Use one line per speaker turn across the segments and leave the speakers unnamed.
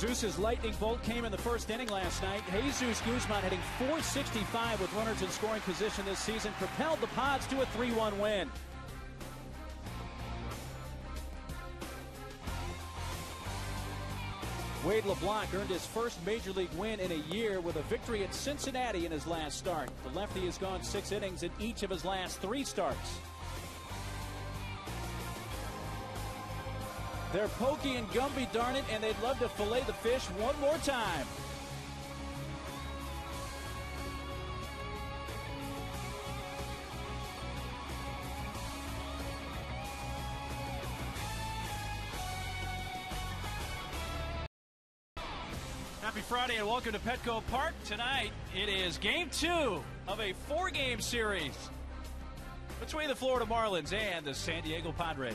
Zeus's lightning bolt came in the first inning last night. Jesus Guzman hitting .465 with runners in scoring position this season propelled the Pods to a 3-1 win. Wade LeBlanc earned his first Major League win in a year with a victory at Cincinnati in his last start. The lefty has gone 6 innings in each of his last 3 starts. They're pokey and Gumby, darn it, and they'd love to fillet the fish one more time. Happy Friday and welcome to Petco Park. Tonight it is game 2 of a 4-game series between the Florida Marlins and the San Diego Padres.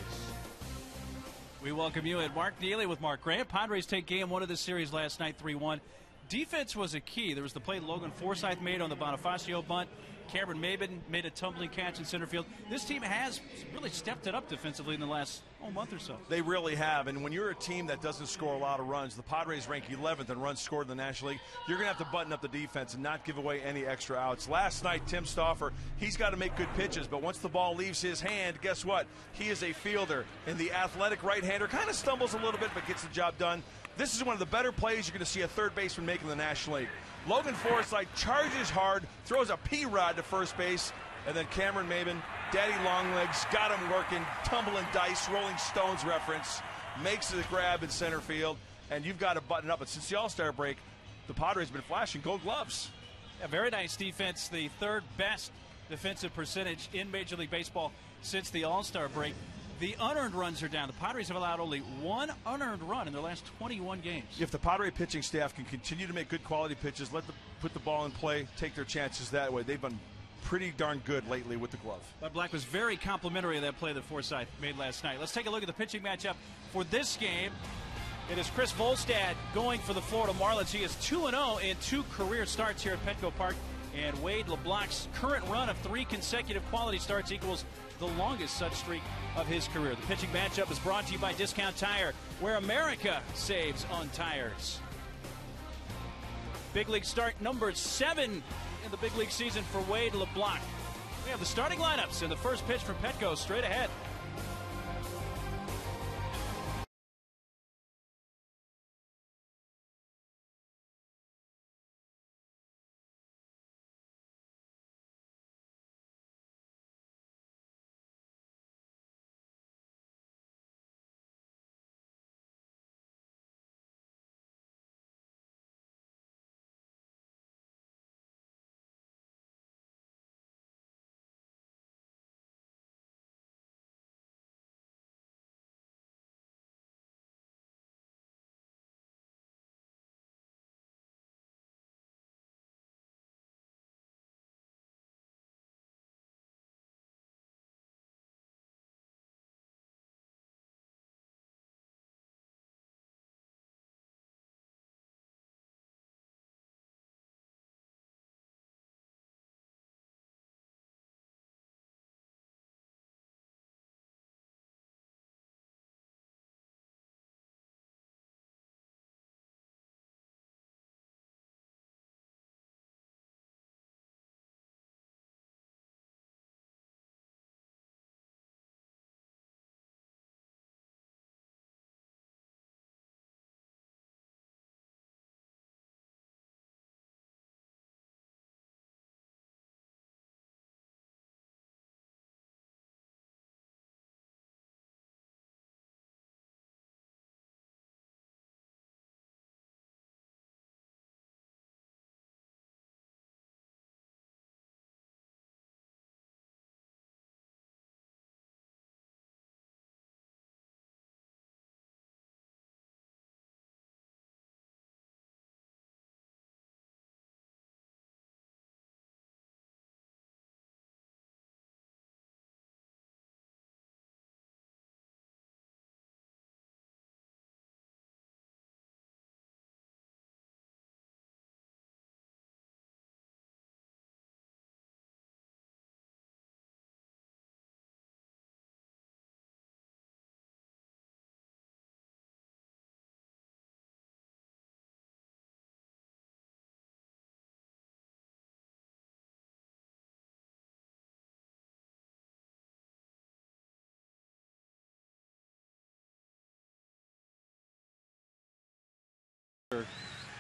We welcome you at Mark Neely with Mark Grant. Padres take game 1 of this series last night, 3-1. Defense was a key. There was the play Logan Forsythe made on the Bonifacio bunt. Cameron Maben made a tumbling catch in center field. This team has really stepped it up defensively in the last month or so.
They really have, and when you're a team that doesn't score a lot of runs, the Padres rank 11th in runs scored in the National League, you're going to have to button up the defense and not give away any extra outs. Last night, Tim Stauffer, he's got to make good pitches, but once the ball leaves his hand, guess what? He is a fielder, and the athletic right-hander kind of stumbles a little bit but gets the job done. This is one of the better plays you're going to see a third baseman make in the National League. Logan Forsythe charges hard, throws a P-rod to first base, and then Cameron Maben, Daddy Longlegs, got him working, tumbling dice, Rolling Stones reference, makes the grab in center field, and you've got to button up. But since the All-Star break, the Padres have been flashing gold gloves.
Yeah, very nice defense, the third best defensive percentage in Major League Baseball since the All-Star break. The unearned runs are down. The Padres have allowed only 1 unearned run in their last 21 games.
If the Padre pitching staff can continue to make good quality pitches, put the ball in play, take their chances that way, they've been pretty darn good lately with the glove.
Bud Black was very complimentary of that play that Forsythe made last night. Let's take a look at the pitching matchup for this game. It is Chris Volstad going for the Florida Marlins. He is 2-0 in 2 career starts here at Petco Park. And Wade LeBlanc's current run of 3 consecutive quality starts equals the longest such streak of his career. The pitching matchup is brought to you by Discount Tire, where America saves on tires. Big league start number 7 in the big league season for Wade LeBlanc. We have the starting lineups and the first pitch from Petco straight ahead.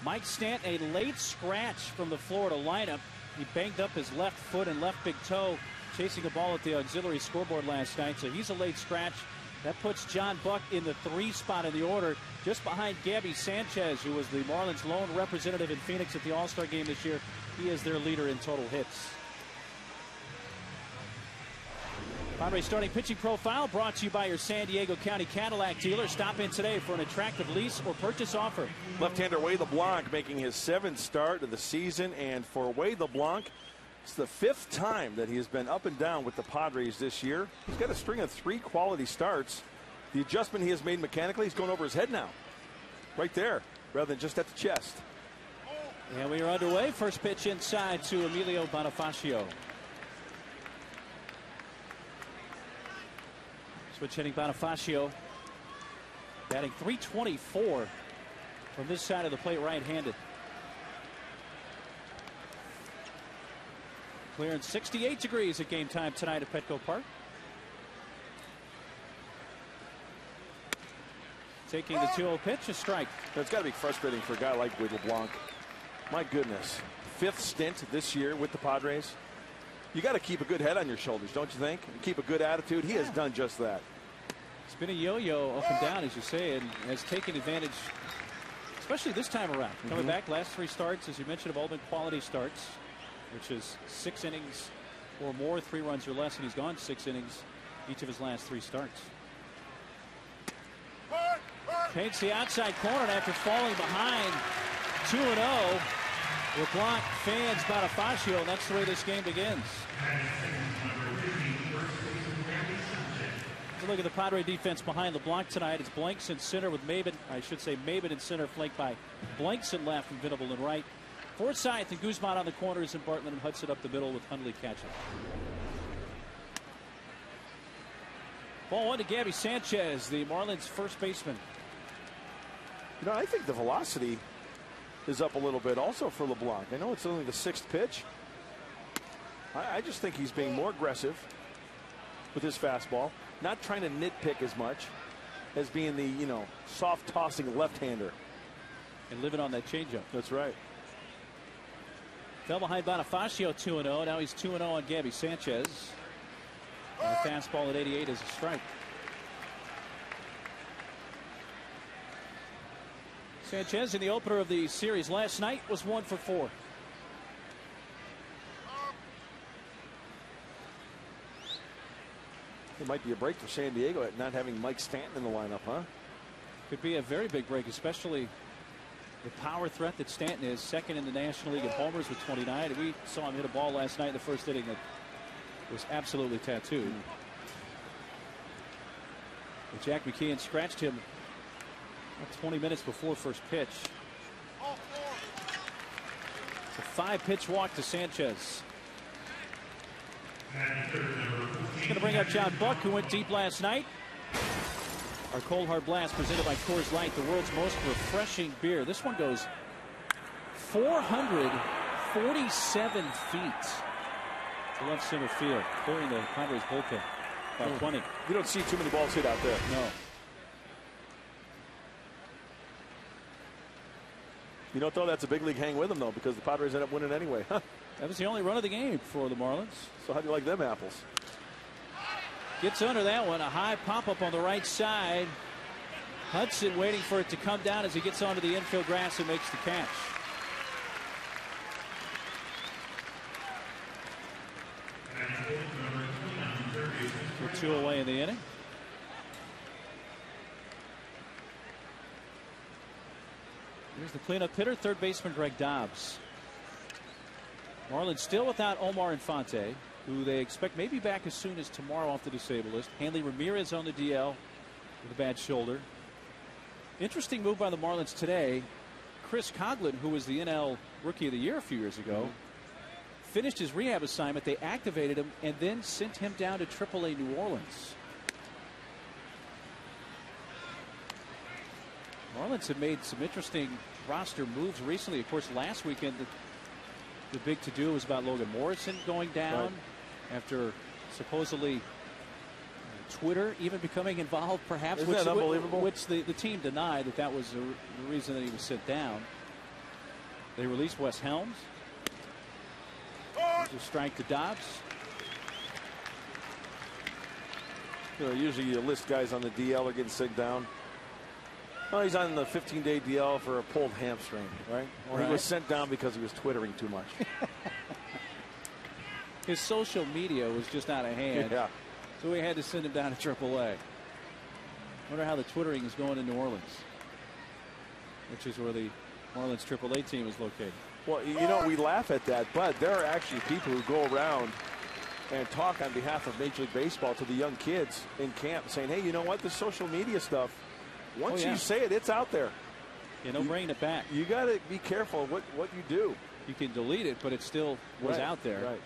Mike Stanton, a late scratch from the Florida lineup. He banged up his left foot and left big toe chasing a ball at the auxiliary scoreboard last night, so he's a late scratch. That puts John Buck in the 3 spot in the order, just behind Gabby Sanchez, who was the Marlins' lone representative in Phoenix at the All-Star game this year. He is their leader in total hits. Padres starting pitching profile brought to you by your San Diego County Cadillac dealer. Stop in today for an attractive lease or purchase offer.
Left-hander Wade LeBlanc making his 7th start of the season, and for Wade LeBlanc, it's the 5th time that he has been up and down with the Padres this year. He's got a string of 3 quality starts. The adjustment he has made mechanically, he's going over his head now. Right there, rather than just at the chest.
And we are underway. First pitch inside to Emilio Bonifacio. Switch hitting Bonifacio, batting .324 from this side of the plate, right-handed. Clearing 68 degrees at game time tonight at Petco Park. Taking the 2-0 pitch, a strike.
That's got to be frustrating for a guy like Wade LeBlanc. My goodness, 5th stint this year with the Padres. You got to keep a good head on your shoulders, don't you think? And keep a good attitude. He has done just that.
It's been a yo-yo up and down, as you say, and has taken advantage, especially this time around. Coming back, last 3 starts, as you mentioned, have all been quality starts, which is 6 innings or more, 3 runs or less, and he's gone 6 innings each of his last 3 starts. Paints the outside corner, and after falling behind 2-0, LeBlanc fans Bonifacio, and that's the way this game begins. Look at the Padre defense behind LeBlanc tonight. It's Blanks in center with Maben, I should say Maben in center, flanked by Blanks in left and Venable in right. Forsythe and Guzman on the corners, and Bartlett and Hudson up the middle with Hundley catching. Ball 1 to Gabby Sanchez, the Marlins first baseman.
You know, I think the velocity is up a little bit also for LeBlanc. I know it's only the 6th pitch. I just think he's being more aggressive with his fastball, not trying to nitpick as much as being the, you know, soft tossing left-hander.
And living on that changeup.
That's right.
Fell behind Bonifacio 2-0. Now he's 2-0 on Gabby Sanchez. And a fastball at 88 is a strike. Sanchez in the opener of the series last night was 1 for 4.
It might be a break for San Diego at not having Mike Stanton in the lineup, huh?
Could be a very big break, especially the power threat that Stanton is, 2nd in the National League in homers with 29. We saw him hit a ball last night in the first inning that was absolutely tattooed. But Jack McKeon scratched him 20 minutes before first pitch. It's a 5-pitch walk to Sanchez. He's going to bring up John Buck, who went deep last night. Our Cold Hard Blast presented by Coors Light, the world's most refreshing beer. This one goes 447 feet to left center field, clearing the Padres bullpen by 20.
You don't see too many balls hit out there.
No.
You know, though, that's a big league hang with them, though, because the Padres end up winning anyway.
That was the only run of the game for the Marlins.
So how do you like them apples?
Gets under that one. A high pop-up on the right side. Hudson waiting for it to come down as he gets onto the infield grass and makes the catch. We're 2 away in the inning. Here's the cleanup hitter, 3rd baseman Greg Dobbs. Marlins still without Omar Infante, who they expect may be back as soon as tomorrow off the disabled list. Hanley Ramirez on the DL with a bad shoulder. Interesting move by the Marlins today. Chris Coughlin, who was the NL Rookie of the Year a few years ago, finished his rehab assignment. They activated him and then sent him down to AAA New Orleans. Marlins have made some interesting roster moves recently. Of course, last weekend the big to-do was about Logan Morrison going down after supposedly Twitter even becoming involved, perhaps.
Isn't that unbelievable?
Which the team denied that was the reason that he was sent down. They released Wes Helms. There's a strike to Dobbs.
You know, usually you list guys on the DL are getting sent down. Oh, he's on the 15-day DL for a pulled hamstring, right? Or he was sent down because he was twittering too much.
His social media was just out of hand.
Yeah.
So we had to send him down to AAA. Wonder how the twittering is going in New Orleans, which is where the Marlins AAA team is located.
Well, you know, we laugh at that, but there are actually people who go around and talk on behalf of Major League Baseball to the young kids in camp saying, hey, you know what, the social media stuff, once you say it, it's out there.
You know, bringing it back.
You got to be careful what you do.
You can delete it, but it still was out there.
Right.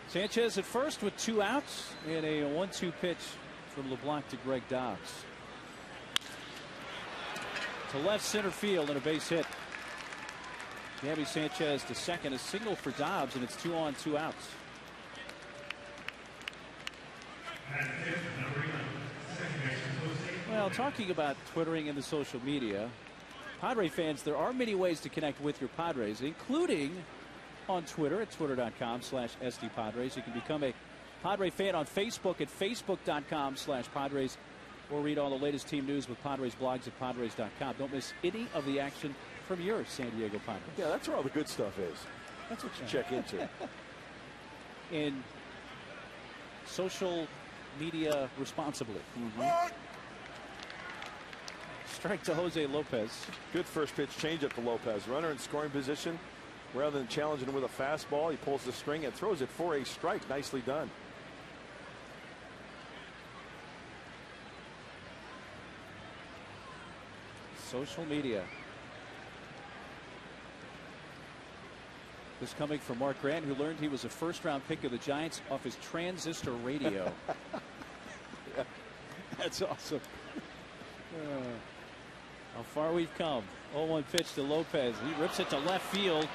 Sanchez at first with 2 outs and a 1-2 pitch from LeBlanc to Greg Dobbs. To left center field and a base hit. Gabby Sanchez to second, a single for Dobbs, and it's 2 on, 2 outs. Well, talking about twittering and the social media, Padre fans, there are many ways to connect with your Padres, including on Twitter at twitter.com/SDPadres. You can become a Padre fan on Facebook at facebook.com/Padres, or read all the latest team news with Padres blogs at Padres.com. Don't miss any of the action from your San Diego Padres.
Yeah, that's where all the good stuff is. That's what you check into.
And social media responsibly. Strike to Jose Lopez.
Good first pitch changeup to Lopez. Runner in scoring position. Rather than challenging him with a fastball, he pulls the string and throws it for a strike. Nicely done.
Social media. This coming from Mark Grant, who learned he was a first-round pick of the Giants off his transistor radio.
Yeah. That's awesome.
How far we've come. 0-1 pitch to Lopez. He rips it to left field.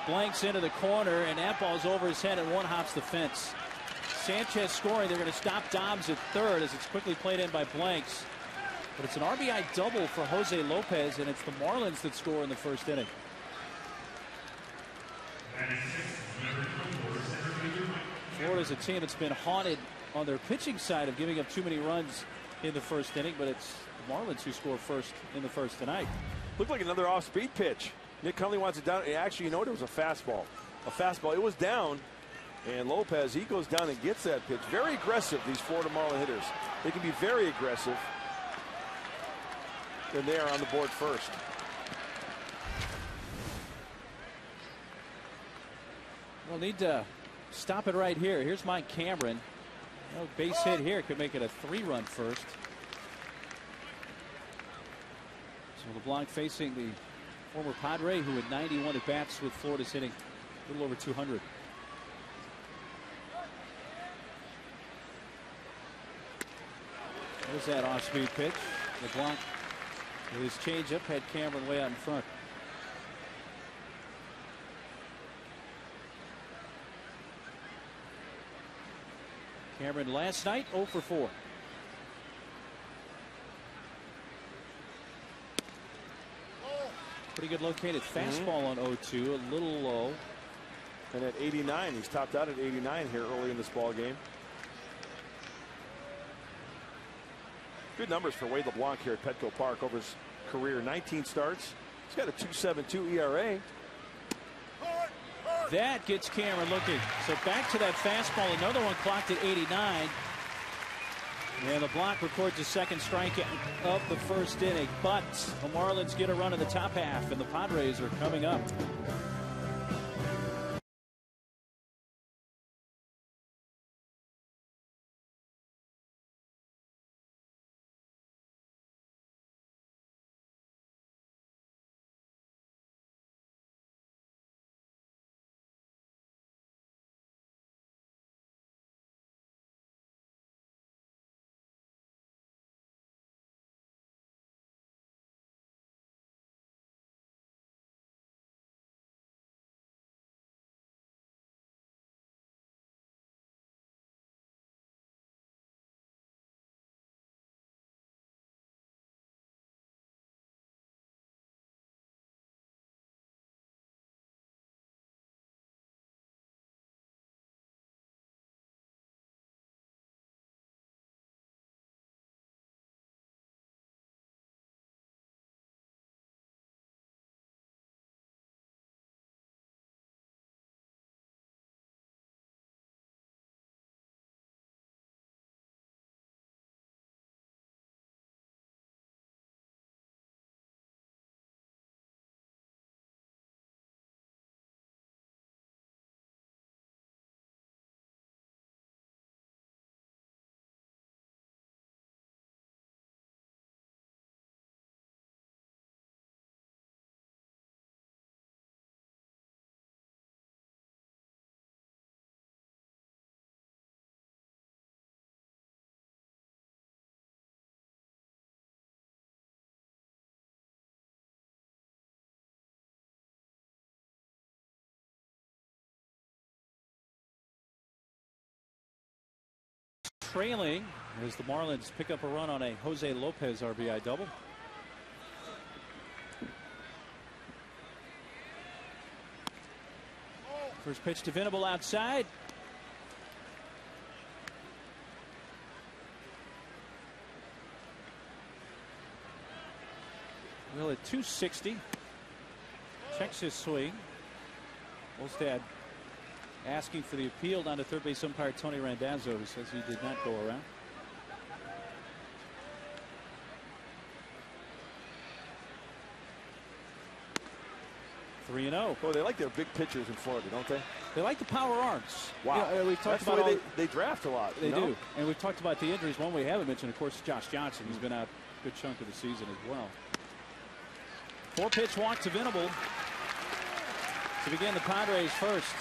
Blanks into the corner, and that ball's over his head, and one hops the fence. Sanchez scoring. They're going to stop Dobbs at third as it's quickly played in by Blanks. But it's an RBI double for Jose Lopez, and it's the Marlins that score in the first inning. Florida's a team that's been haunted on their pitching side of giving up too many runs in the first inning, but it's the Marlins who score first in the first tonight.
Looked like another off-speed pitch. Nick Cunley wants it down. Actually, you know what? It was a fastball. A fastball. It was down. And Lopez, he goes down and gets that pitch. Very aggressive, these Florida Marlin hitters. They can be very aggressive. And they are on the board first.
We'll need to stop it right here. Here's Mike Cameron. No base hit here could make it a 3-run first. So LeBlanc facing the former Padre, who had 91 at bats with Florida's hitting a little over 200. There's that off-speed pitch. LeBlanc with his changeup had Cameron way out in front. Cameron last night 0 for 4. Pretty good located fastball on 0-2, a little low.
And at 89, he's topped out at 89 here early in this ball game. Good numbers for Wade LeBlanc here at Petco Park over his career. 19 starts. He's got a 2.72 ERA.
That gets Cameron looking. So back to that fastball. Another one clocked at 89. And LeBlanc records his second strikeout of the first inning. But the Marlins get a run in the top half, and the Padres are coming up. trailing as the Marlins pick up a run on a Jose Lopez RBI double. First pitch to Venable outside. Well, at 260. Checks his swing. Volstad asking for the appeal down to third base umpire Tony Randazzo, who says he did not go around. Three and 0.
Oh, they like their big pitchers in Florida, don't they?
They like the power arms.
Wow.
You know, we've talked
That's
about
the way they draft a lot.
They do. And we've talked about the injuries. One we haven't mentioned, of course, Josh Johnson. He's been out a good chunk of the season as well. 4-pitch walk to Venable to begin the Padres first.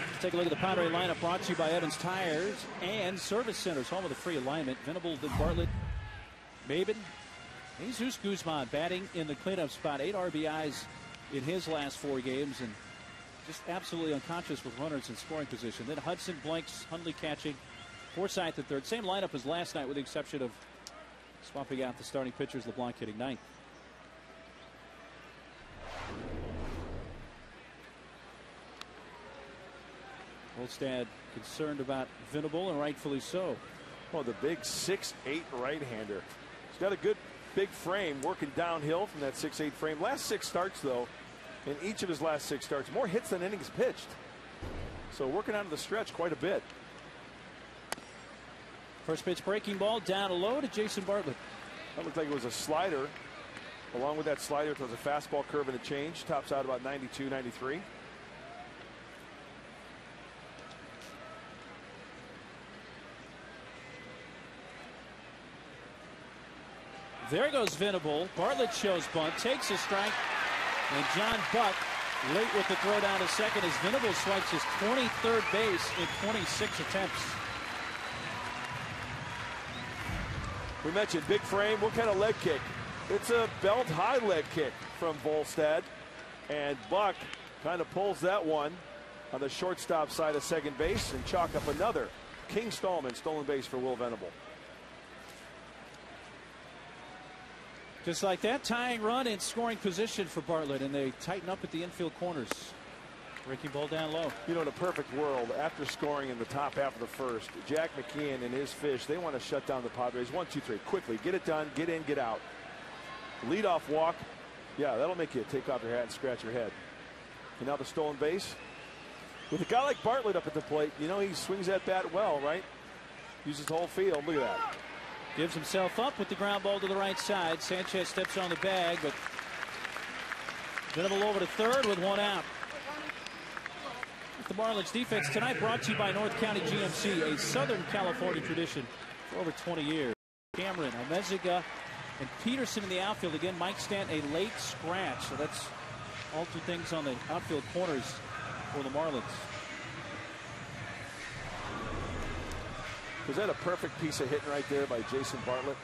Let's take a look at the Padre lineup, brought to you by Evans Tires and Service Centers, home of the free alignment. Venable, then Bartlett, Maben, Jesus Guzman batting in the cleanup spot. 8 RBIs in his last 4 games, and just absolutely unconscious with runners in scoring position. Then Hudson, Blanks, Hundley catching, Forsythe at third. Same lineup as last night with the exception of swapping out the starting pitchers, LeBlanc hitting ninth. Volstad concerned about Venable, and rightfully so.
Well, the big 6'8" right-hander. He's got a good big frame, working downhill from that 6'8" frame. Last 6 starts, though, in each of his last 6 starts, more hits than innings pitched. So working out of the stretch quite a bit.
First pitch breaking ball down low to Jason Bartlett.
That looked like it was a slider. Along with that slider, it was a fastball curve and a change. Tops out about 92, 93.
There goes Venable. Bartlett shows bunt, takes a strike, and John Buck late with the throw down to second as Venable swipes his 23rd base in 26 attempts.
We mentioned big frame. What kind of leg kick? It's a belt high leg kick from Volstad, and Buck kind of pulls that one on the shortstop side of second base and chalk up another King Stallman stolen base for Will Venable.
Just like that, tying run in scoring position for Bartlett, and they tighten up at the infield corners. Breaking ball down low.
You know, in a perfect world, after scoring in the top half of the first, Jack McKeon and his fish, they want to shut down the Padres. 1, 2, 3, quickly, get it done, get in, get out. Leadoff walk, yeah, that'll make you take off your hat and scratch your head. And now the stolen base. With a guy like Bartlett up at the plate, you know he swings that bat well, right? Uses the whole field. Look at that.
Gives himself up with the ground ball to the right side. Sanchez steps on the bag, but Venable over to third with 1 out. The Marlins defense tonight brought to you by North County GMC, a Southern California tradition for over 20 years. Cameron, Ameziga, and Peterson in the outfield. Again, Mike Stanton, a late scratch. So that's altered things on the outfield corners for the Marlins.
Was that a perfect piece of hitting right there by Jason Bartlett?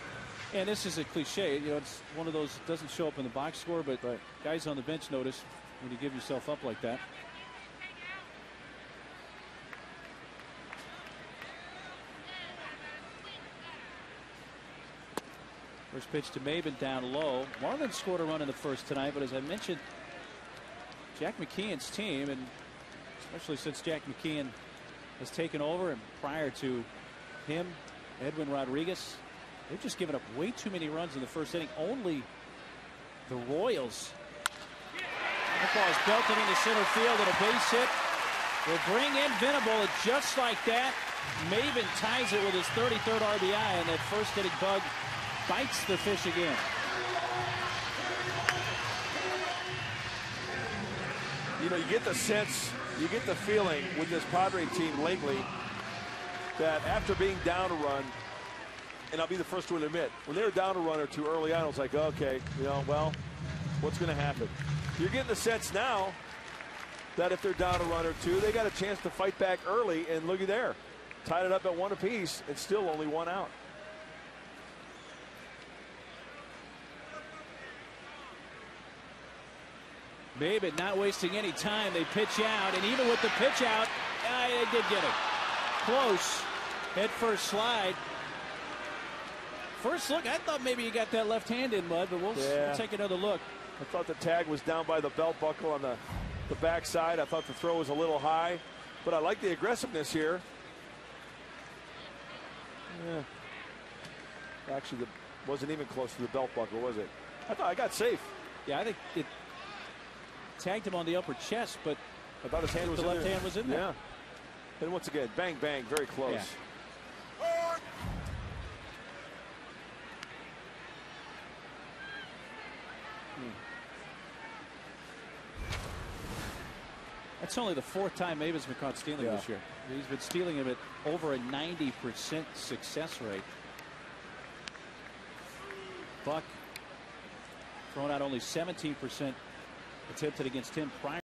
And this is a cliche. You know, it's one of those that doesn't show up in the box score, but guys on the bench notice when you give yourself up like that. First pitch to Maben down low. Marlins scored a run in the first tonight, but as I mentioned, Jack McKeon's team, and especially since Jack McKeon has taken over, and prior to him, Edwin Rodriguez, they've just given up way too many runs in the first inning. Only the Royals. That ball is belted into center field, and a base hit will bring in Venable, and just like that, Maben ties it with his 33rd RBI, and that first inning bug bites the fish again.
You know, you get the sense, you get the feeling with this Padre team lately that after being down a run, and I'll be the first one to admit, when they were down a run or two early on, I was like, okay, you know, well, what's going to happen? You're getting the sense now that if they're down a run or two, they got a chance to fight back early, and looky there. Tied it up at 1 apiece, and still only 1 out.
Maben not wasting any time. They pitch out, and even with the pitch out, they did get it. close. Head first slide. First look, I thought maybe he got that left hand in, Mud, but we'll take another look.
I thought the tag was down by the belt buckle on the backside. I thought the throw was a little high, but I like the aggressiveness here. Yeah. Actually, it wasn't even close to the belt buckle, was it? I thought I got safe.
Yeah, I think it tagged him on the upper chest, but
I thought his hand was
the left hand was in there.
Yeah. And once again, bang, bang, very close.
Yeah. That's only the 4th time Maven's been caught stealing this year. He's been stealing him at over a 90% success rate. Buck throwing out only 17% attempted against him prior.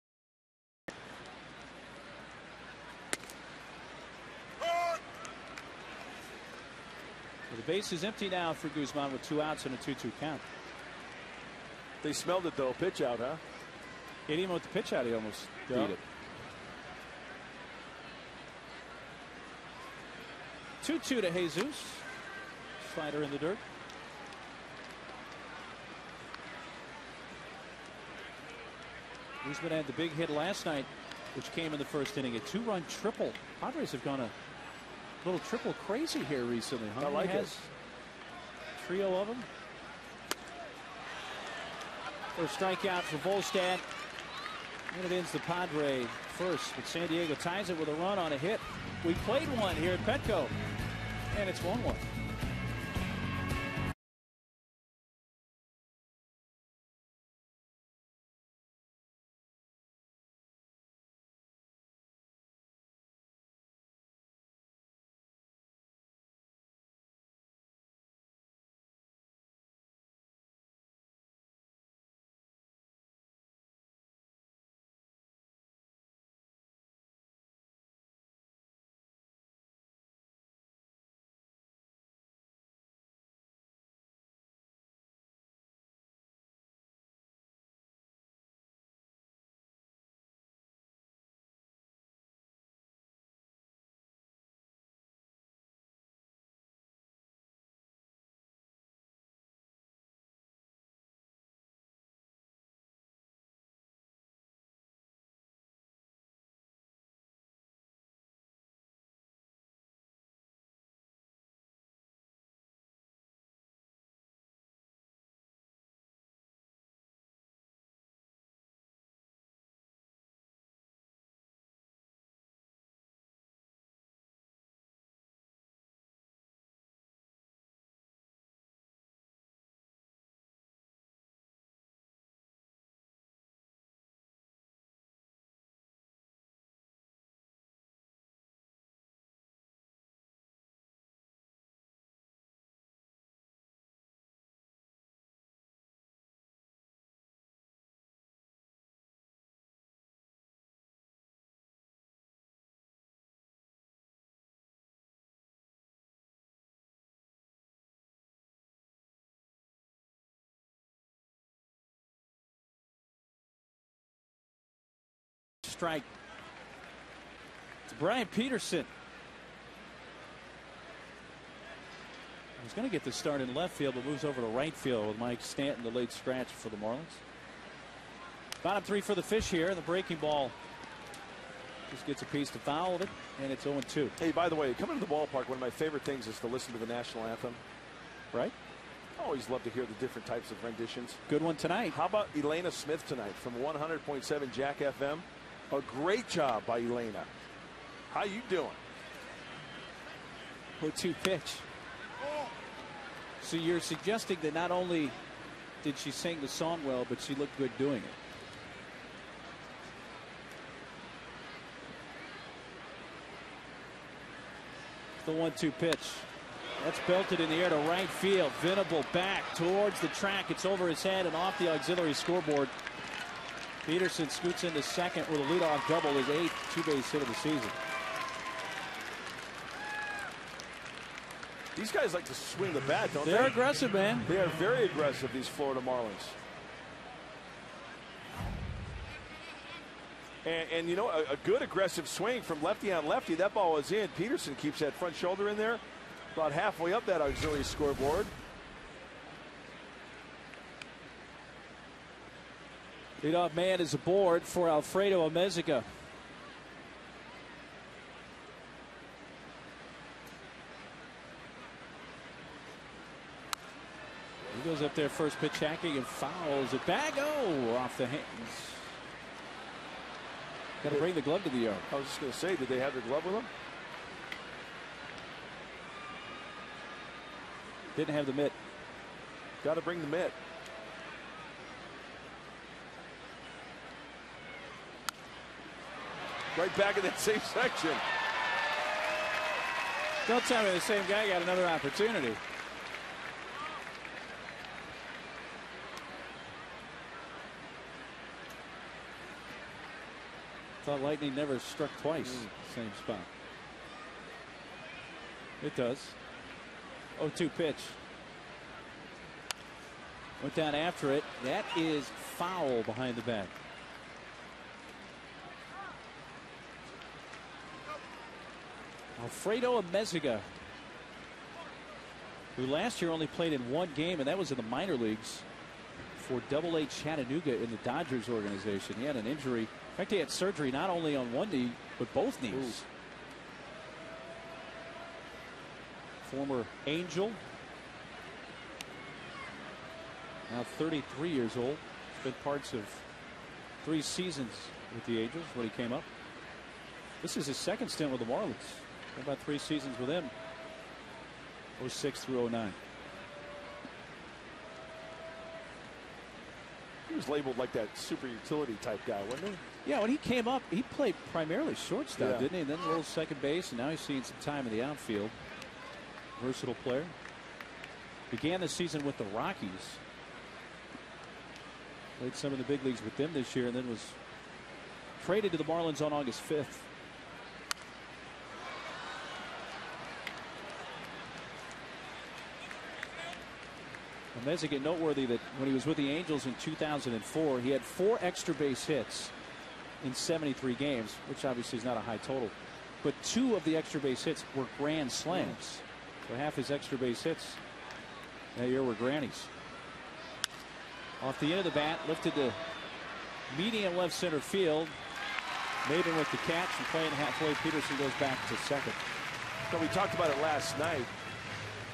The base is empty now for Guzman with 2 outs and a 2-2 count.
They smelled it though. Pitch out, huh?
Hit him with the pitch out. He almost beat it. 2-2 to Jesus. Slider in the dirt. Guzman had the big hit last night, which came in the first inning. A 2-run triple. Padres have gone a little triple crazy here recently.
I like it.
Trio of them. First strikeout for Volstad. And it ends the Padre first, but San Diego ties it with a run on a hit. We played one here at Petco, and it's 1-1. Strike to Brian Peterson. He's going to get the start in left field, but moves over to right field with Mike Stanton, the late scratch for the Marlins. Bottom 3 for the Fish here. The breaking ball just gets a piece to foul of it, and it's 0-2.
Hey, by the way, coming to the ballpark, one of my favorite things is to listen to the national anthem.
Right?
I always love to hear the different types of renditions.
Good one tonight.
How about Elena Smith tonight from 100.7 Jack FM? A great job by Elena. How you doing?
0-2 pitch. So you're suggesting that not only did she sing the song well, but she looked good doing it. The 1-2 pitch. That's belted in the air to right field. Venable back towards the track. It's over his head and off the auxiliary scoreboard. Peterson scoots into second with a leadoff double, his 8th two-base hit of the season.
These guys like to swing the bat, don't they?
They're aggressive, man.
They are very aggressive, these Florida Marlins. And you know, a good aggressive swing from lefty on lefty. That ball was in. Peterson keeps that front shoulder in there, about halfway up that auxiliary scoreboard.
Leadoff man is aboard for Alfredo Amezaga. He goes up there, first pitch hacking, and fouls it back. Oh, off the hands. Got to bring the glove to the yard.
I was just going to say, did they have their glove with them?
Didn't have the mitt.
Got to bring the mitt. Right back in that same section.
Don't tell me the same guy got another opportunity. Thought lightning never struck twice. Same spot. It does. 0-2 pitch. Went down after it. That is foul behind the back. Alfredo Amezaga, who last year only played in one game, and that was in the minor leagues for AA Chattanooga in the Dodgers organization. He had an injury. In fact, he had surgery not only on one knee, but both knees. Ooh. Former Angel. Now 33 years old. Spent parts of 3 seasons with the Angels when he came up. This is his second stint with the Marlins. About 3 seasons with him. 06 through 09.
He was labeled like that super utility type guy, wasn't he?
Yeah, when he came up, he played primarily shortstop, didn't he? And then a little second base, and now he's seeing some time in the outfield. Versatile player. Began the season with the Rockies. Played some of the big leagues with them this year, and then was traded to the Marlins on August 5th. Amezaga, noteworthy that when he was with the Angels in 2004, he had 4 extra base hits in 73 games, which obviously is not a high total. But 2 of the extra base hits were grand slams. So half his extra base hits that year were grannies. Off the end of the bat, lifted to medium left center field. Maben with the catch and playing halfway. Peterson goes back to second.
So we talked about it last night.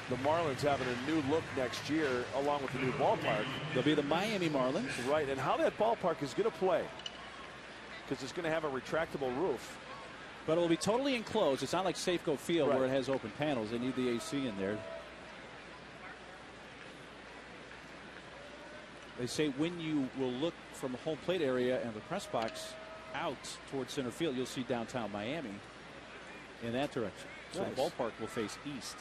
The Marlins having a new look next year along with the new ballpark.
They'll be the Miami Marlins.
Right, and how that ballpark is going to play, because it's going to have a retractable roof.
But it'll be totally enclosed. It's not like Safeco Field where it has open panels. They need the AC in there. They say when you will look from the home plate area and the press box out towards center field, you'll see downtown Miami in that direction. So the ballpark will face east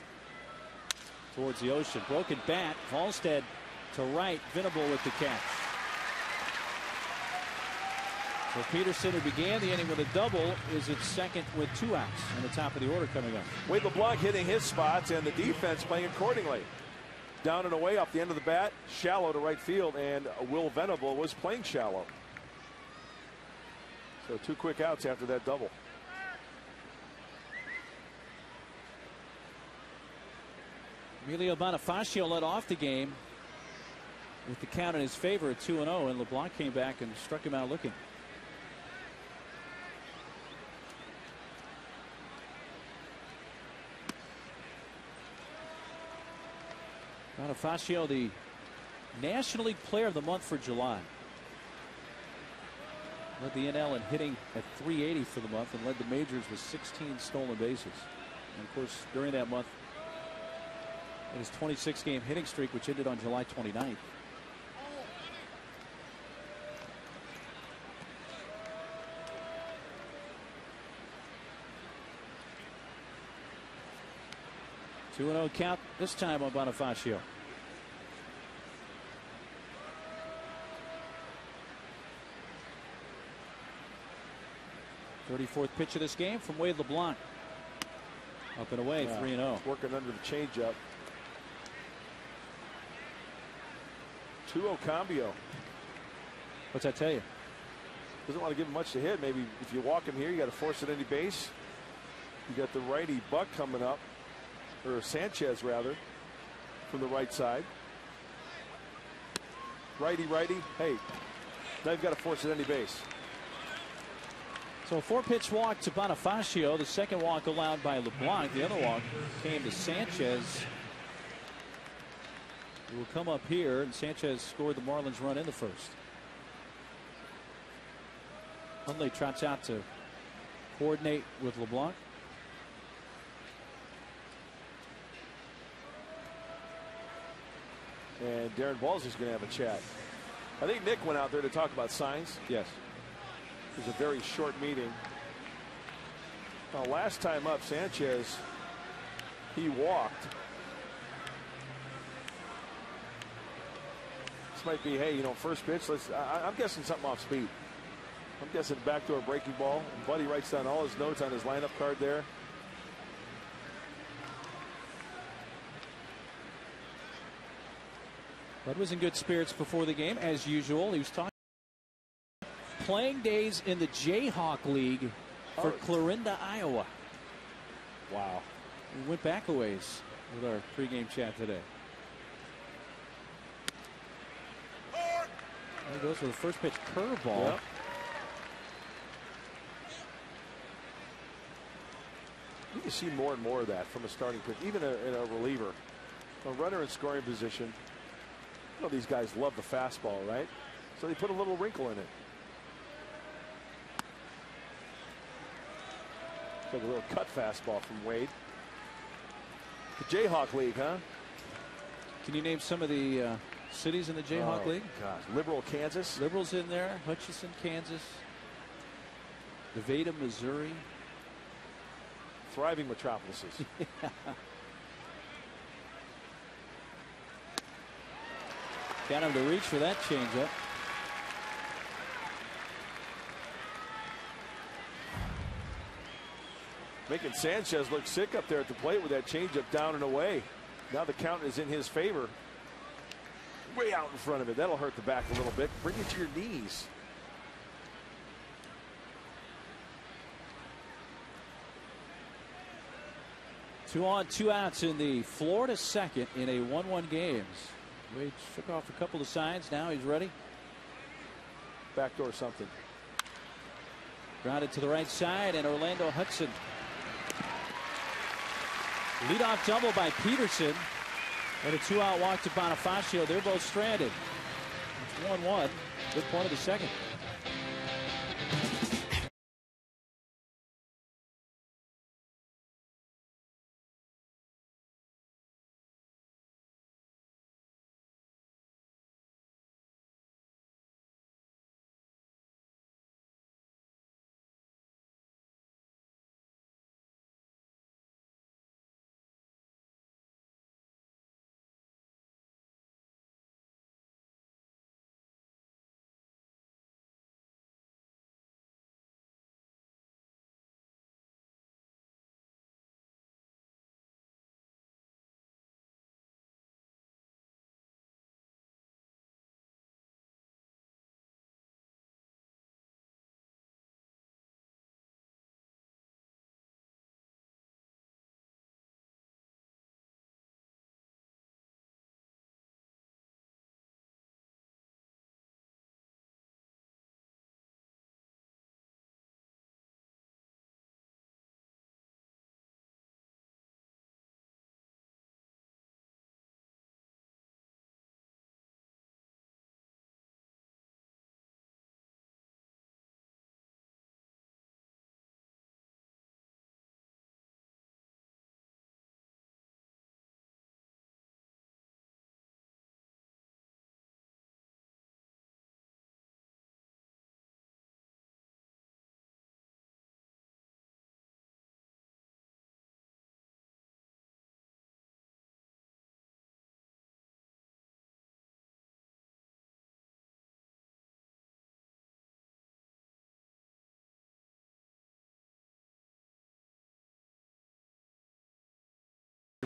towards the ocean. Broken bat. Volstead to right. Venable with the catch. So Peterson, who began the inning with a double, is at second with 2 outs in the top of the order coming up.
Wade LeBlanc hitting his spots and the defense playing accordingly. Down and away off the end of the bat, shallow to right field, and Will Venable was playing shallow. So 2 quick outs after that double.
Emilio Bonifacio led off the game with the count in his favor at 2-0, and LeBlanc came back and struck him out looking. Bonifacio, the National League Player of the Month for July. Led the NL in hitting at .380 for the month and led the majors with 16 stolen bases. And of course, during that month, in his 26-game hitting streak, which ended on July 29th. Two 2-0 count this time on Bonifacio. .34th pitch of this game from Wade LeBlanc. Up and away, 3-0.
Working under the changeup. 2-0 cambio.
What's that tell you?
Doesn't want to give him much to hit. Maybe if you walk him here, you got to force it into base. You got the righty Buck coming up, or Sanchez rather, from the right side. Righty. Hey, now you've got to force it into base.
So a 4-pitch walk to Bonifacio. The second walk allowed by LeBlanc. The other walk came to Sanchez. It will come up here, and Sanchez scored the Marlins run in the first. Hundley trots out to coordinate with LeBlanc.
And Darren Balsley's going to have a chat. I think Nick went out there to talk about signs.
Yes.
It was a very short meeting. Now, last time up, Sanchez, he walked. This might be, hey, first pitch. I'm guessing something off speed. I'm guessing backdoor breaking ball. And Buddy writes down all his notes on his lineup card there.
Bud was in good spirits before the game, as usual. He was talking playing days in the Jayhawk League for Clarinda, Iowa.
Wow.
We went back a ways with our pregame chat today. There he goes for the first pitch curveball.
Yep. You can see more and more of that from a starting pitch, even in a reliever. A runner in scoring position. These guys love the fastball, right? So they put a little wrinkle in it. Like a little cut fastball from Wade. The Jayhawk League, huh?
Can you name some of the cities in the Jayhawk League?
Gosh, Liberal, Kansas.
Liberal's in there. Hutchinson, Kansas. Nevada, Missouri.
Thriving metropolises.
Yeah. Got him to reach for that changeup.
Making Sanchez look sick up there at the plate with that changeup down and away. Now the count is in his favor. Way out in front of it. That'll hurt the back a little bit. Bring it to your knees.
Two on, two outs in the Florida second in a 1-1 games. Wade shook off a couple of signs. Now he's ready.
Backdoor something.
Grounded to the right side, and Orlando Hudson. Leadoff double by Peterson. And a 2-out walk to Bonifacio. They're both stranded. It's 1-1. Good point of the second.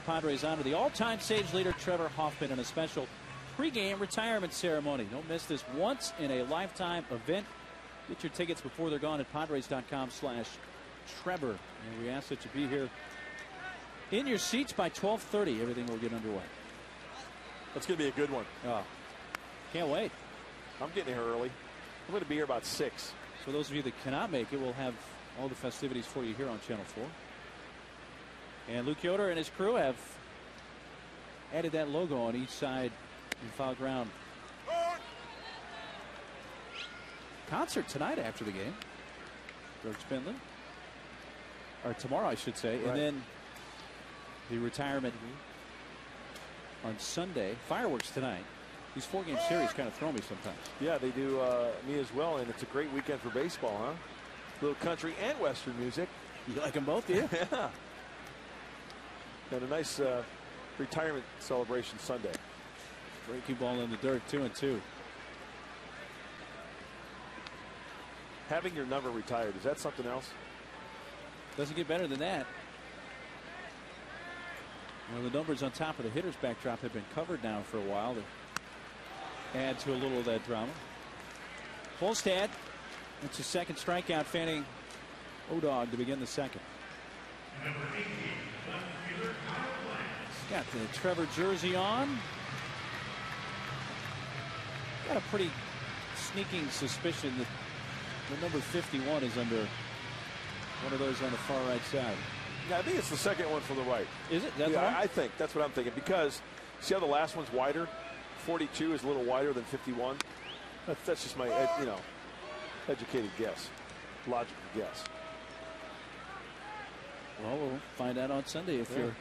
Padres honor the all-time Sage leader Trevor Hoffman in a special pregame retirement ceremony. Don't miss this once-in-a-lifetime event Get your tickets before they're gone at Padres.com/Trevor. And we ask that you be here in your seats by 12:30. Everything will get underway.
That's going to be a good one.
Oh, can't wait.
I'm getting here early. I'm going to be here about 6.
For those of you that cannot make it, we'll have all the festivities for you here on Channel 4. And Luke Yoder and his crew have added that logo on each side in foul ground. Concert tonight after the game. George Spindler. Or tomorrow, I should say.
Right.
And then the retirement on Sunday. Fireworks tonight. These 4-game series kind of throw me sometimes.
Yeah, they do me as well, and it's a great weekend for baseball, huh? A little country and western music.
You like them both, do you?
Yeah. And a nice retirement celebration Sunday.
Breaking ball in the dirt, 2-2.
Having your number retired, is that something else?
Doesn't get better than that. Well, the numbers on top of the hitter's backdrop have been covered now for a while to add to a little of that drama. Volstad, that's his second strikeout, fanning O'Dog to begin the second. He's got the Trevor jersey on. Got a pretty sneaking suspicion that the number 51 is under one of those on the far right side.
Yeah, I think it's the second one from the right.
Is it? That's
yeah, I think that's what I'm thinking, because see how the last one's wider? 42 is a little wider than 51. That's just my educated guess, logical guess.
Well, we'll find out on Sunday if your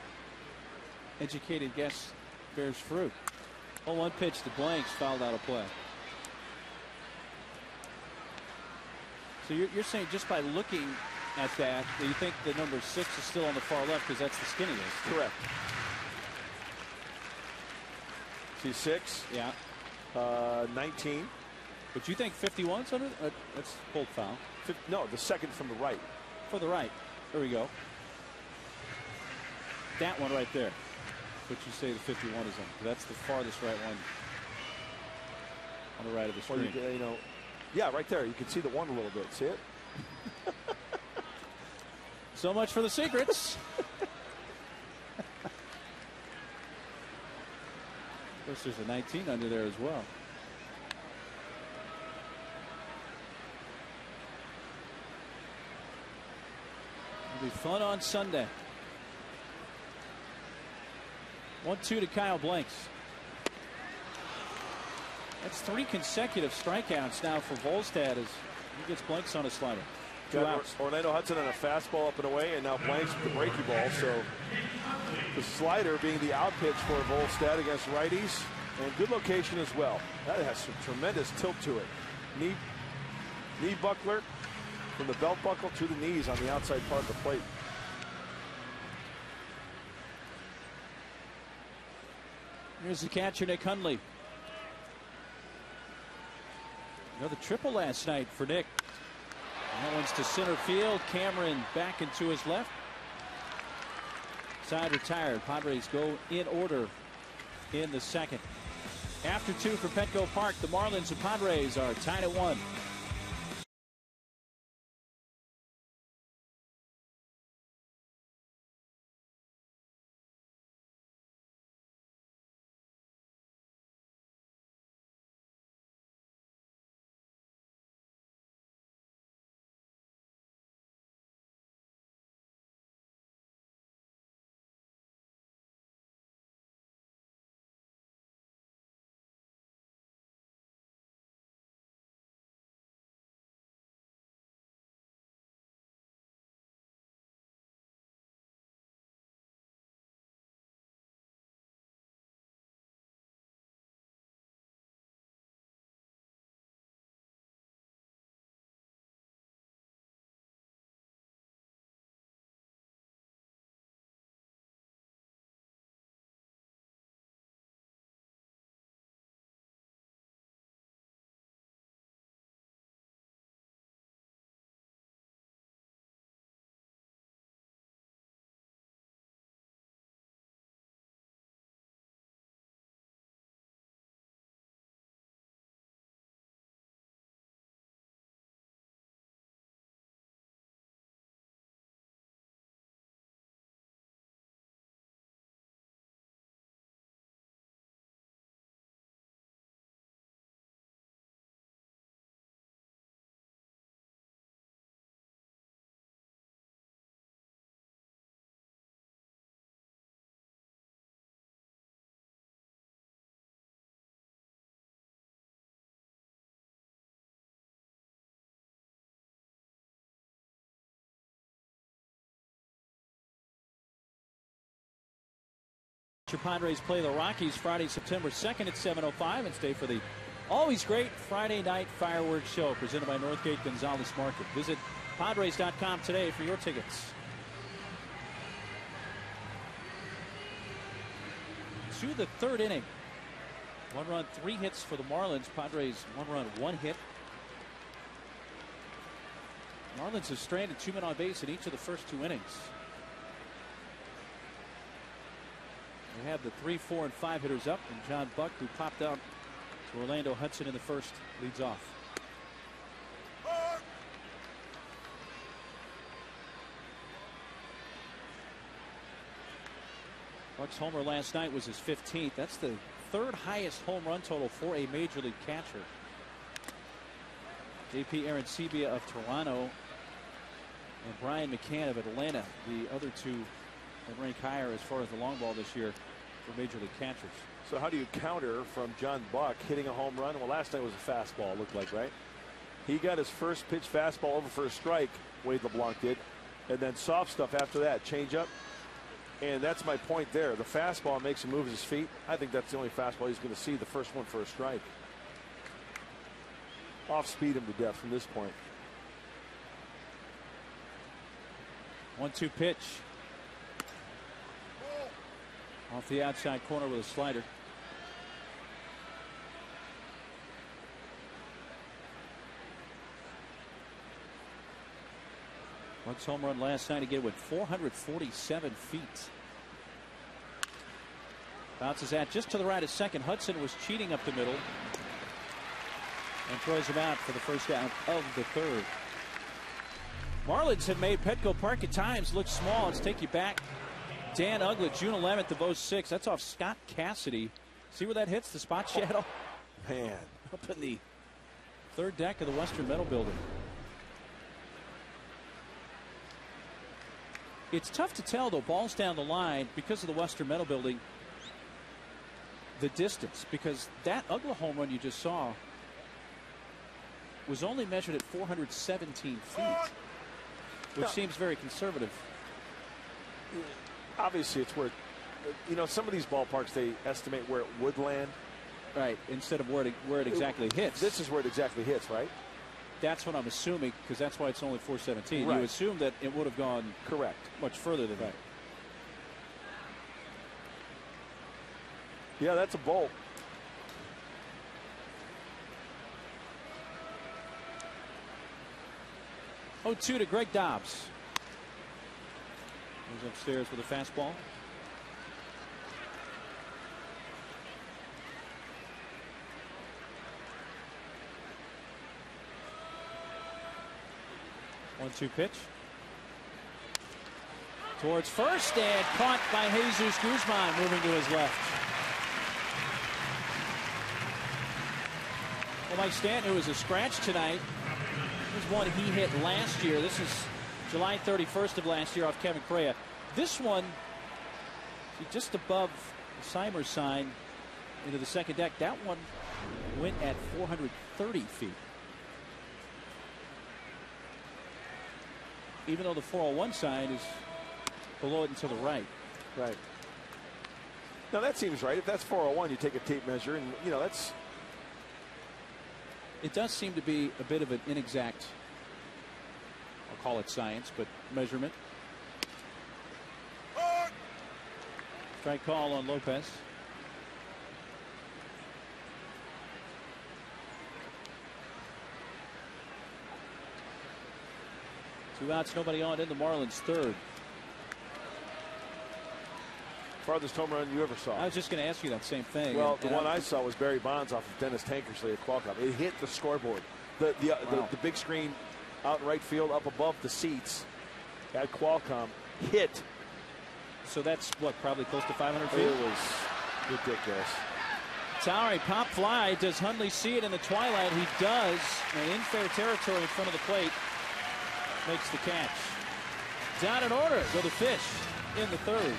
educated guess bears fruit. Oh, one pitch to Blanks, fouled out of play. So you're saying just by looking at that, you think the number 6 is still on the far left because that's the skinniest?
Correct. See 6?
Yeah.
19.
But you think 51's under? That's pulled foul.
No, the second from the right.
For the right. There we go. That one right there. But you say the 51 is on. That's the farthest right one on the right of the screen.
Well, yeah, right there. You can see the one a little bit. See it?
So much for the secrets. Of course, there's a 19 under there as well. It'll be fun on Sunday. 1-2 to Kyle Blanks. That's 3 consecutive strikeouts now for Volstad as he gets Blanks on a slider. 2 outs.
Orlando Hudson on a fastball up and away, and now Blanks with the breaking ball. So the slider being the out pitch for Volstad against righties, and good location as well. That has some tremendous tilt to it. Knee buckler from the belt buckle to the knees on the outside part of the plate.
Here's the catcher, Nick Hundley. Another triple last night for Nick. And that one's to center field. Cameron back into his left. Side retired. Padres go in order in the second. After 2 for Petco Park, the Marlins and Padres are tied at 1. Your Padres play the Rockies Friday, September 2nd at 7:05, and stay for the always great Friday night fireworks show presented by Northgate Gonzalez Market. Visit Padres.com today for your tickets. To the third inning. 1 run, 3 hits for the Marlins. Padres 1 run, 1 hit. Marlins have stranded 2 men on base in each of the first 2 innings. We have the 3, 4, and 5 hitters up, and John Buck, who popped out to Orlando Hudson in the first, leads off. Buck's homer last night was his 15th. That's the 3rd highest home run total for a major league catcher. JP Arancibia of Toronto and Brian McCann of Atlanta, the other 2 that rank higher as far as the long ball this year for major league catchers.
So how do you counter from John Buck hitting a home run? Well, last night was a fastball, it looked like, right? He got his first pitch fastball over for a strike, Wade LeBlanc did, and then soft stuff after that, change up. And that's my point there. The fastball makes him move his feet. I think that's the only fastball he's going to see, the first one for a strike. Off speed him to death from this point.
1-2 pitch. Off the outside corner with a slider. Buck's home run last night again went 447 feet. Bounces out just to the right of second. Hudson was cheating up the middle and throws him out for the first out of the third. Marlins have made Petco Park at times look small. Let's take you back. Dan Uggla, June 11th of 06. That's off Scott Cassidy. See where that hits? The spot shadow?
Man.
Up in the 3rd deck of the Western Metal Building. It's tough to tell, though, balls down the line because of the Western Metal Building, the distance, because that Uggla home run you just saw was only measured at 417 feet, which seems very conservative.
Obviously, it's where, you know, some of these ballparks, they estimate where it would land.
Right, instead of where it exactly hits.
This is where it exactly hits, right?
That's what I'm assuming, because that's why it's only 417.
Right.
You assume that it would have gone
correct
much further than that.
Yeah, that's a bolt.
Oh, 2 to Greg Dobbs. He's upstairs with a fastball. One-two pitch. Towards first and caught by Jesus Guzman, moving to his left. Well, Mike Stanton, who was a scratch tonight, was one he hit last year. This is July 31st of last year off Kevin Correa. This one, just above the Seimer sign into the second deck. That one went at 430 feet. Even though the 401 sign is below it and to the right.
Right. Now that seems right. If that's 401, you take a tape measure, and you know that's.
It does seem to be a bit of an inexact, I'll call it science, but measurement. Strike call on Lopez. Two outs, nobody on in the Marlins third.
Farthest home run you ever saw?
I was just going to ask you that same thing.
Well, the one I saw was Barry Bonds off of Dennis Tankersley at Qualcomm. It hit the scoreboard. The big screen out in right field up above the seats at Qualcomm hit.
So that's what, probably close to 500 feet?
It was ridiculous.
Towery pop fly. Does Hundley see it in the twilight? He does. And in fair territory in front of the plate. Makes the catch. Down in order go the Fish in the third.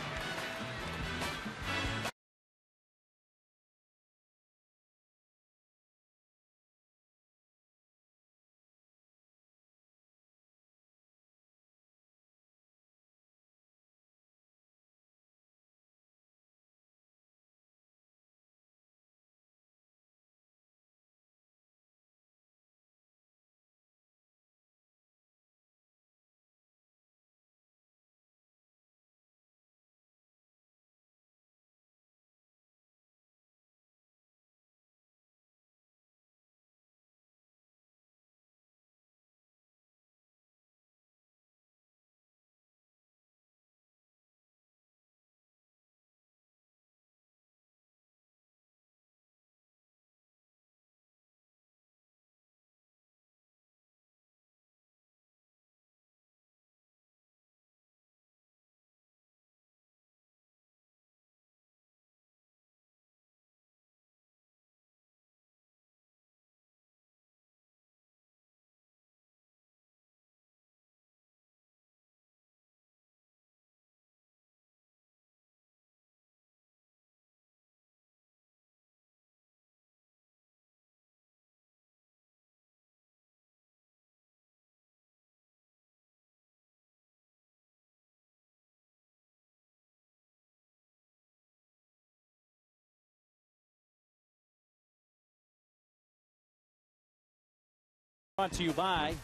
Brought to you by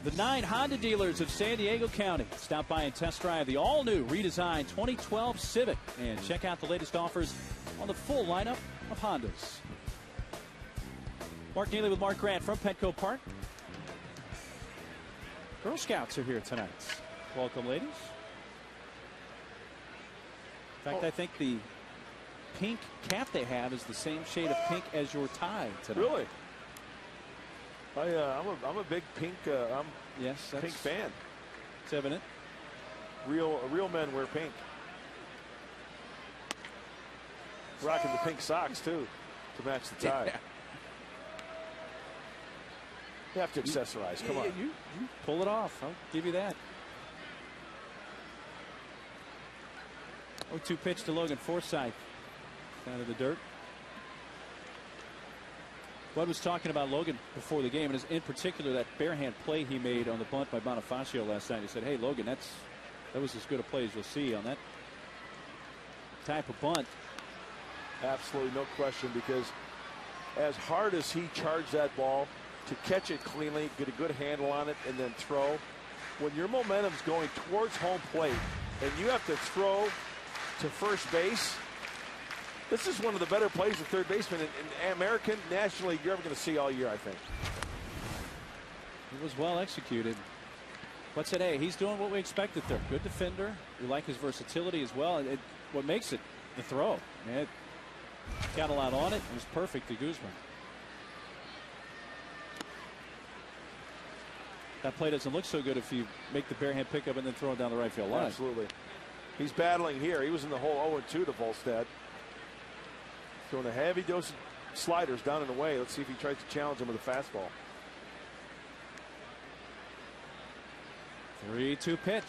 the 9 Honda dealers of San Diego County. Stop by and test drive the all-new redesigned 2012 Civic and check out the latest offers on the full lineup of Hondas. Mark Neely with Mark Grant from Petco Park. Girl Scouts are here tonight. Welcome, ladies. In fact, I think the pink cap they have is the same shade of pink as your tie tonight.
Really? I'm a big pink.
Yes,
pink fan.
It's evident.
Real men wear pink. Rocking the pink socks too to match the tie.
Yeah.
You have to accessorize. Come on.
You pull it off. I'll give you that. 0-2 pitch to Logan Forsythe. Down to the dirt. Bud was talking about Logan before the game, and in particular that barehand play he made on the bunt by Bonifacio last night. He said, hey, Logan, that was as good a play as you'll see on that type of bunt.
Absolutely no question, because as hard as he charged that ball, to catch it cleanly, get a good handle on it, and then throw, when your momentum's going towards home plate and you have to throw to first base, this is one of the better plays of third baseman in American National League you're ever going to see all year, I think.
It was well executed. But said, hey, he's doing what we expected there. Good defender. We like his versatility as well. What makes it the throw. It got a lot on it. It was perfect to Guzman. That play doesn't look so good if you make the barehand pickup and then throw it down the right field line.
Absolutely. He's battling here. He was in the hole 0-2 to Volstad. Throwing a heavy dose of sliders down and away. Let's see if he tries to challenge him with a fastball.
3-2 pitch.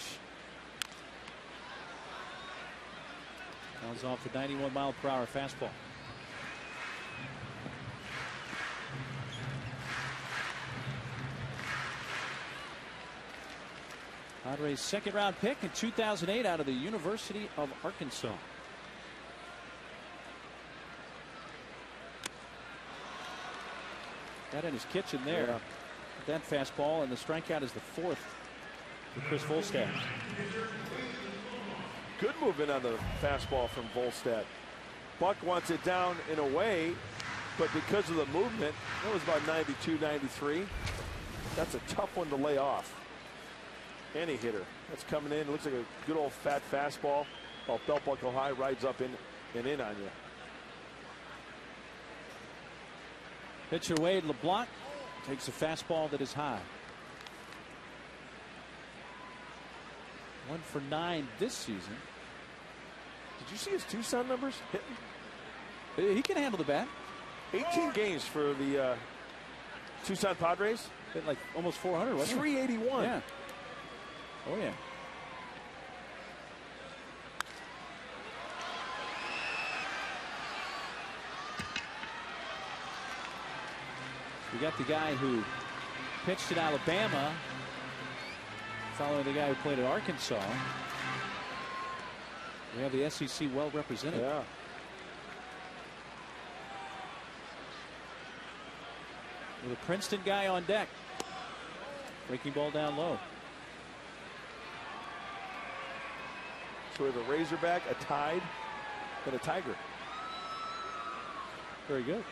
Comes off the 91-mile-per-hour fastball. Padres' second-round pick in 2008 out of the University of Arkansas. Got in his kitchen there.
Yeah.
That fastball, and the strikeout is the fourth for Chris Volstad.
Good movement on the fastball from Volstad. Buck wants it down and away, but because of the movement, that was about 92, 93. That's a tough one to lay off. Any hitter that's coming in, looks like a good old fat fastball. Belt buckle high, rides up in and in on you.
Pitcher Wade LeBlanc takes a fastball that is high. 1 for 9 this season.
Did you see his Tucson numbers hitting?
He can handle the bat.
18 games for the Tucson Padres.
Hit like almost 400, wasn't
381.
Yeah. Oh, yeah. We got the guy who pitched at Alabama, following the guy who played at Arkansas. We have the SEC well represented.
Yeah.
With a Princeton guy on deck. Breaking ball down low.
So we have a Razorback, a Tide, and a Tiger.
Very good.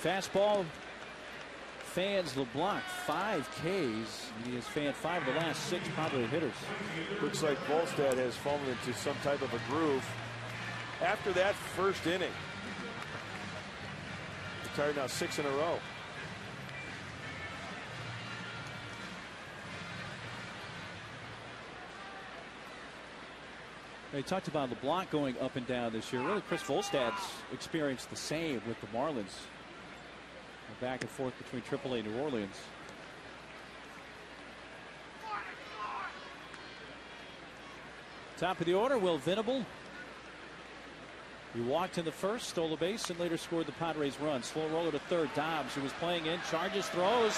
Fastball fans LeBlanc 5 Ks. He has fanned 5 of the last 6 Padre hitters.
Looks like Volstad has fallen into some type of a groove after that first inning. Retired now 6 in a row.
They talked about LeBlanc going up and down this year. Really, Chris Volstad's experienced the same with the Marlins. Back and forth between AAA and New Orleans. Top of the order, Will Venable. He walked in the first, stole a base, and later scored the Padres run. Slow roller to third. Dobbs, who was playing in, charges, throws.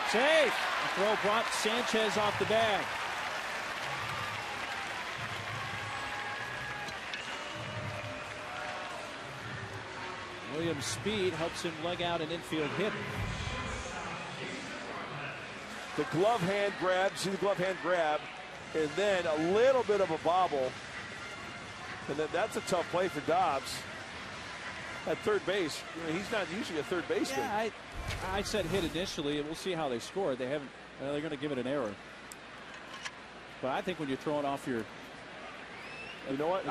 Safe. The throw brought Sanchez off the bag. Williams' speed helps him leg out an infield hit.
The glove hand grab, see the glove hand grab, and then a little bit of a bobble. And then that's a tough play for Dobbs. At third base, he's not usually a third baseman.
Yeah, I said hit initially, and we'll see how they score. They haven't. They're going to give it an error. But I think when you're throwing off your,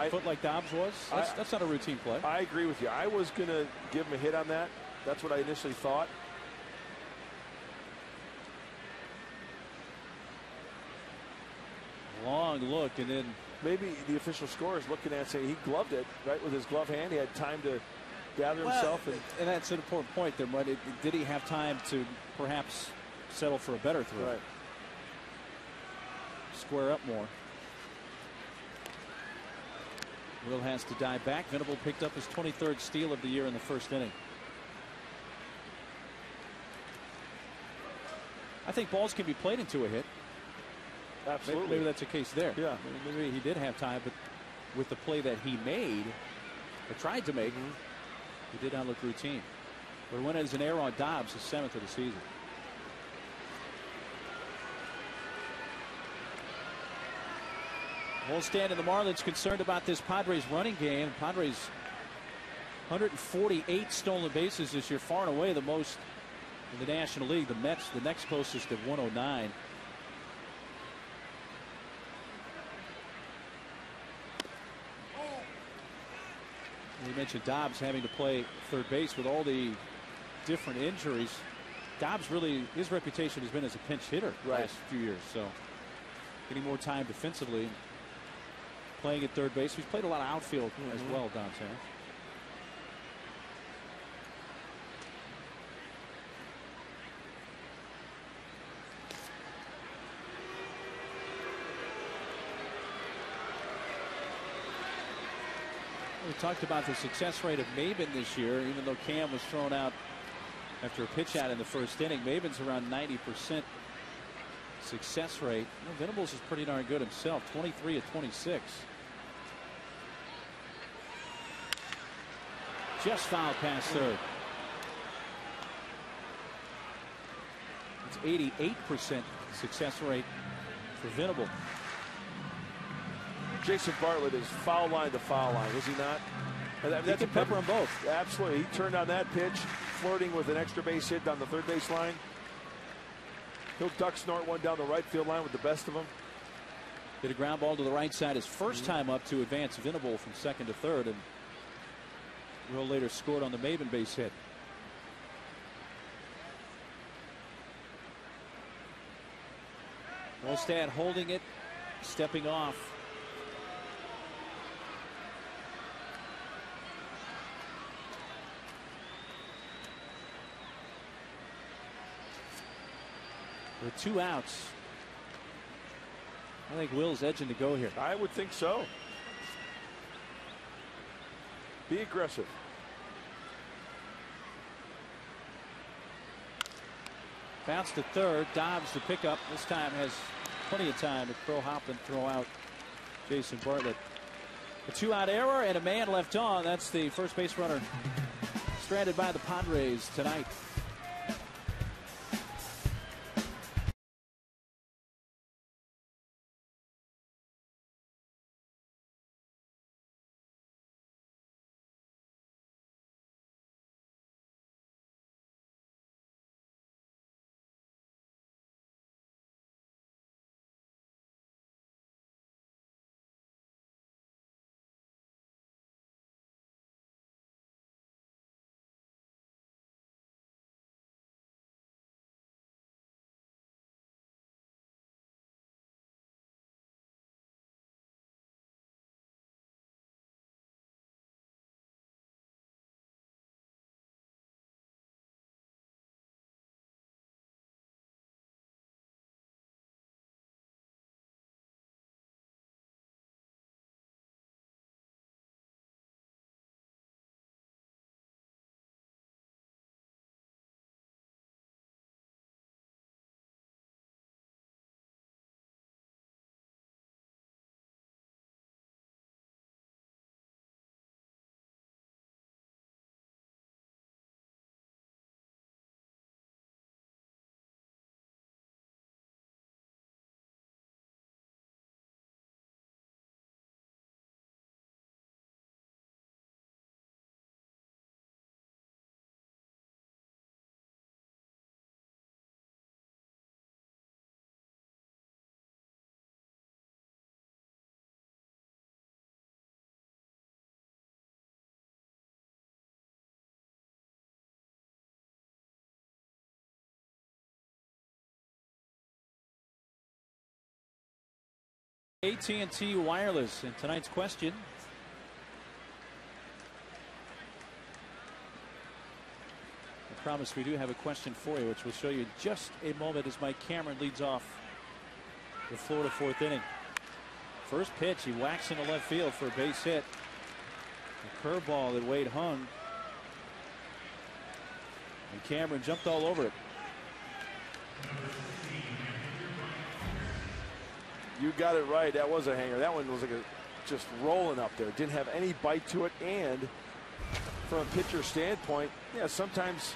foot like Dobbs was, that's not a routine play.
I agree with you. I was going to give him a hit on that. That's what I initially thought.
Long look, and then
maybe the official score is looking at saying he gloved it right with his glove hand. He had time to gather himself.
And that's an important point there. But did he have time to perhaps settle for a better throw?
Right.
Square up more. Will has to dive back. Venable picked up his 23rd steal of the year in the first inning. I think balls can be played into a hit.
Absolutely.
Maybe that's the case there.
Yeah.
Maybe he did have time, but with the play that he made, or tried to make, he did not look routine. But when it is an error on Dobbs, his 7th of the season. Volstad and the Marlins concerned about this Padres running game. Padres 148 stolen bases this year, far and away the most in the National League. The Mets, the next closest at 109. You mentioned Dobbs having to play third base with all the different injuries. Dobbs really, his reputation has been as a pinch hitter the last few years. So getting more time defensively, playing at third base. He's played a lot of outfield as well, Dobbs has. We talked about the success rate of Maben this year, even though Cam was thrown out after a pitch out in the first inning. Maben's around 90% success rate. Venables is pretty darn good himself, 23 of 26. Just fouled past third. It's 88% success rate for Venable.
Jason Bartlett is foul line to foul line, is he not?
He can pepper them both.
Absolutely. He turned on that pitch, flirting with an extra base hit down the third base line. He'll duck snort one down the right field line with the best of them.
Hit a ground ball to the right side his first time up to advance Venable from second to third, and Will later scored on the Maben base hit. Volstad holding it, stepping off. With 2 outs. I think Will's edging to go here.
I would think so. Be aggressive.
Bounce to third. Dobbs the pickup. This time has plenty of time to throw hop and throw out Jason Bartlett. A 2-out error and a man left on. That's the first base runner stranded by the Padres tonight. AT&T Wireless, and tonight's question: I promise we do have a question for you, which we'll show you in just a moment as Mike Cameron leads off the Florida fourth inning. First pitch, he whacks into left field for a base hit. A curveball that Wade hung, and Cameron jumped all over it.
You got it right. That was a hanger. That one was like just rolling up there. Didn't have any bite to it. And from a pitcher standpoint, yeah, sometimes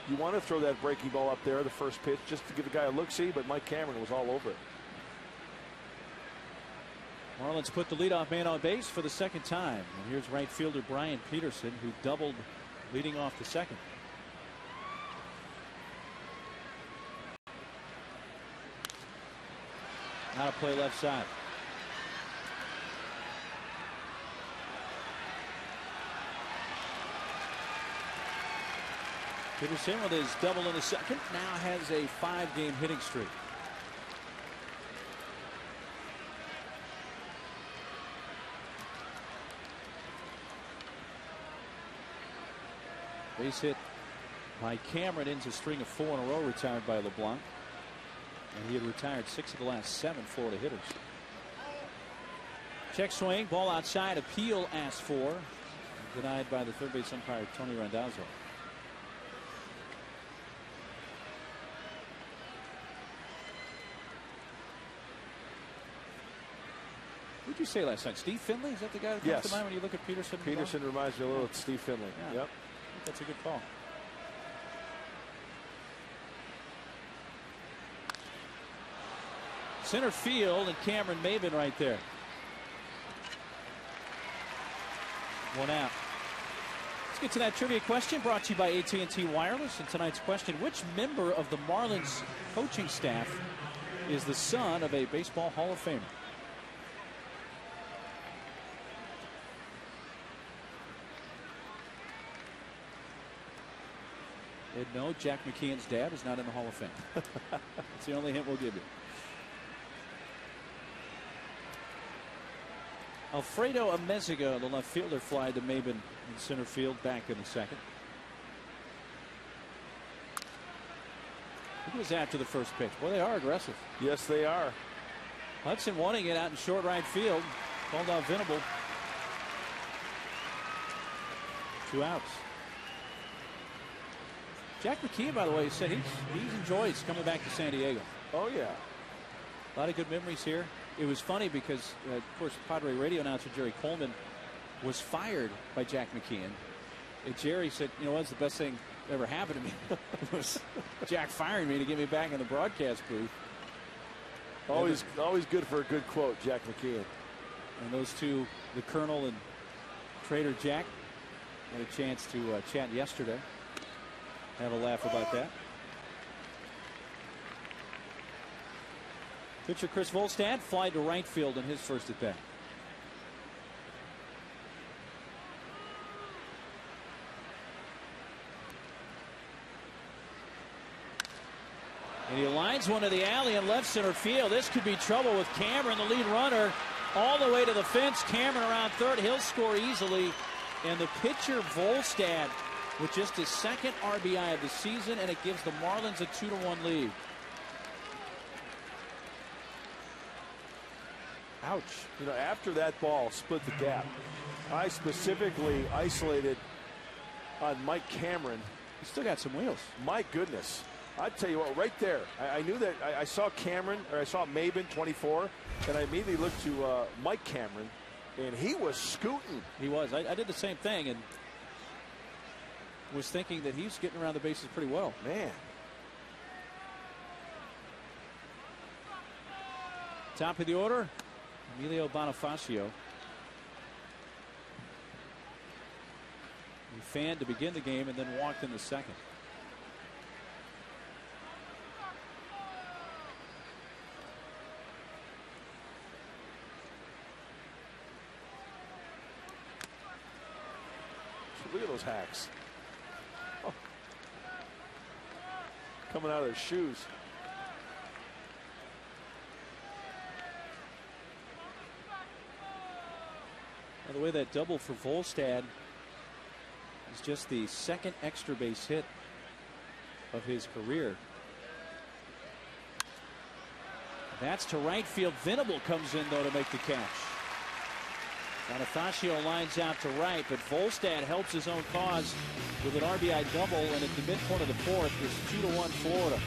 you want to throw that breaking ball up there, the first pitch, just to give the guy a look-see, but Mike Cameron was all over it.
Marlins put the leadoff man on base for the second time. And here's right fielder Brian Peterson, who doubled leading off the second. Now to play left side. Peterson with his double in the second now has a 5-game hitting streak. Base hit by Cameron ends a string of 4 in a row retired by LeBlanc. And he had retired 6 of the last 7 Florida hitters. Check swing, ball outside, appeal asked for. Denied by the third base umpire, Tony Randazzo. Who'd you say last night? Steve Finley? Is that the guy that comes to mind when you look at Peterson?
Peterson reminds me a little of Steve Finley.
Yeah.
Yep.
I think that's a good call. Center field, and Cameron Maben right there. 1 out. Let's get to that trivia question brought to you by AT&T Wireless. And tonight's question: which member of the Marlins coaching staff is the son of a baseball Hall of Famer? No, Jack McKeon's dad is not in the Hall of Fame. That's the only hint we'll give you. Alfredo Amezaga, the left fielder, fly to Maben in center field, back in the second. It was after the first pitch. Boy, they are aggressive.
Yes, they are.
Hudson wanting it out in short right field. Called out Venable. 2 outs. Jack McKeon, by the way, said he enjoys coming back to San Diego.
Oh, yeah.
A lot of good memories here. It was funny because, of course, Padre radio announcer Jerry Coleman was fired by Jack McKeon. And Jerry said, you know what's the best thing that ever happened to me? was Jack firing me to get me back in the broadcast booth.
Always good for a good quote, Jack McKeon.
And those two, the Colonel and Trader Jack, had a chance to chat yesterday. Have a laugh about that. Pitcher Chris Volstad fly to right field in his first at bat. And he lines one to the alley in left center field. This could be trouble with Cameron, the lead runner, all the way to the fence. Cameron around third. He'll score easily. And the pitcher Volstad with just his second RBI of the season, and it gives the Marlins a 2-1 lead.
Ouch. You know, after that ball split the gap, I specifically isolated on Mike Cameron.
He's still got some wheels.
My goodness. I tell you what, right there, I knew that I saw Cameron, or I saw Maben, 24, and I immediately looked to Mike Cameron, and he was scooting.
He was. I did the same thing, and was thinking that he's getting around the bases pretty well.
Man.
Top of the order, Emilio Bonifacio. He fanned to begin the game and then walked in the second.
Look at those hacks. Oh. Coming out of their shoes.
By the way, that double for Volstad is just the second extra base hit of his career. That's to right field. Venable comes in, though, to make the catch. Bonifacio lines out to right, but Volstad helps his own cause with an RBI double, and at the midpoint of the fourth, it's 2-1 Florida.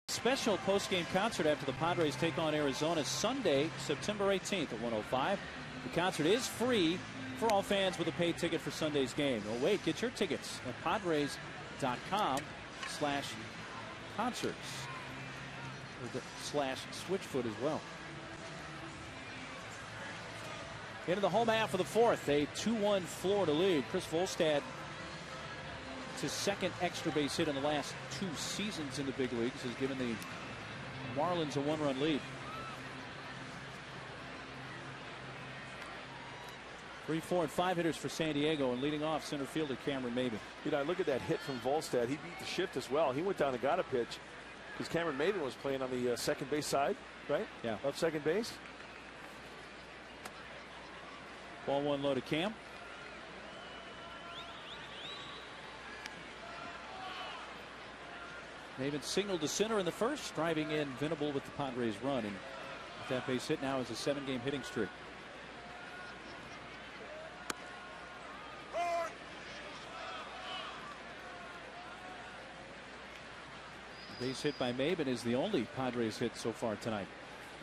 Special post-game concert after the Padres take on Arizona Sunday, September 18th at 1:05. The concert is free for all fans with a paid ticket for Sunday's game. Oh, wait, get your tickets at Padres.com/concerts or /Switchfoot as well. Into the home half of the fourth, a 2-1 Florida lead. Chris Volstad, his second extra base hit in the last 2 seasons in the big leagues, has given the Marlins a 1-run lead. 3, 4, and 5 hitters for San Diego, and leading off center fielder Cameron Maybin.
You know, look at that hit from Volstad. He beat the shift as well. He went down and got a pitch because Cameron Maybin was playing on the second base side, right?
Yeah.
Of second base.
Ball 1 low to Cam. Maybin signaled to center in the first, driving in Venable with the Padres run, and with that base hit now is a 7-game hitting streak. The base hit by Maybin is the only Padres hit so far tonight,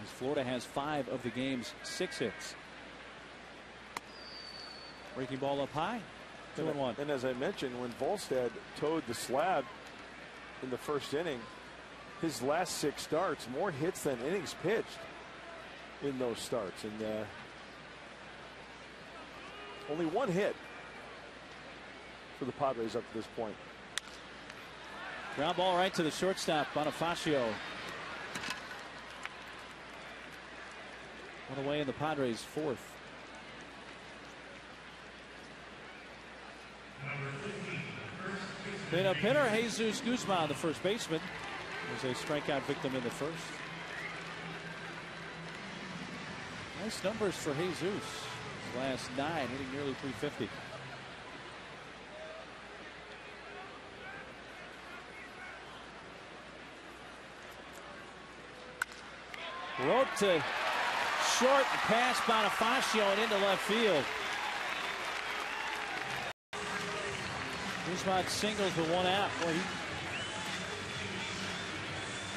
as Florida has 5 of the game's 6 hits. Breaking ball up high, 2-1.
And as I mentioned, when Volstad towed the slab in the first inning, his last 6 starts, more hits than innings pitched in those starts, and only 1 hit for the Padres up to this point.
Ground ball right to the shortstop, Bonifacio. One away in the Padres' 4th. Cleanup hitter Jesus Guzman, the first baseman, was a strikeout victim in the first. Nice numbers for Jesus. His last 9, hitting nearly 350. Wrote to short and past Bonifacio and into left field. Guzman singles with 1 out. Boy, he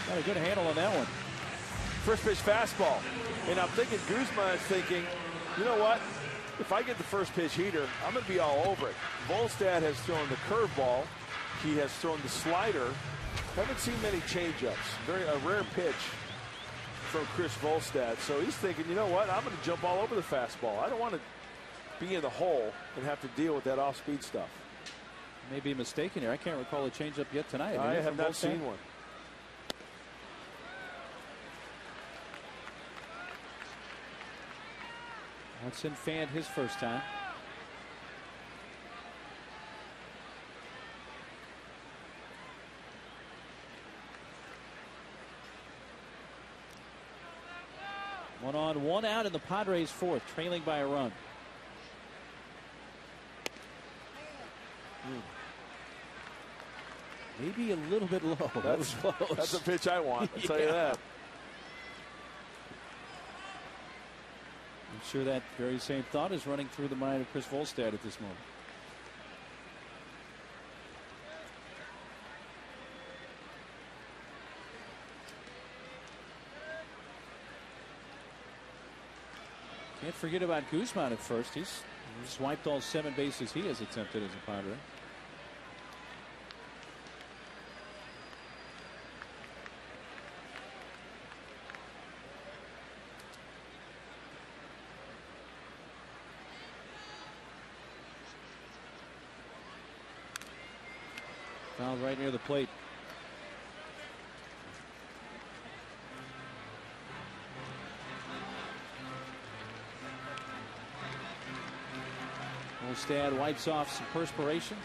got a good handle on that one.
First pitch fastball. And I'm thinking Guzman is thinking, you know what? If I get the first pitch heater, I'm going to be all over it. Volstad has thrown the curveball. He has thrown the slider. Haven't seen many changeups. A rare pitch from Chris Volstad. So he's thinking, you know what? I'm going to jump all over the fastball. I don't want to be in the hole and have to deal with that off-speed stuff.
May be mistaken here. I can't recall a changeup yet tonight.
I have not seen one.
Hudson fanned his first time. One on, one out in the Padres' fourth, trailing by a run. Maybe a little bit low. That was close.
That's a pitch I want. I'll tell you that.
I'm sure that very same thought is running through the mind of Chris Volstad at this moment. Can't forget about Guzman at first. He's swiped all 7 bases he has attempted as a Padre. Fouled right near the plate. Volstad wipes off some perspiration.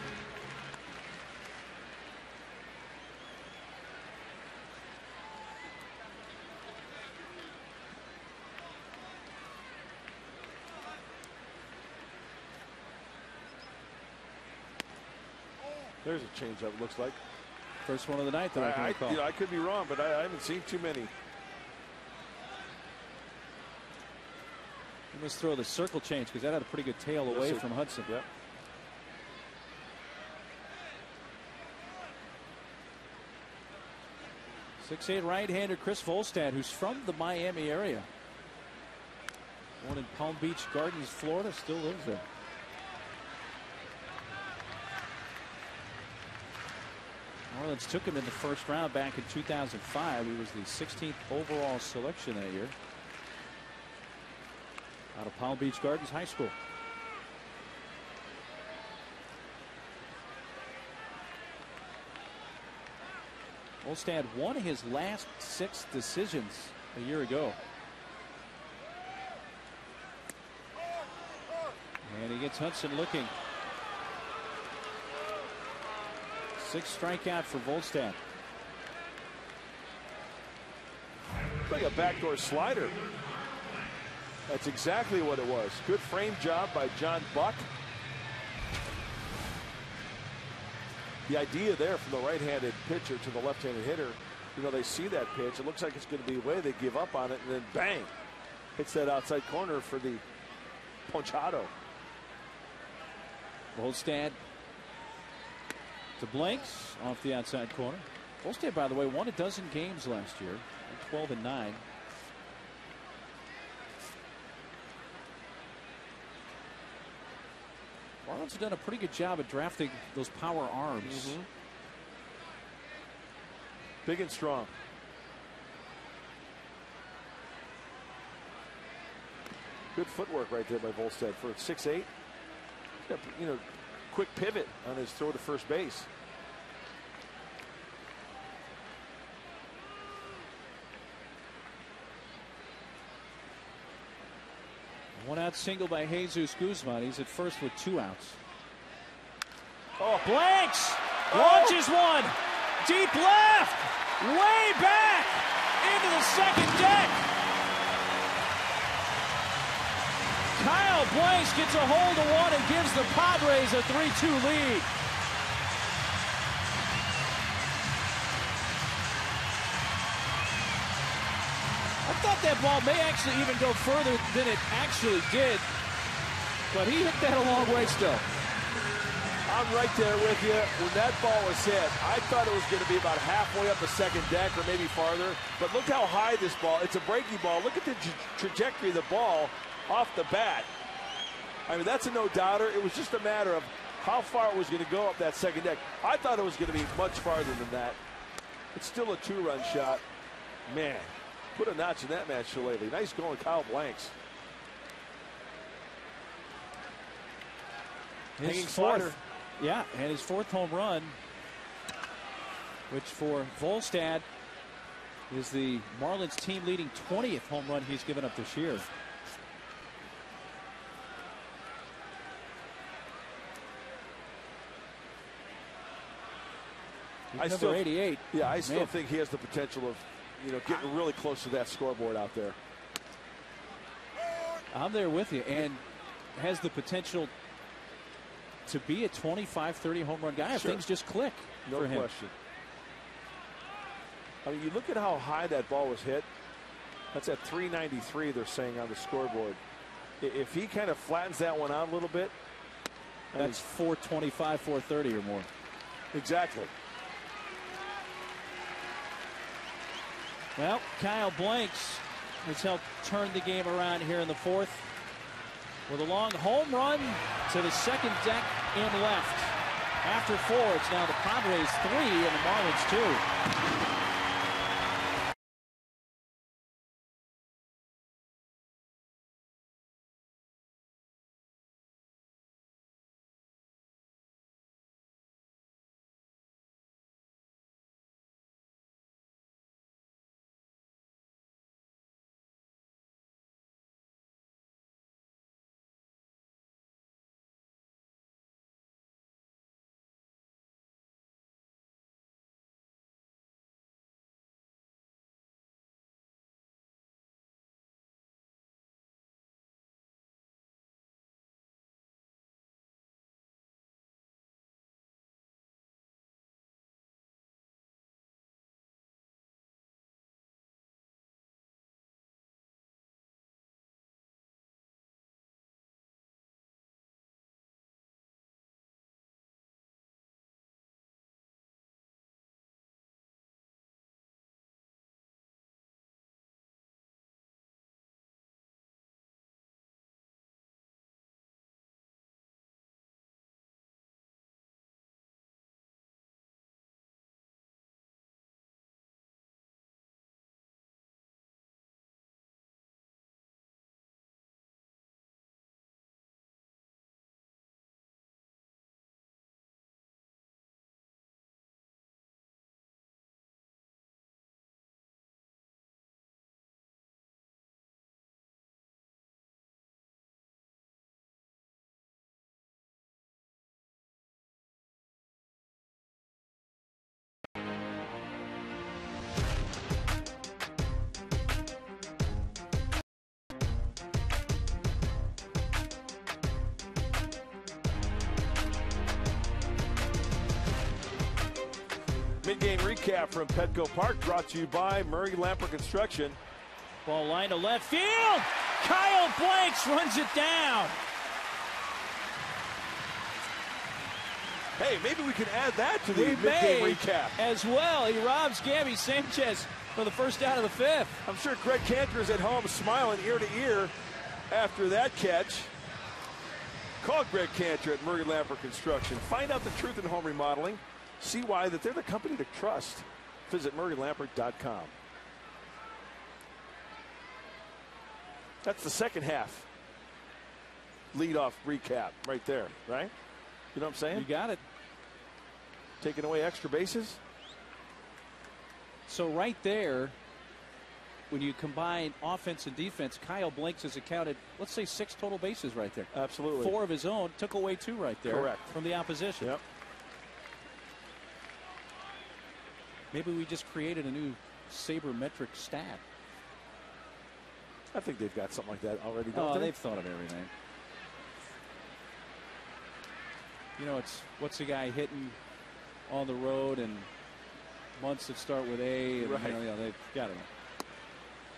There's a changeup, it looks like.
First one of the night that I can recall.
I could be wrong, but I haven't seen too many.
He must throw the circle change because that had a pretty good tail away from Hudson.
Yep.
.68 right-hander Chris Volstad, who's from the Miami area. Born in Palm Beach Gardens, Florida, still lives there. Marlins took him in the first round back in 2005. He was the 16th overall selection that year. Out of Palm Beach Gardens High School. Volstad won his last 6 decisions a year ago. And he gets Hudson looking. 6th strikeout for Volstad.
Like a backdoor slider. That's exactly what it was. Good frame job by John Buck. The idea there from the right-handed pitcher to the left-handed hitter, you know, they see that pitch. It looks like it's going to be away. They give up on it, and then bang, hits that outside corner for the ponchado.
Volstad to Blanks off the outside corner. Volstad, by the way, won a dozen games last year, 12-9. Marlins have done a pretty good job at drafting those power arms.
Big and strong. Good footwork right there by Volstad for 6'8". You know, quick pivot on his throw to first base.
One out single by Jesus Guzman. He's at first with 2 outs.
Oh,
Blanks launches one deep left, way back into the second deck. Kyle Blanks gets a hold of one and gives the Padres a 3-2 lead. I thought that ball may actually even go further than it actually did, but he hit that a long way still.
I'm right there with you. When that ball was hit, I thought it was going to be about halfway up the second deck or maybe farther. But look how high this ball, it's a breaking ball. Look at the trajectory of the ball off the bat. I mean, that's a no-doubter. It was just a matter of how far it was going to go up that second deck. I thought it was going to be much farther than that. It's still a 2-run shot. Man, put a notch in that match lately. Nice going, Kyle Blanks.
His fourth, yeah, and his 4th home run, which for Volstad is the Marlins team leading 20th home run he's given up this year. He's number 88.
Yeah, I still think he has the potential of, getting really close to that scoreboard out there.
I'm there with you, and has the potential to be a 25-30 home run guy if things just click for him.
No question. I mean, you look at how high that ball was hit. That's at 393, they're saying on the scoreboard. If he kind of flattens that one out a little bit.
That's 425, 430 or more.
Exactly.
Well, Kyle Blanks has helped turn the game around here in the 4th with a long home run to the second deck in left. After 4, it's now the Padres 3 and the Marlins 2.
Mid-game recap from Petco Park brought to you by Murray Lamper Construction.
Ball line to left field. Kyle Blanks runs it down.
Hey, maybe we can add that to the mid-game recap
as well. He robs Gabby Sanchez for the first out of the 5th.
I'm sure Greg Cantor is at home smiling ear to ear after that catch. Call Greg Cantor at Murray Lamper Construction. Find out the truth in home remodeling. See why that they're the company to trust. Visit murraylamper.com. That's the second half leadoff recap right there, right? You know what I'm saying?
You got it.
Taking away extra bases.
So right there, when you combine offense and defense, Kyle Blanks has accounted, let's say, 6 total bases right there.
Absolutely.
4 of his own, took away 2 right there.
Correct.
From the opposition.
Yep.
Maybe we just created a new sabermetric stat.
I think they've got something like that already, don't they?
They've thought of everything. You know, it's what's the guy hitting on the road and months that start with A. And,
right.
They've got it.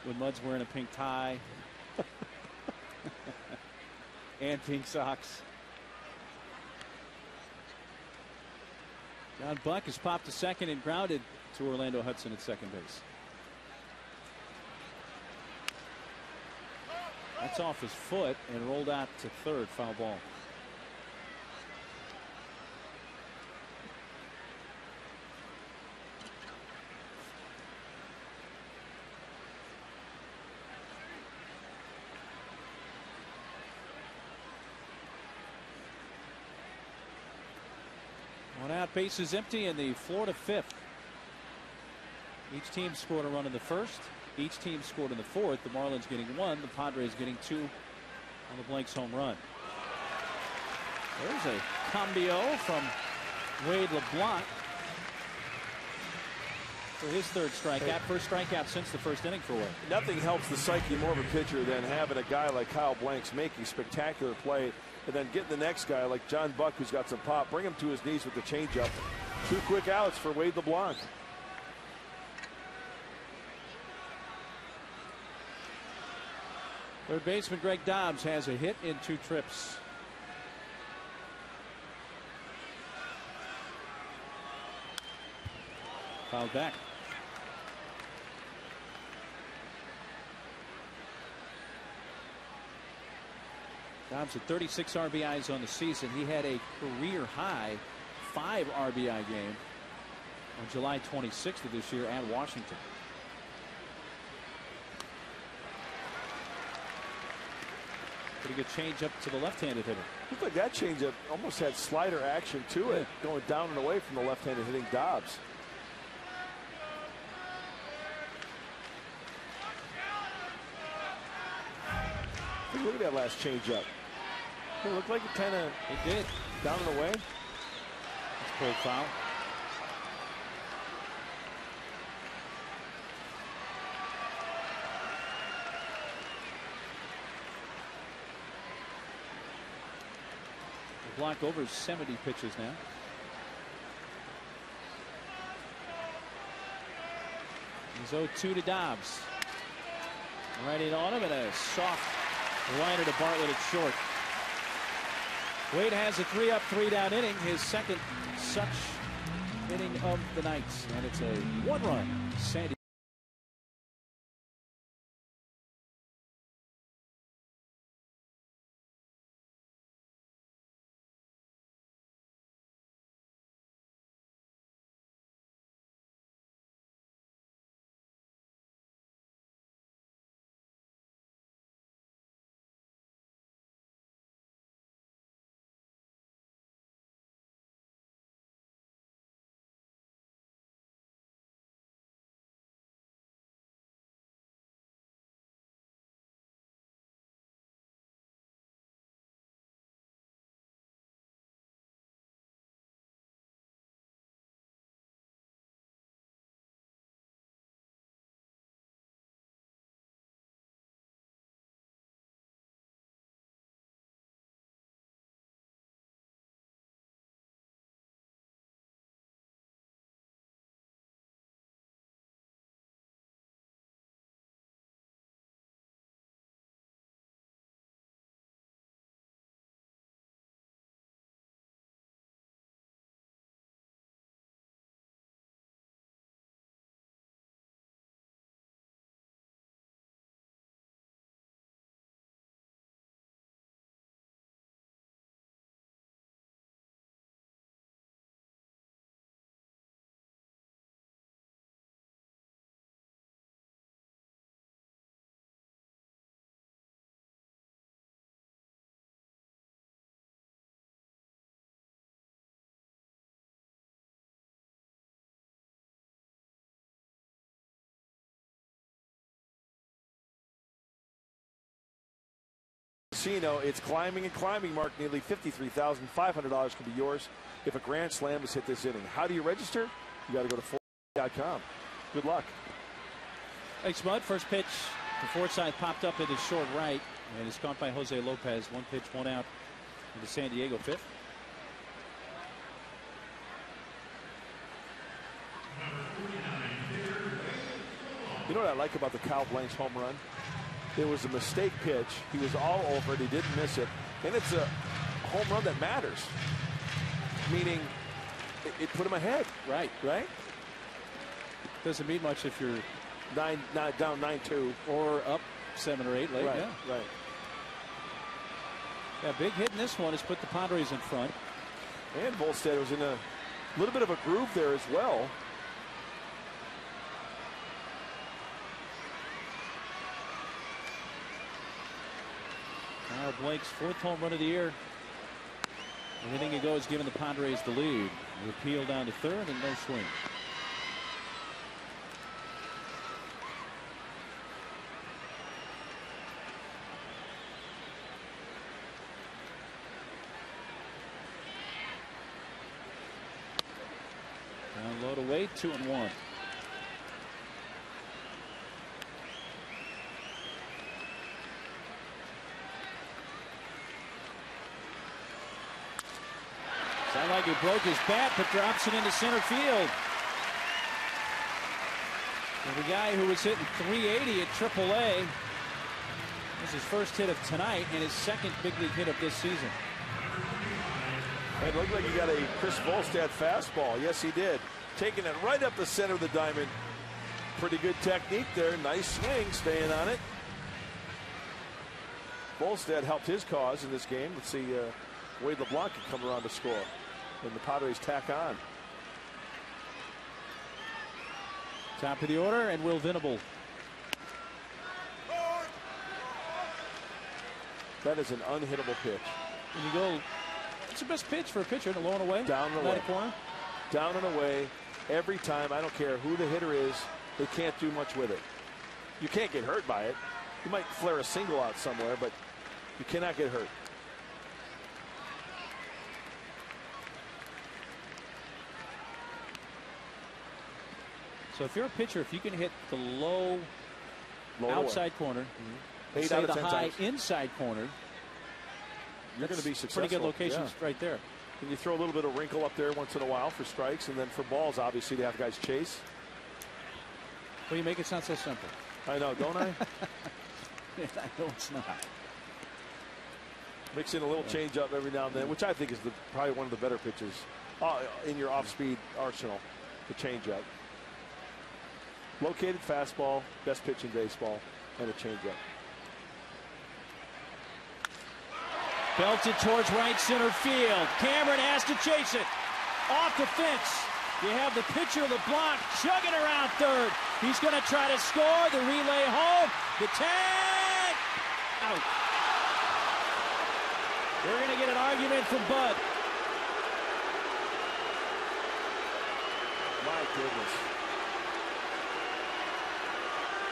When Mud's wearing a pink tie and pink socks. John Buck has popped to second and grounded to Orlando Hudson at second base. That's off his foot and rolled out to third. Foul ball. One out, bases empty in the Florida fifth. Each team scored a run in the first. Each team scored in the fourth. The Marlins getting one. The Padres getting two on the Blanks home run. There's a cambio from Wade LeBlanc for his third strikeout. First strikeout since the first inning for Wade.
Nothing helps the psyche more of a pitcher than having a guy like Kyle Blanks making spectacular play and then getting the next guy like John Buck, who's got some pop, bring him to his knees with the changeup. 2 quick outs for Wade LeBlanc.
Third baseman Greg Dobbs has a hit in 2 trips. Fouled back. Dobbs at 36 RBIs on the season. He had a career high 5 RBI game on July 26th of this year at Washington. Pretty good changeup to the left-handed hitter.
Looked like that changeup almost had slider action to it, going down and away from the left-handed hitting Dobbs. Look at that last changeup. It looked like it kind of.
It did.
Down and away.
It's pulled foul. Block over 70 pitches now. He's 0-2 to Dobbs. Right in on him and a soft liner to Bartlett at short. Wade has a 3-up, 3-down inning, his second such inning of the night, and it's a 1-run San Diego.
Casino, it's climbing and climbing, Mark. Nearly $53,500 can be yours if a grand slam is hit this inning. How do you register? You got to go to Forsythe.com. Good luck.
Thanks, Bud. First pitch to Forsythe popped up into short right and is caught by Jose Lopez. 1 pitch, 1 out in the San Diego fifth.
You know what I like about the Kyle Blanks home run? It was a mistake pitch. He was all over it. He didn't miss it. And it's a home run that matters. Meaning it put him ahead.
Right.
Right?
Doesn't mean much if you're
down 9-2.
Or up 7 or 8 late.
Right,
yeah.
right.
Yeah, big hit in this one has put the Padres in front.
And Volstead was in a little bit of a groove there as well.
Kyle Blake's 4th home run of the year. Anything he goes, giving the Padres the lead. Repeal down to third and no swing. Down low to Wade, 2-1. Sounds like he broke his bat, but drops it into center field. And the guy who was hitting .380 at AAA. This is his first hit of tonight and his second big league hit of this season.
It looked like he got a Chris Volstad fastball. Yes, he did. Taking it right up the center of the diamond. Pretty good technique there. Nice swing, staying on it. Volstad helped his cause in this game. Let's see, Wade LeBlanc can come around to score. And the Padres tack on.
Top of the order, and Will Venable.
That is an unhittable pitch.
And you go, it's the best pitch for a pitcher, low and away.
Down and away.
Corner.
Down and away. Every time, I don't care who the hitter is, they can't do much with it. You can't get hurt by it. You might flare a single out somewhere, but you cannot get hurt.
So if you're a pitcher, if you can hit the low outside corner,
Eight
say
out of
the
10
high
times.
inside corner,
You're going to be successful.
pretty good locations right there.
And you throw a little bit of wrinkle up there once in a while for strikes, and then for balls, obviously, to have guys chase.
Well, you make it sound so simple.
I know, don't I?
I know it's not.
Mix in a little change up every now and then, which I think is probably one of the better pitches in your off-speed arsenal, the change up. Located fastball, best pitch in baseball, and a change up.
Belted towards right center field. Cameron has to chase it. Off the fence. You have the pitcher of the block chugging around third. He's going to try to score. The relay home. The tag. Out. We're going to get an argument from Bud.
My goodness.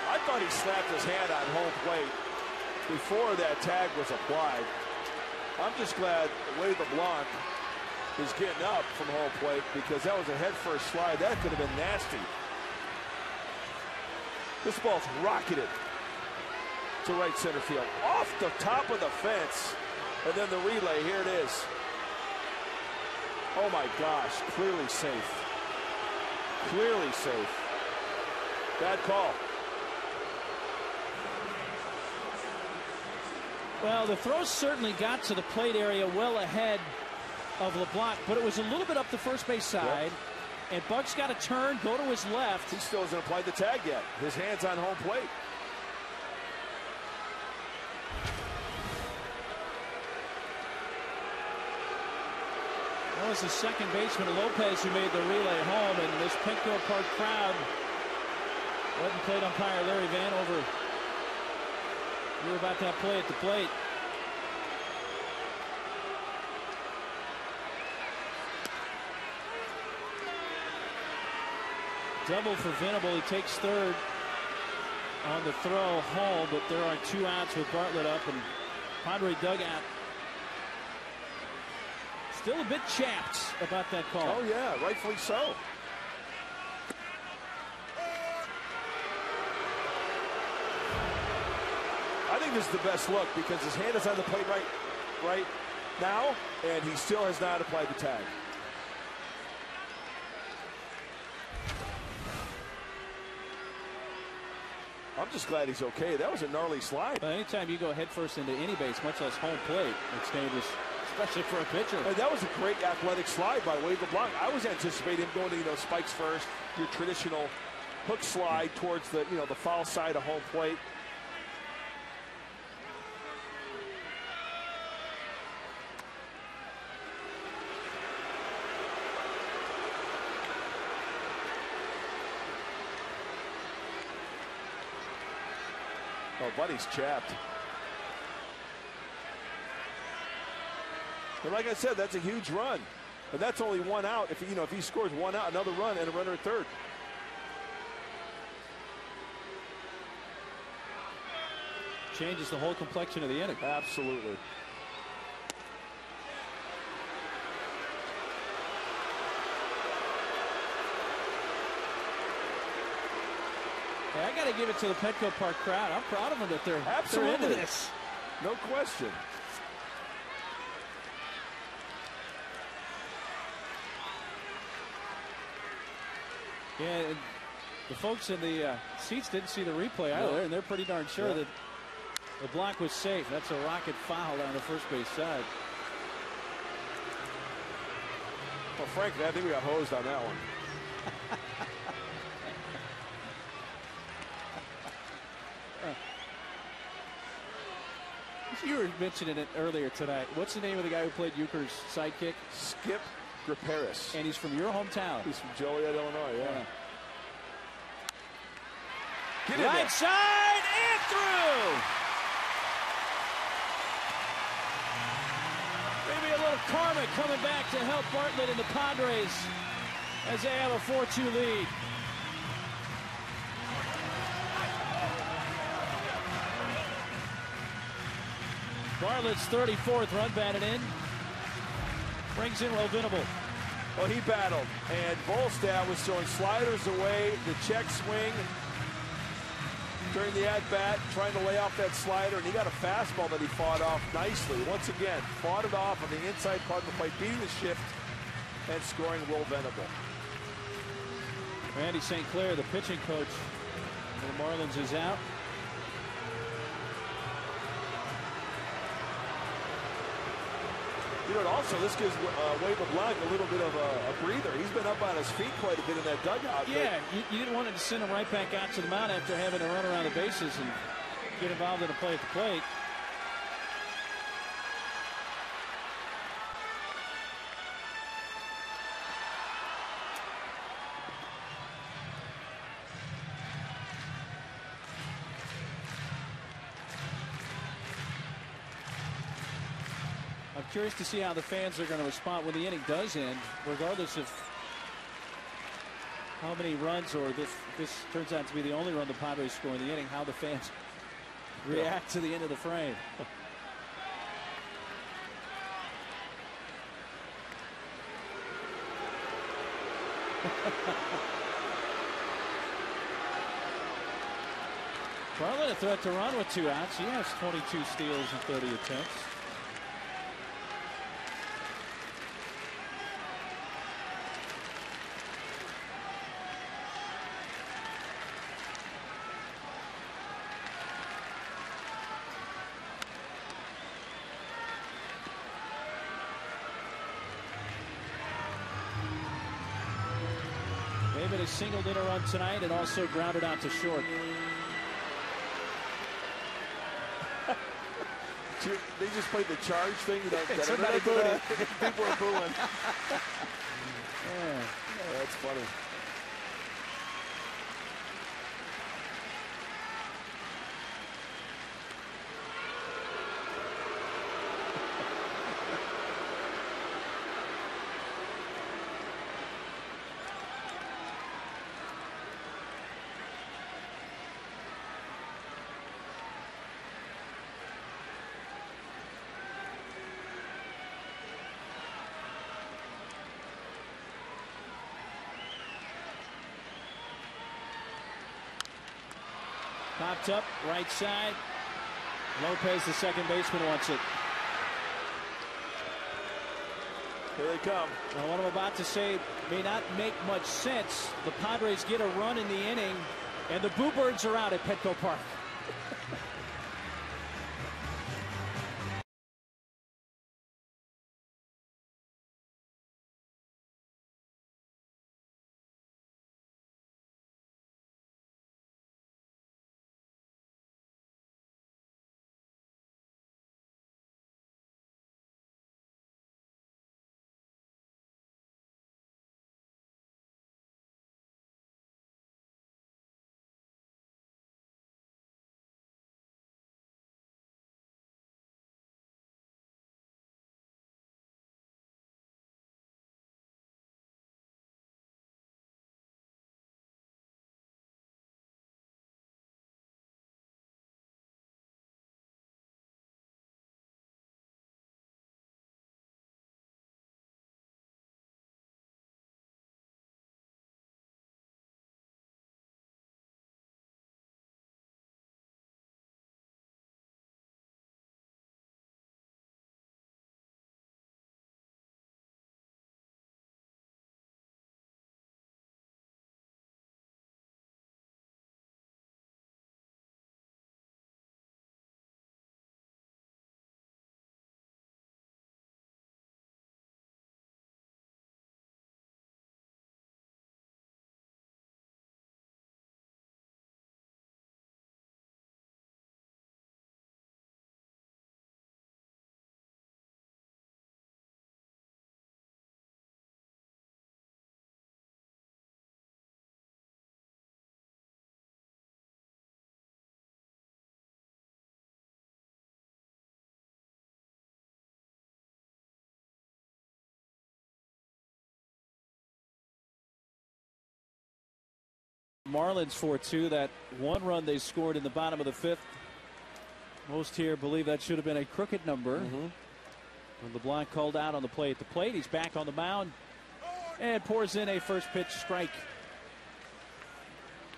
I thought he slapped his hand on home plate before that tag was applied. I'm just glad Wade LeBlanc is getting up from home plate, because that was a head-first slide. That could have been nasty. This ball's rocketed to right center field. Off the top of the fence. And then the relay, here it is. Oh my gosh, clearly safe. Clearly safe. Bad call.
Well, the throw certainly got to the plate area well ahead of LeBlanc, but it was a little bit up the first base side. Yep. And Buck's got to turn, go to his left.
He still hasn't applied the tag yet. His hand's on home plate.
That was the second baseman, Lopez, who made the relay home, and this Petco Park crowd letting plate umpire Larry Vanover. You're about that play at the plate. Double for Venable. He takes third on the throw home, but there are 2 outs with Bartlett up, and Padre dugout still a bit chapped about that call.
Oh yeah, rightfully so. I think this is the best look, because his hand is on the plate right now, and he still has not applied the tag. I'm just glad he's okay. That was a gnarly slide.
But anytime you go headfirst into any base, much less home plate, it's dangerous, especially for a pitcher.
And that was a great athletic slide by Wade LeBlanc. I was anticipating him going to, spikes first, your traditional hook slide towards the, the foul side of home plate. Oh, Buddy's chapped. And like I said, that's a huge run. And that's only one out. If he scores one out, another run, and a runner at third.
Changes the whole complexion of the inning.
Absolutely.
Hey, I got to give it to the Petco Park crowd. I'm proud of them that they're into this.
No question.
Yeah, the folks in the seats didn't see the replay either, and they're pretty darn sure that the block was safe. That's a rocket foul on the first base side.
Well, frankly, I think we got hosed on that one.
You were mentioning it earlier tonight. What's the name of the guy who played Euchre's sidekick?
Skip Griparis.
And he's from your hometown.
He's from Joliet, Illinois, yeah. Get in
right
there.
Side and through. Maybe a little karma coming back to help Bartlett and the Padres as they have a 4-2 lead. Bartlett's 34th run batted in. Brings in Venable.
Well, he battled, and Volstad was throwing sliders away, the check swing during the at-bat, trying to lay off that slider, and he got a fastball that he fought off nicely. Once again, fought it off on the inside part of the plate, beating the shift and scoring Venable.
Randy St. Clair, the pitching coach for the Marlins, is out.
You know, also, this gives Wade LeBlanc a little bit of a breather. He's been up on his feet quite a bit in that dugout.
Yeah, you didn't want to send him right back out to the mound after having to run around the bases and get involved in a play at the plate. I'm curious to see how the fans are going to respond when the inning does end, regardless of how many runs, or this turns out to be the only run the Padres score in the inning, how the fans react to the end of the frame. Bartlett a threat to run with 2 outs. He has 22 steals and 30 attempts. David has singled in a run tonight and also grounded out to short.
They just played the charge thing.
Somebody booed.
People are booing. Yeah, that's funny.
Popped up, right side. Lopez, the second baseman, wants it.
Here they come.
Now, what I'm about to say may not make much sense. The Padres get a run in the inning, and the Boo Birds are out at Petco Park. Marlins 4-2. That one run they scored in the bottom of the 5th. Most here believe that should have been a crooked number. When LeBlanc called out on the play at the plate, he's back on the mound and pours in a first pitch strike.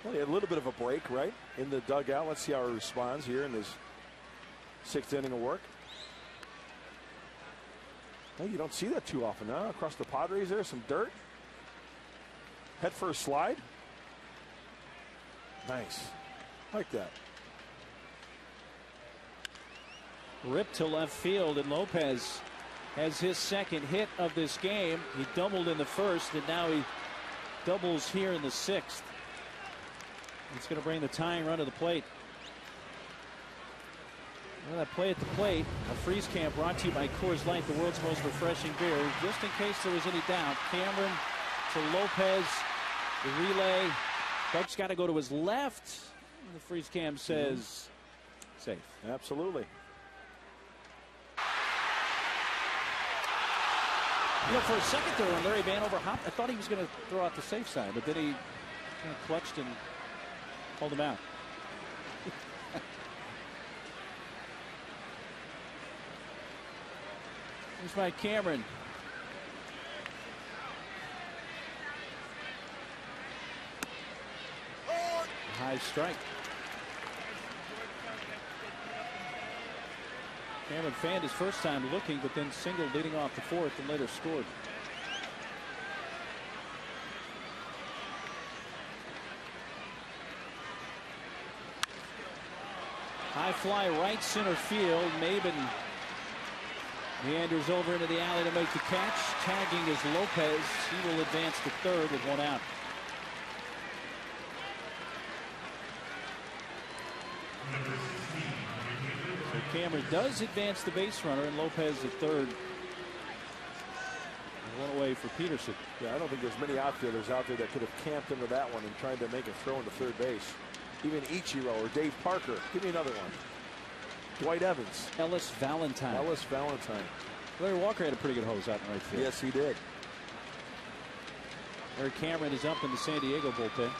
Well, he had a little bit of a break, right, in the dugout. Let's see how he responds here in his 6th inning of work. Well, you don't see that too often, huh? Across the Padres there, some dirt. Head first slide. Nice. Like that.
Ripped to left field, and Lopez has his 2nd hit of this game. He doubled in the 1st, and now he doubles here in the 6th. It's going to bring the tying run to the plate. Well, that play at the plate, a freeze camp brought to you by Coors Light, the world's most refreshing beer. Just in case there was any doubt, Cameron to Lopez, the relay. Buck's got to go to his left. The freeze cam says safe.
Absolutely.
You know, for a second there when Larry Vanover hopped, I thought he was going to throw out the safe side, but then he kind of clutched and pulled him out. Here's Mike Cameron. High strike. Cameron fanned his first time looking, but then singled leading off the 4th and later scored. High fly right center field. Maben meanders over into the alley to make the catch. Tagging is Lopez. He will advance to 3rd with 1 out. So Cameron does advance the base runner, and Lopez at 3rd. 1 away for Peterson.
Yeah, I don't think there's many outfielders out there that could have camped into that one and tried to make a throw into 3rd base. Even Ichiro or Dave Parker. Give me another one. Dwight Evans.
Ellis Valentine.
Ellis Valentine.
Larry Walker had a pretty good hose out in right field.
Yes, he did.
Larry Cameron is up in the San Diego bullpen.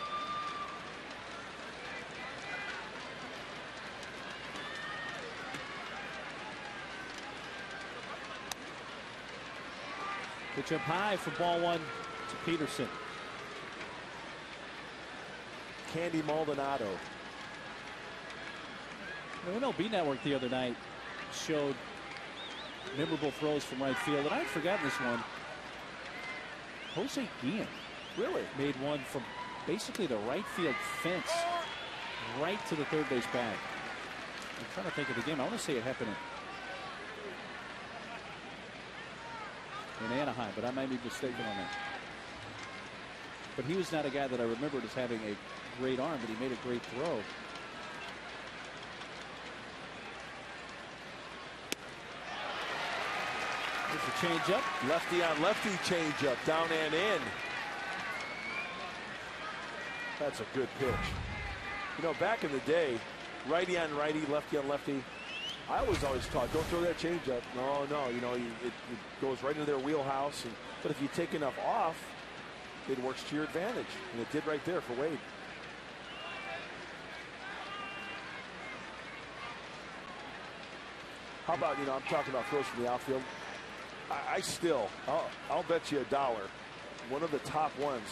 Pitch up high for ball 1 to Peterson.
Candy Maldonado.
The MLB Network the other night showed memorable throws from right field, and I had forgotten this one. Jose Guillen
Really?
made one from basically the right field fence right to the 3rd base bag. I'm trying to think of the game. I want to say it happened in Anaheim, but I might be mistaken on that. But he was not a guy that I remembered as having a great arm, but he made a great throw. There's a changeup.
Lefty on lefty changeup, down and in. That's a good pitch. You know, back in the day, righty on righty, lefty on lefty. I was always taught, don't throw that changeup. No, you know, it goes right into their wheelhouse. But if you take enough off, it works to your advantage, and it did right there for Wade. How about, you know, I'm talking about throws from the outfield. I'll bet you $1. One of the top ones.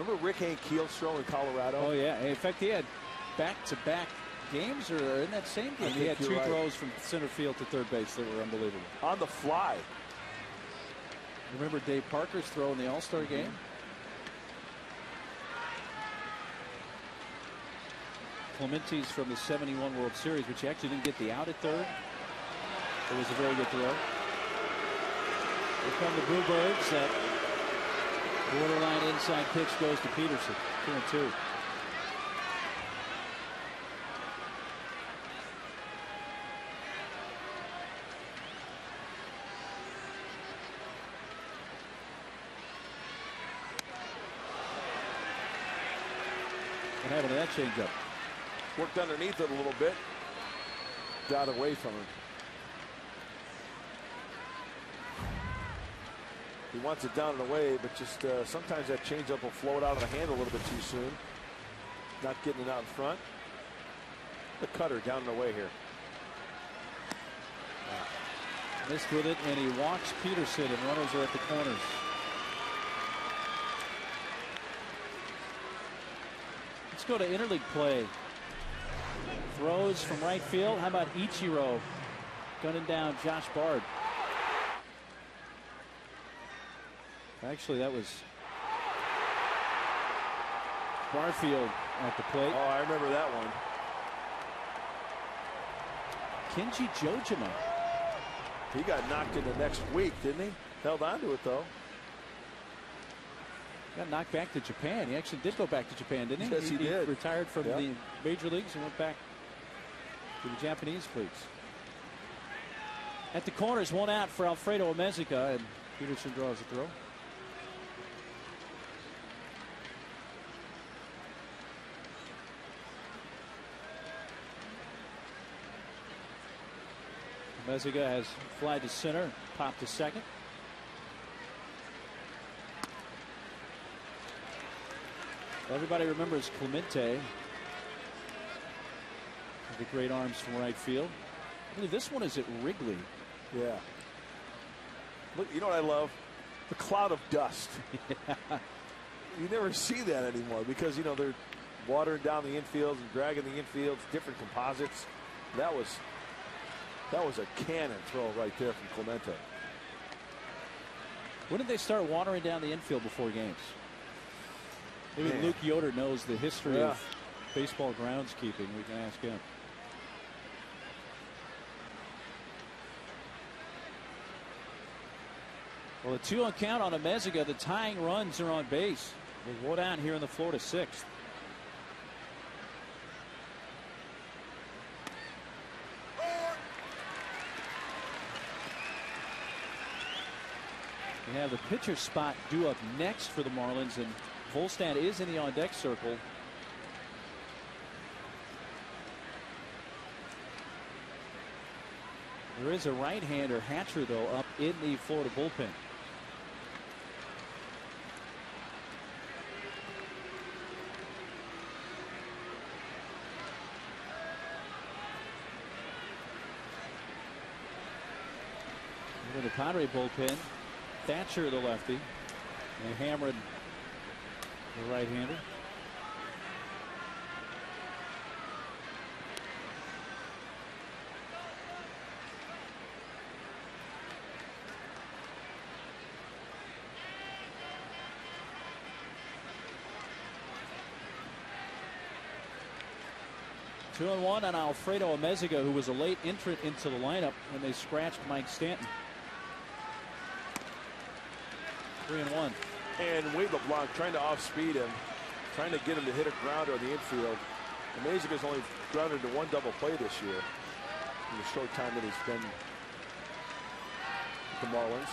Remember Rick Ankiel's throw in Colorado?
Oh, yeah. In fact, he had back-to-back games, or in that same game, he had 2 throws from center field to 3rd base that were unbelievable.
On the fly.
Remember Dave Parker's throw in the All-Star game? Clementi's from the '71 World Series, which he actually didn't get the out at 3rd. It was a very good throw. Here come the Bluebirds. That borderline inside pitch goes to Peterson. 2-2. What happened to that changeup?
Worked underneath it a little bit. Got away from him. He wants it down and away, but just sometimes that changeup will float out of the hand a little bit too soon. not getting it out in front. The cutter down and away here.
Missed with it, and he walks Peterson, and runners are at the corners. Let's go to interleague play. Throws from right field. How about Ichiro gunning down Josh Bard? Actually, that was Barfield at the plate.
Oh, I remember that one.
Kenji Jojima.
He got knocked in the next week, didn't he? Held on to it, though.
Got knocked back to Japan. He actually did go back to Japan, didn't he?
Yes, he did.
He retired from the major leagues and went back to the Japanese leagues. At the corners, one out for Alfredo Amezica, and Peterson draws a throw. Amezica has fly to center, popped to second. Everybody remembers Clemente. The great arms from right field. I believe this one is at Wrigley.
Yeah. Look, you know what I love? The cloud of dust. You never see that anymore because, you know, they're watering down the infields and dragging the infields, different composites. That was a cannon throw right there from Clemente.
When did they start watering down the infield before games? Maybe Luke Yoder knows the history of baseball groundskeeping. We can ask him. Well, a 2-on count on Amezica. The tying runs are on base. With one out here in the Florida 6th. We have the pitcher spot due up next for the Marlins, and Volstad is in the on-deck circle. There is a right-hander, Hatcher, though, up in the Florida bullpen. Over the Padre bullpen, Thatcher, the lefty, and Hammered, the right-hander. Two and one on Alfredo Amezica, who was a late entrant into the lineup when they scratched Mike Stanton. 3-1.
And Wade LeBlanc trying to off-speed him, trying to get him to hit a grounder on the infield. Amezica's only grounded to one double play this year in the short time that he's been with the Marlins.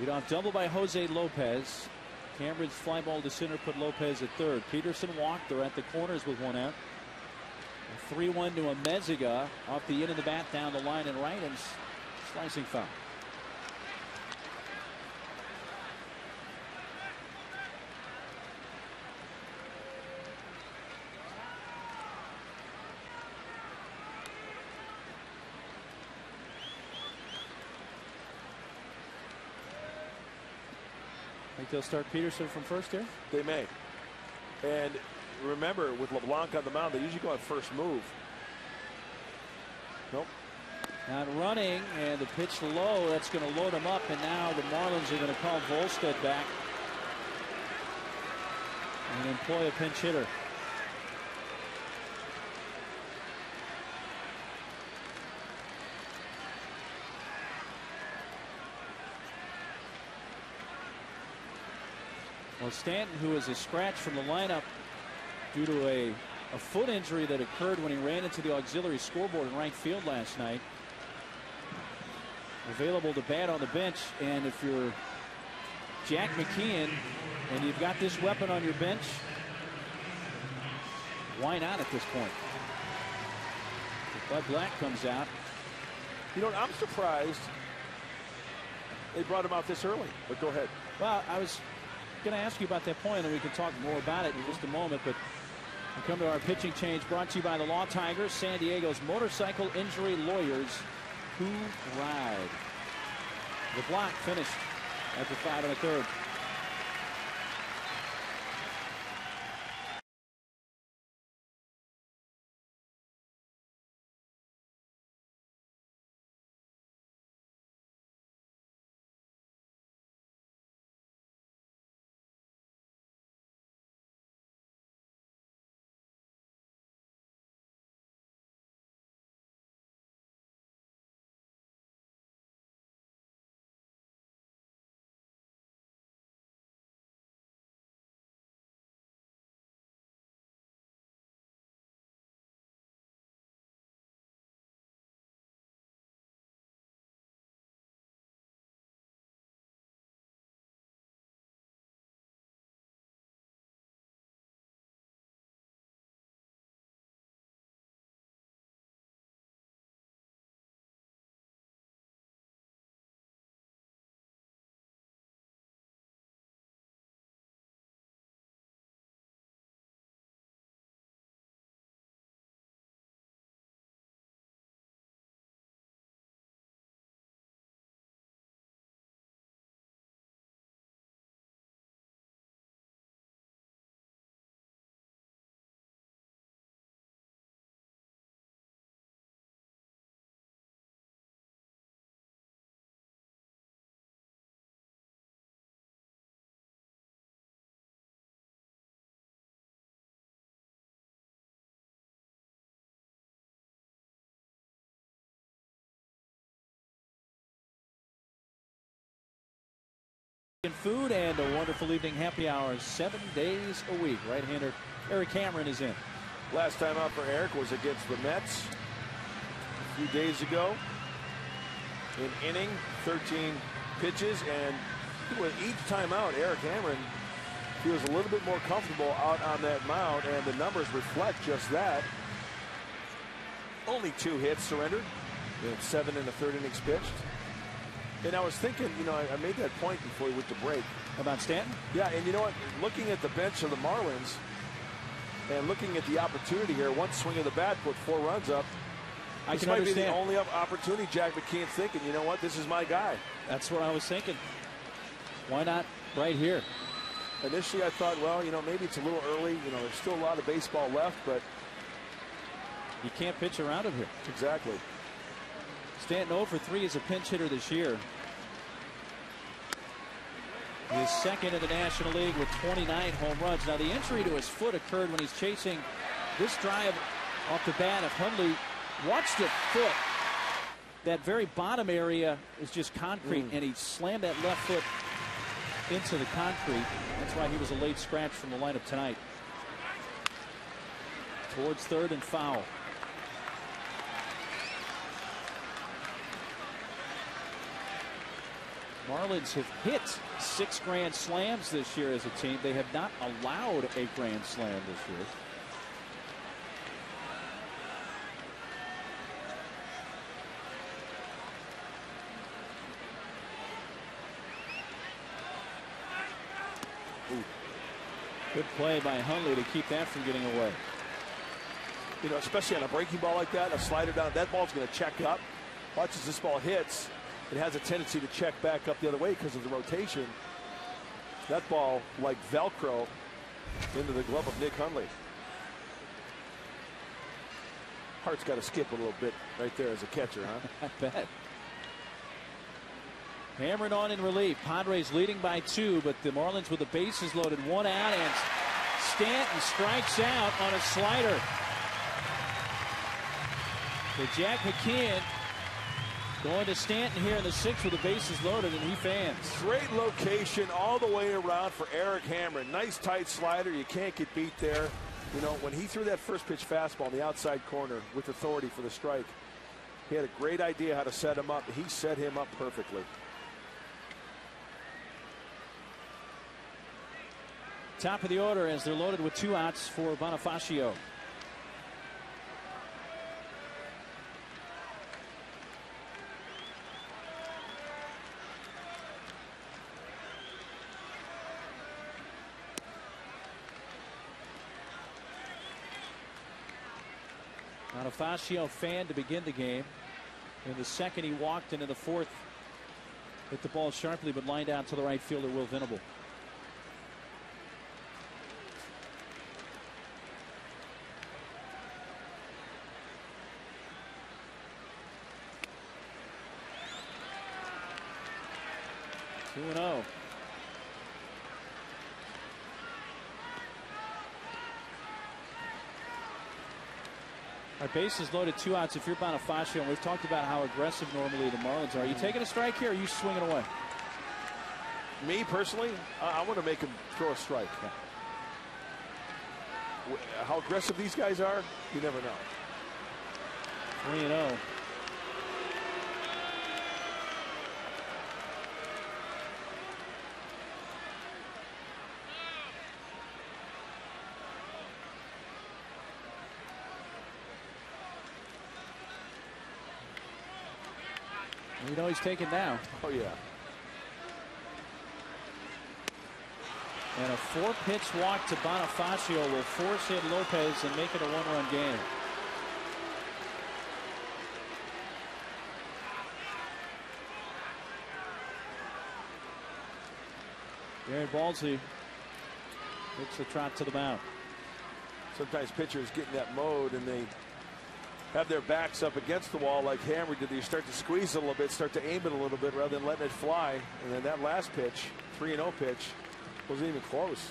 Leadoff double by Jose Lopez. Cameron's fly ball to center put Lopez at third. Peterson walked. They're at the corners with one out. 3-1 to Amezica off the end of the bat down the line and right, and slicing foul. Think they'll start Peterson from first here?
They may. And remember, with LeBlanc on the mound, they usually go on first move. Nope.
Not running, and the pitch low. That's going to load him up, and now the Marlins are going to call Volstad back and employ a pinch hitter. Well, Stanton, who is a scratch from the lineup due to a foot injury that occurred when he ran into the auxiliary scoreboard in right field last night, available to bat on the bench. And if you're Jack McKeon and you've got this weapon on your bench, why not at this point? Bud Black comes out.
You know what? I'm surprised they brought him out this early. But go ahead.
Well, I was going to ask you about that point, and we can talk more about it in just a moment. But we come to our pitching change, brought to you by the Law Tigers, San Diego's motorcycle injury lawyers who ride. The block finished after 5 1/3. Food and a wonderful evening happy hours 7 days a week. Right-hander Eric Cameron is in.
Last time out for Eric was against the Mets a few days ago. An inning, 13 pitches, and with each time out, Eric Cameron feels a little bit more comfortable out on that mound, and the numbers reflect just that. Only 2 hits surrendered in 7 1/3 innings pitched. And I was thinking, you know, I made that point before we went to break.
About Stanton?
Yeah, and you know what? Looking at the bench of the Marlins and looking at the opportunity here, one swing of the bat put 4 runs up. This might be the only opportunity Jack McKeon's thinking, you know what, this is my guy.
That's what I was thinking. Why not right here?
Initially I thought, well, you know, maybe it's a little early. You know, there's still a lot of baseball left, but
you can't pitch around him here.
Exactly.
Stanton 0 for 3 as a pinch hitter this year. His second in the National League with 29 home runs. Now the injury to his foot occurred when he's chasing this drive off the bat of Hundley. Watch the foot. That very bottom area is just concrete, and he slammed that left foot into the concrete. That's why he was a late scratch from the lineup tonight. Towards third and foul. Marlins have hit 6 grand slams this year as a team. They have not allowed a grand slam this year. Ooh. Good play by Hundley to keep that from getting away.
You know, especially on a breaking ball like that, a slider down, that ball's going to check up. Watch as this ball hits. It has a tendency to check back up the other way because of the rotation. That ball, like Velcro, into the glove of Nick Hundley. Hart's got to skip a little bit right there as a catcher, huh?
I bet. Hammered on in relief. Padres leading by 2, but the Marlins with the bases loaded, 1 out, and Stanton strikes out on a slider. So Jack McKeon going to Stanton here in the 6th with the bases loaded, and he fans.
Great location all the way around for Eric Cameron. Nice tight slider. You can't get beat there. You know, when he threw that first pitch fastball in the outside corner with authority for the strike, he had a great idea how to set him up. He set him up perfectly.
Top of the order as they're loaded with 2 outs for Bonifacio. Bonifacio fan to begin the game. In the second, he walked, and in the fourth, hit the ball sharply, but lined out to the right fielder, Will Venable. Two and 0. Our bases loaded, 2 outs. If you're Bonifacio, and we've talked about how aggressive normally the Marlins are. Are you taking a strike here, or are you swinging away?
Me personally, I want to make him throw a strike. Yeah. How aggressive these guys are, you never know.
3-0. You know he's taken now.
Oh, yeah.
And a 4-pitch walk to Bonifacio will force hit Lopez and make it a 1-run game. Aaron Balsley takes a trot to the mound.
Sometimes pitchers get in that mode and they have their backs up against the wall like Hammer did. You start to squeeze it a little bit, start to aim it a little bit rather than letting it fly. And then that last pitch, 3-0 pitch, wasn't even close.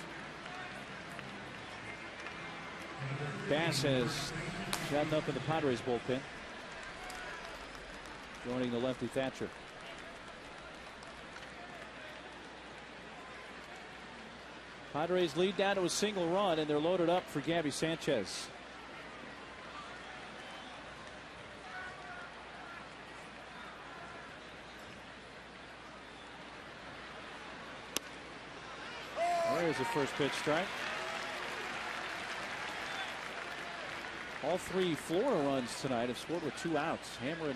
Bass has gotten up in the Padres bullpen, joining the lefty Thatcher. Padres lead down to a single run, and they're loaded up for Gabby Sanchez. There's the first pitch strike. All 3 Florida runs tonight have scored with 2 outs. Hammerin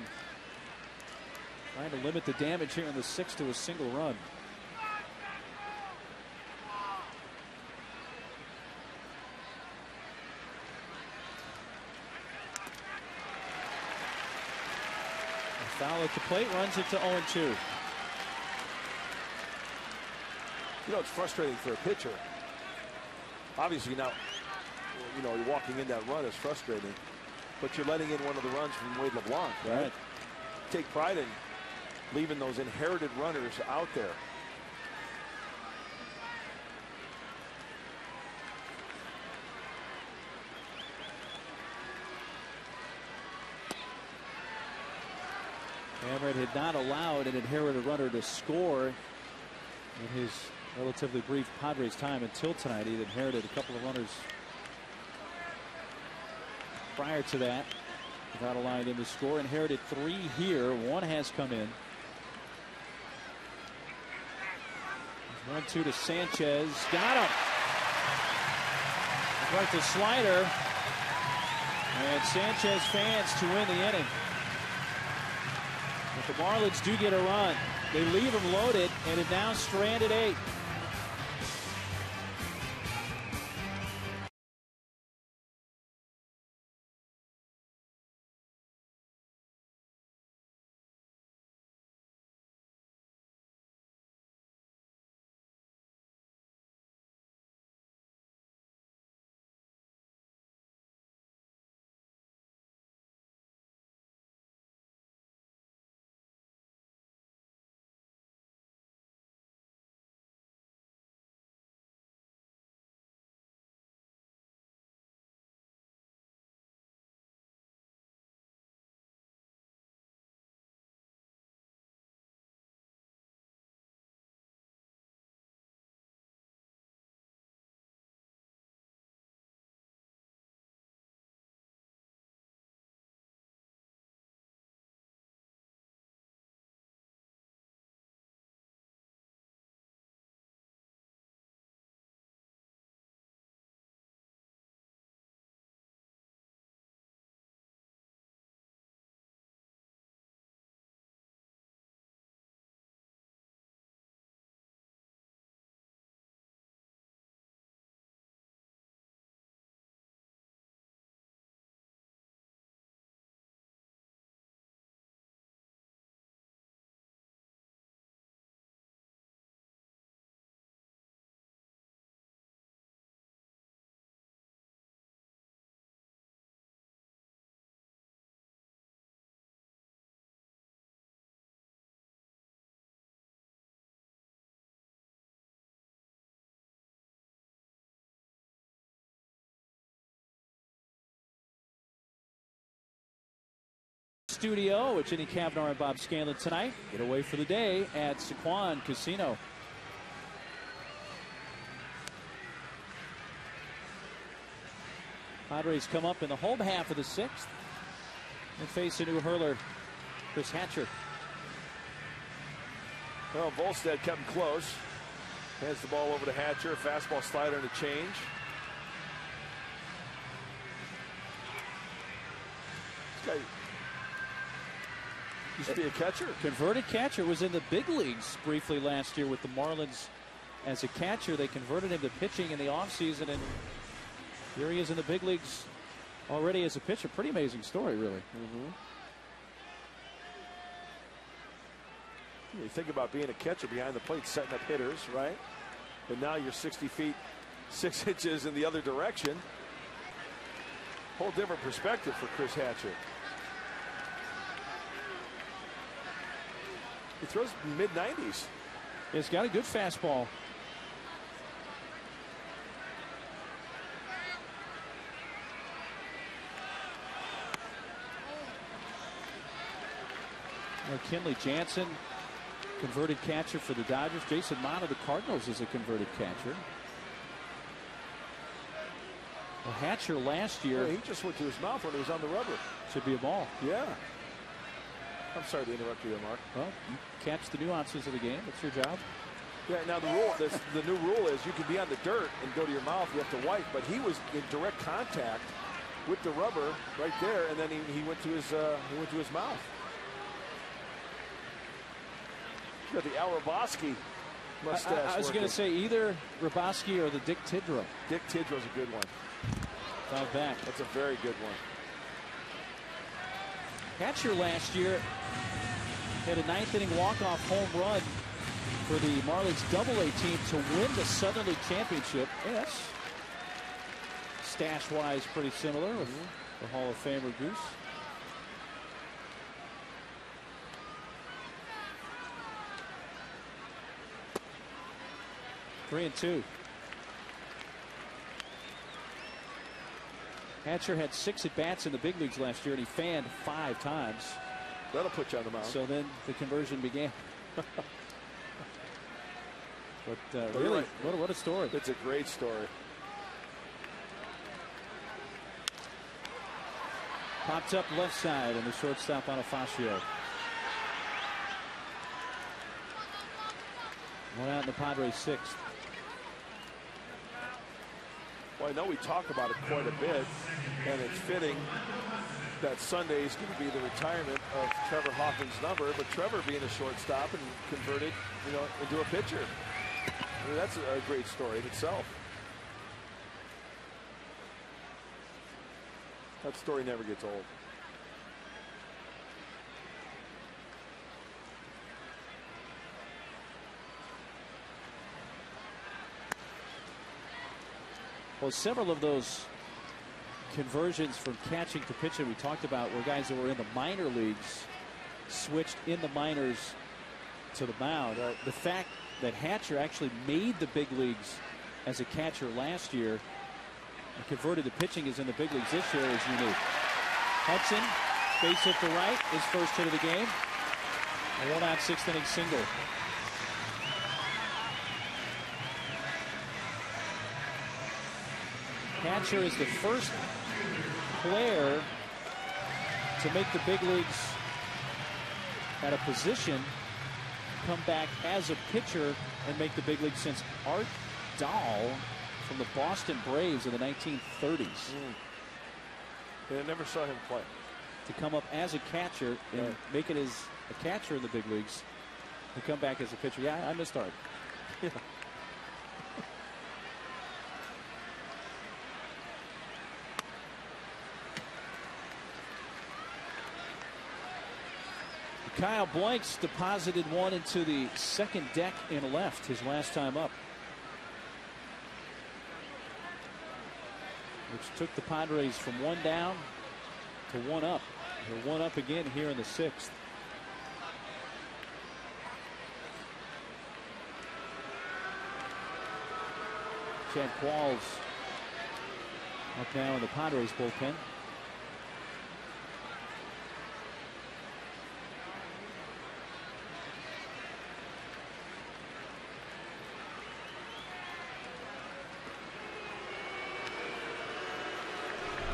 trying to limit the damage here in the 6th to a single run. A foul at the plate runs it to 0-2.
You know, it's frustrating for a pitcher. Obviously now, you know, you're walking in that run is frustrating, but you're letting in one of the runs from Wade LeBlanc, right? Take pride in leaving those inherited runners out there.
Hammerin had not allowed an inherited runner to score in his relatively brief Padres time until tonight. He'd inherited a couple of runners prior to that without allowing them to score. Inherited 3 here. 1 has come in. 1-2 to Sanchez. Got him. Right to slider. And Sanchez fans to win the inning. But the Marlins do get a run. They leave him loaded and have now stranded 8. studio with Jenny Cavnar and Bob Scanlon tonight. Get away for the day at Sequan Casino. Padres come up in the home half of the 6th and face a new hurler, Chris Hatcher.
Well, Volstead kept him close. Hands the ball over to Hatcher. Fastball, slider, and a change. This guy used to be a catcher.
Converted catcher, was in the big leagues briefly last year with the Marlins as a catcher. They converted him to pitching in the offseason, and here he is in the big leagues already as a pitcher. Pretty amazing story, really.
You think about being a catcher behind the plate, setting up hitters, right? But now you're 60 feet, 6 inches in the other direction. Whole different perspective for Chris Hatcher. He throws mid-90s.
He's got a good fastball. Kenley Jansen, converted catcher for the Dodgers. Jason Mott of the Cardinals is a converted catcher. Well, Hatcher last year.
Yeah, he just went to his mouth when he was on the rubber.
Should be a ball.
Yeah. I'm sorry to interrupt you there, Mark.
Well, you catch the nuances of the game. That's your job.
Yeah, now the new rule is you can be on the dirt and go to your mouth. You have to wipe, but he was in direct contact with the rubber right there, and then he went to his mouth. Got the Al Raboski mustache.
I was going to say either Raboski or the Dick Tidrow.
Dick Tidrow's a good one.
Foul back.
That's a very good one.
Hatcher last year had a 9th inning walk-off home run for the Marlins Double-A team to win the Southern League Championship. Yes. Stash-wise, pretty similar with the Hall of Famer Goose. Three and two. Hatcher had 6 at-bats in the big leagues last year, and he fanned 5 times.
That'll put you on the mound.
So then the conversion began. But really, right. what a story.
It's a great story.
Popped up left side and the shortstop on Bonifacio. One out in the Padres 6th.
Well, I know we talk about it quite a bit, and it's fitting that Sunday is going to be the retirement of Trevor Hoffman's number, but Trevor being a shortstop and converted, into a pitcher. I mean, that's a great story in itself. That story never gets old.
Well, several of those conversions from catching to pitching we talked about were guys that were in the minor leagues, switched in the minors to the mound. The fact that Hatcher actually made the big leagues as a catcher last year and converted to pitching is in the big leagues this year is unique. Hudson, base hit to right, his first hit of the game. A 1-out 6th inning single. Hatcher is the first player to make the big leagues at a position, come back as a pitcher and make the big leagues since Art Dahl from the Boston Braves in the 1930s.
I never saw him play.
To come up as a catcher and make it as a catcher in the big leagues and come back as a pitcher. Yeah, I missed Art.
Yeah.
Kyle Blanks deposited one into the second deck in left his last time up, which took the Padres from 1 down to 1 up. They're 1 up again here in the 6th. Chad Qualls up now in the Padres bullpen.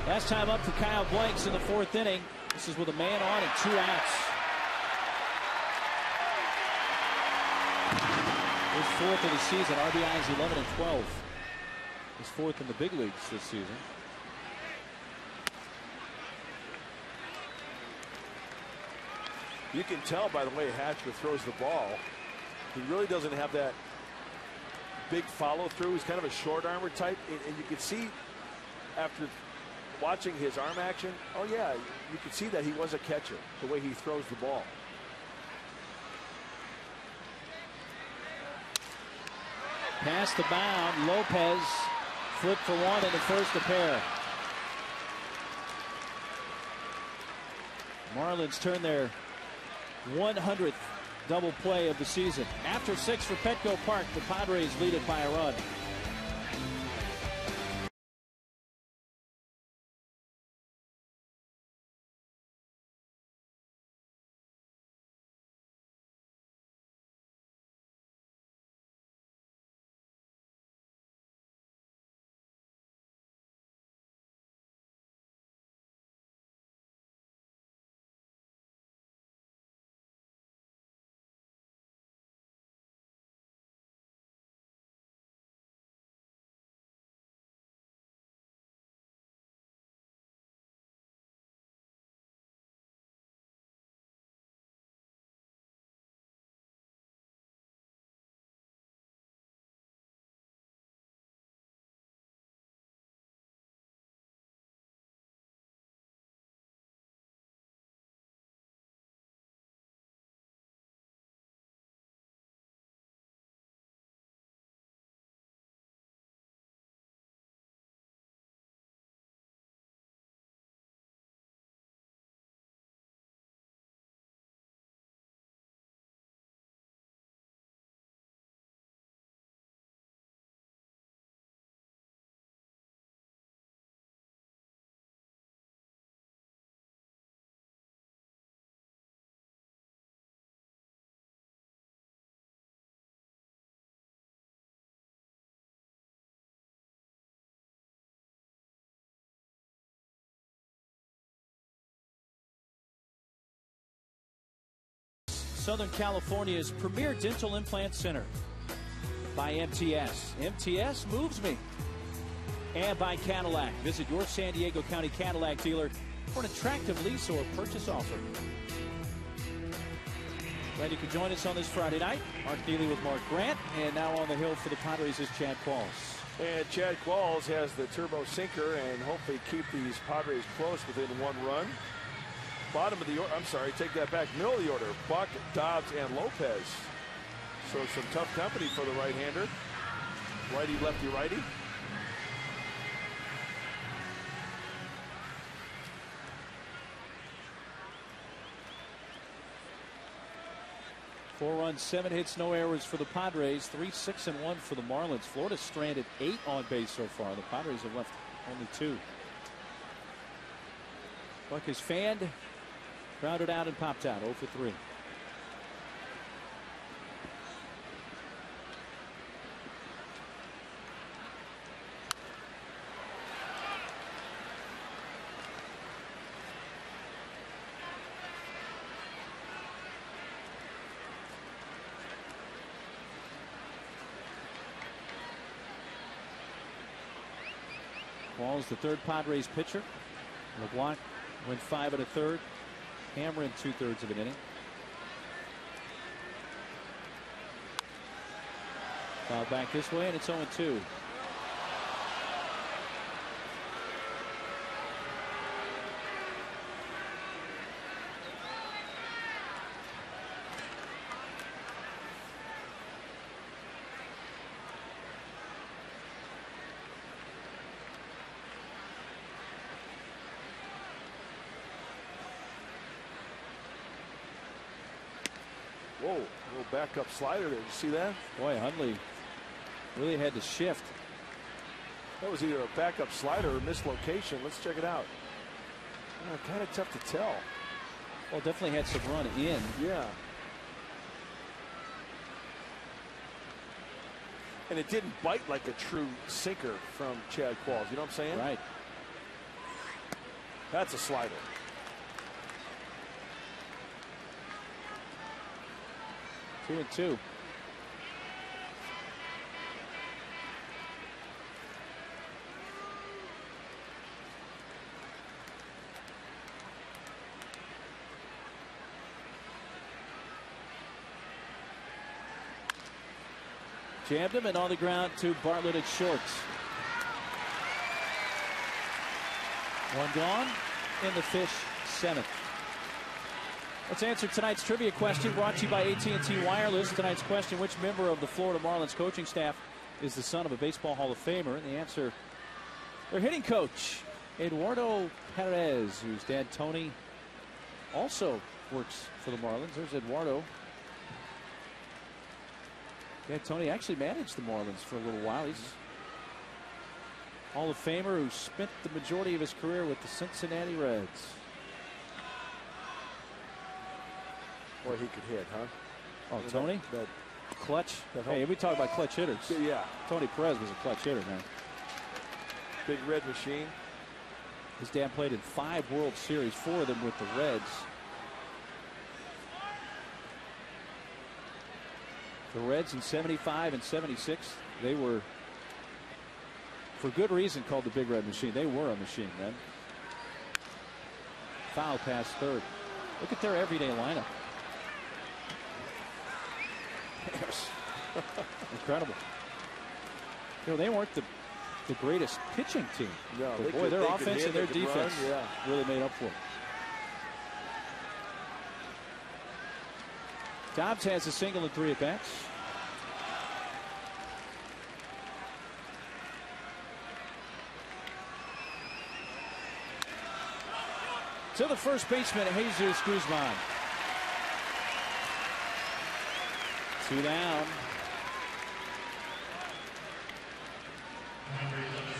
Last time up for Kyle Blanks in the 4th inning. This is with a man on and 2 outs. His 4th of the season. RBIs 11 and 12. His 4th in the big leagues this season.
You can tell by the way Hatcher throws the ball. He really doesn't have that big follow through. He's kind of a short armor type, and you can see after watching his arm action, oh yeah, you can see that he was a catcher, the way he throws the ball.
Past the bound, Lopez flipped for 1 in the first to pair. Marlins turn their 100th double play of the season. After 6 for Petco Park, the Padres lead it by a run. Southern California's premier dental implant center by MTS. MTS moves me. And by Cadillac. Visit your San Diego County Cadillac dealer for an attractive lease or purchase offer. Glad you could join us on this Friday night. Mark Neely with Mark Grant. And now on the hill for the Padres is Chad Qualls.
And Chad Qualls has the turbo sinker and hopefully keep these Padres close within 1 run. Bottom of the order, I'm sorry, take that back. Middle of the order, Buck, Dobbs, and Lopez. So some tough company for the right-hander. Righty, lefty, righty.
Four runs, 7 hits, no errors for the Padres. 3-6-1 for the Marlins. Florida's stranded 8 on base so far. The Padres have left only 2. Buck is fanned, grounded out, and popped out. 0 for 3. Qualls, the third Padres pitcher. LeBlanc went 5 1/3. Hammer in 2/3 of an inning. Foul back this way, and it's 0-2.
Whoa, a little backup slider there. Did you see that?
Boy, Hundley really had to shift.
That was either a backup slider or mislocation. Let's check it out. Kind of tough to tell.
Well, definitely had some run in.
Yeah. And it didn't bite like a true sinker from Chad Qualls. You know what I'm saying?
Right.
That's a slider.
Two and two. Jammed him, and on the ground to Bartlett at shorts. One gone in the Fish 7th. Let's answer tonight's trivia question brought to you by AT&T Wireless. Tonight's question: which member of the Florida Marlins coaching staff is the son of a Baseball Hall of Famer? And the answer, their hitting coach, Eduardo Perez, whose dad Tony also works for the Marlins. There's Eduardo. Yeah, Tony actually managed the Marlins for a little while. He's Hall of Famer who spent the majority of his career with the Cincinnati Reds.
Boy, he could hit, huh?
Oh, Tony?
That
clutch.
That
hey, we talk about clutch hitters.
Yeah.
Tony Perez was a clutch hitter, man.
Big red machine.
His dad played in 5 World Series, 4 of them with the Reds. The Reds in 75 and 76, they were, for good reason, called the Big Red Machine. They were a machine, man. Foul past third. Look at their everyday lineup. Incredible. You know, they weren't the greatest pitching team.
No,
but boy, their offense and their defense really made up for it. Dobbs has a single and 3 at-bats. To the first baseman, Jesus Guzman. 2 down.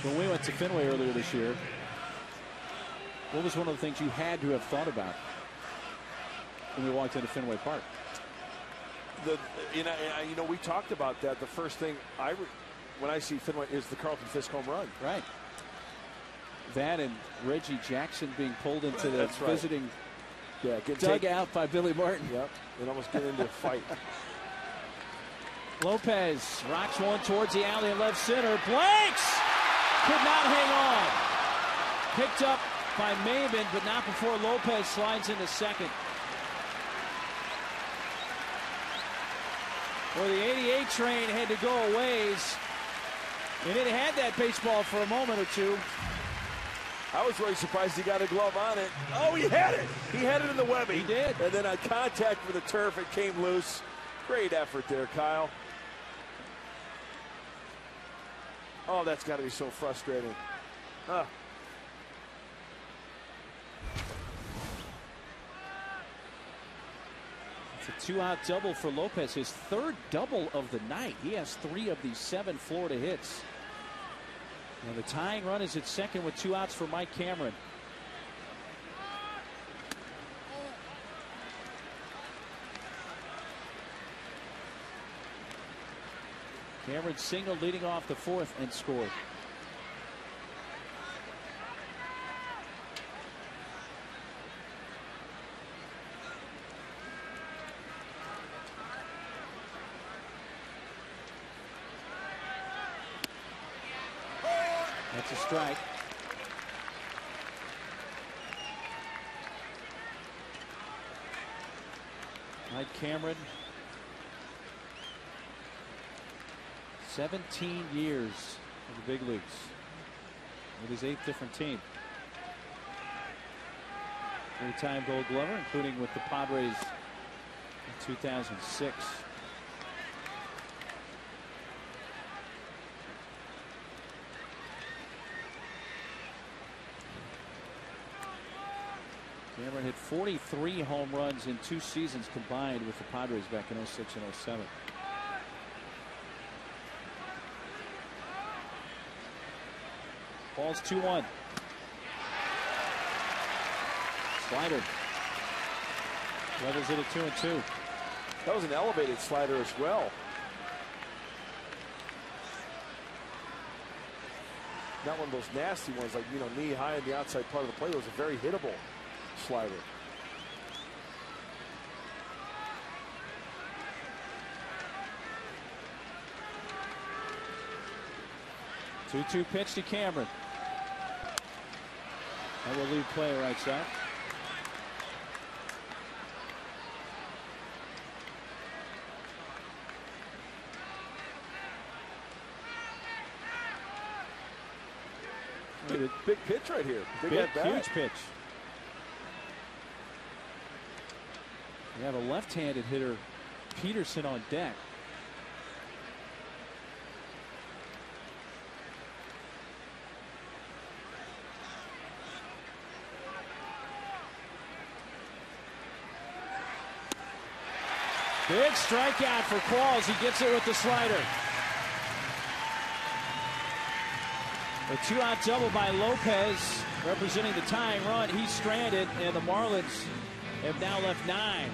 When we went to Fenway earlier this year, what was one of the things you had to have thought about when we walked into Fenway Park?
You know, we talked about that. The first thing when I see Fenway is the Carlton Fisk home run.
Right. That and Reggie Jackson being pulled into the visiting dugout by Billy Martin.
Yep, and almost get into a fight.
Lopez rocks one towards the alley in left center. Blanks! Could not hang on. Picked up by Maven, but not before Lopez slides into second. Where the 88 train had to go a ways. And it had that baseball for a moment or two.
I was really surprised he got a glove on it. Oh, he had it. He had it in the webbing.
He did.
And then on contact with the turf, it came loose. Great effort there, Kyle. Oh, that's got to be so frustrating.
It's a 2-out double for Lopez, his 3rd double of the night. He has 3 of these 7 Florida hits. And the tying run is at second with 2 outs for Mike Cameron. Cameron singled leading off the 4th and scored. That's a strike. Mike Cameron, 17 years in the big leagues with his 8th different team. 3-time Gold Glover, including with the Padres in 2006. Cameron hit 43 home runs in 2 seasons combined with the Padres back in 06 and 07. Ball's 2-1. Slider. Levels it at 2-2.
That was an elevated slider as well. not one of those nasty ones like, you know, knee high in the outside part of the plate. It was a very hittable slider.
2-2 pitch to Cameron. That will leave play right side.
Big pitch right here. Big
huge pitch. We have a left-handed hitter, Peterson, on deck. Big strikeout for Qualls. He gets it with the slider. A 2-out double by Lopez, representing the tying run. He's stranded, and the Marlins have now left 9.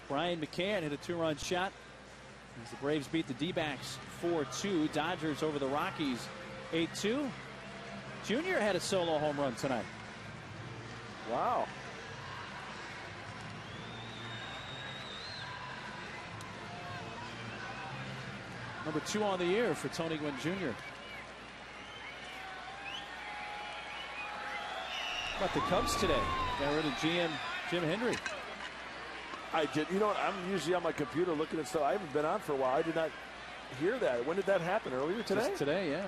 Brian McCann hit a 2-run shot as the Braves beat the D-backs 4-2. Dodgers over the Rockies 8-2. Junior had a solo home run tonight.
Wow.
Number 2 on the year for Tony Gwynn Jr. How about the Cubs today? Got rid of GM Jim Hendry.
I did. You know what? I'm usually on my computer looking at stuff. I haven't been on for a while. I did not hear that. When did that happen? Earlier today?
Just today, yeah.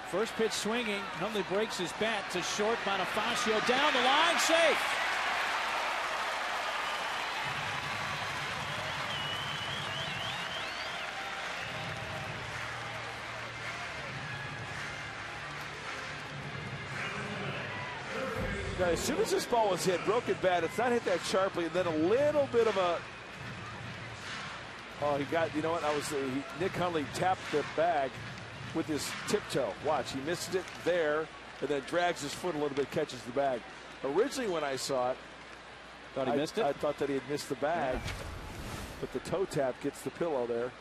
First pitch swinging. Hundley breaks his bat to short. Bonifacio down the line. Safe.
Now, as soon as this ball was hit, broken bat, it's not hit that sharply, and then a little bit of a. Oh, he got. You know what? Nick Hundley tapped the bag with his tiptoe. Watch, he missed it there, and then drags his foot a little bit, catches the bag. Originally, when I saw it,
thought he missed it.
I thought that he had missed the bag, but the toe tap gets the pillow there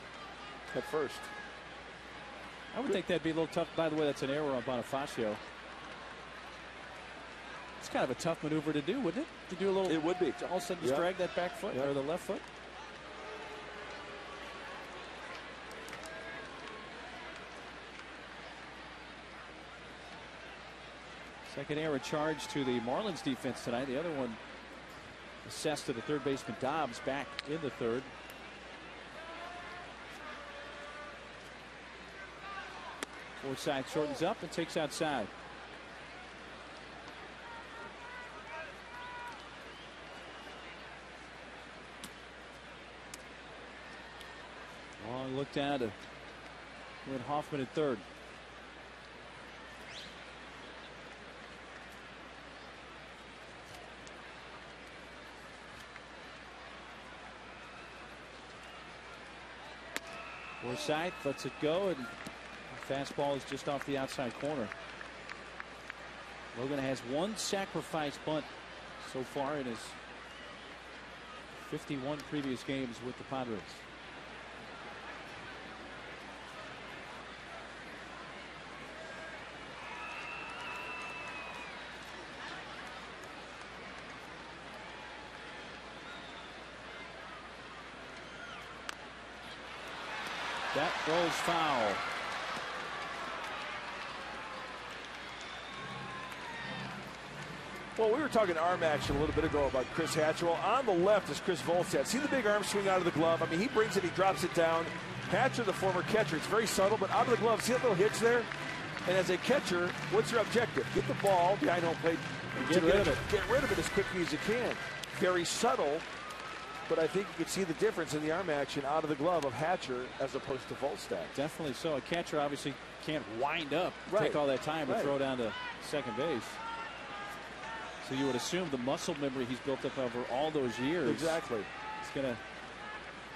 at first.
I would think that'd be a little tough. By the way, that's an error on Bonifacio. It's kind of a tough maneuver to do, wouldn't it? To do a little.
It would be.
To all of a sudden just drag that back foot or the left foot. Second error charge to the Marlins defense tonight. The other one assessed to the third baseman Dobbs back in the third. Forsythe shortens up and takes outside. Long look down to win Hoffman at third. Forsythe lets it go, and the fastball is just off the outside corner. Logan has one sacrifice bunt so far in his 51 previous games with the Padres. That rolls foul.
Well, we were talking arm action a little bit ago about Chris Hatcher. Well, on the left is Chris Volstad. See the big arm swing out of the glove? I mean, he brings it, he drops it down. Hatcher, the former catcher, it's very subtle, but out of the glove. See that little hitch there? And as a catcher, what's your objective? Get the ball behind home plate.
Get rid of it.
Get rid of it as quickly as you can. Very subtle, but I think you can see the difference in the arm action out of the glove of Hatcher as opposed to Volstad.
Definitely so. A catcher obviously can't wind up, take all that time to throw down to second base. So you would assume the muscle memory he's built up over all those years.
Exactly.
It's going to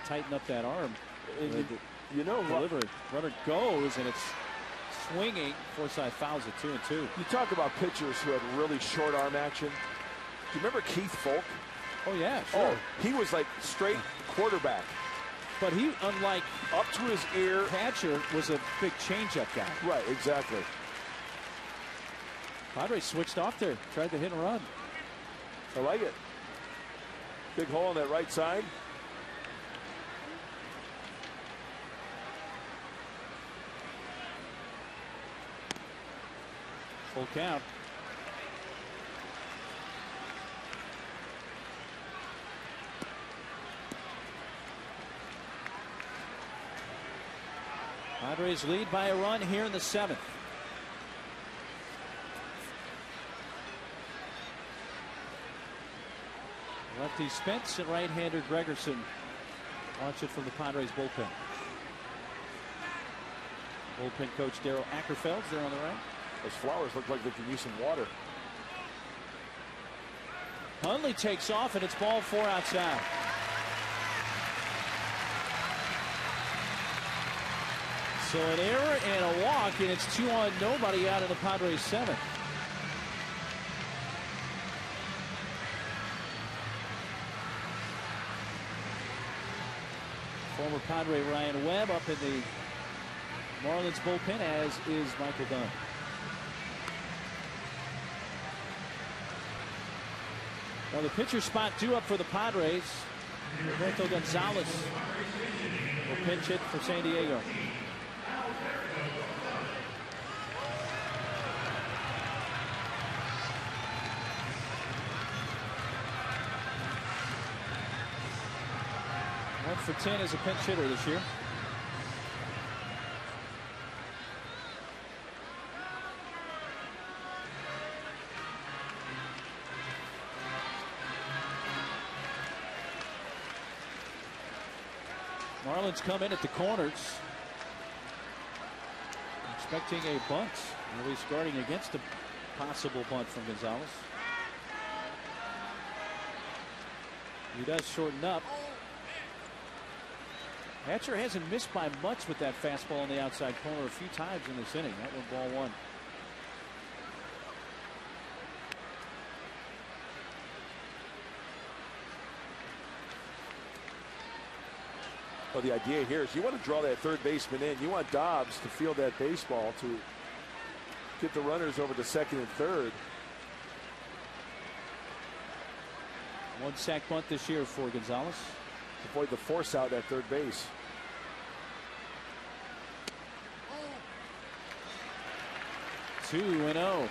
tighten up that arm.
And you know what?
Runner goes, and it's swinging. Forsythe fouls it 2-2.
You talk about pitchers who had really short arm action. Do you remember Keith Folk?
Oh, yeah, sure.
Oh, he was like straight quarterback.
But he, unlike
up to his ear.
Hatcher, was a big changeup guy.
Right, exactly.
Padres switched off there, tried to hit and run.
I like it. Big hole on that right side.
Full count. Padres lead by a run here in the 7th. Lefty Spence and right-hander Gregerson watch it from the Padres bullpen. Bullpen coach Darryl Ackerfeld's there on the right.
Those flowers look like they can use some water.
Hundley takes off, and it's ball 4 outside. So an error and a walk, and it's 2 on nobody out in the Padres 7th. Former Padre Ryan Webb up in the Marlins bullpen, as is Michael Dunn. Now the pitcher spot due up for the Padres. Roberto Gonzalez will pinch it for San Diego. For 10 as a pinch hitter this year. Marlins come in at the corners, expecting a bunt. At least guarding against a possible bunt from Gonzalez. He does shorten up. Hatcher hasn't missed by much with that fastball on the outside corner a few times in this inning. That one ball 1.
Well, the idea here is you want to draw that third baseman in. You want Dobbs to field that baseball to get the runners over to second and third.
1 sack bunt this year for Gonzalez.
Avoid the force out at third base.
Oh. 2-0.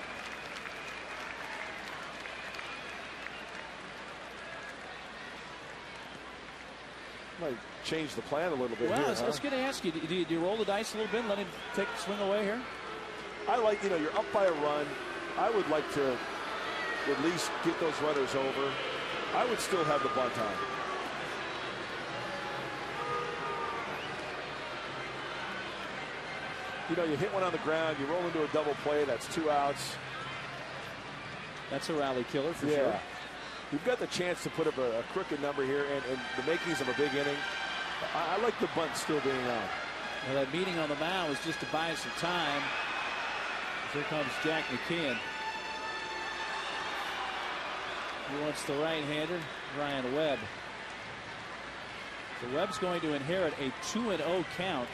Might change the plan a little bit.
Well,
here,
I was going to ask you, do you roll the dice a little bit and let him take the swing away here?
I like, you're up by a run. I would like to at least get those runners over. I would still have the bunt on. You hit one on the ground, you roll into a double play, that's 2 outs.
That's a rally killer for
sure.
sure.
You've got the chance to put up a crooked number here and the makings of a big inning. I like the bunt still being on.
Well, that meeting on the mound was just to buy some time. Here comes Jack McKeon. He wants the right-hander, Ryan Webb. So Webb's going to inherit a 2-0 count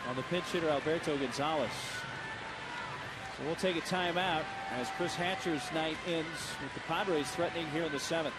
on the pinch hitter Alberto Gonzalez. So we'll take a timeout as Chris Hatcher's night ends with the Padres threatening here in the 7th.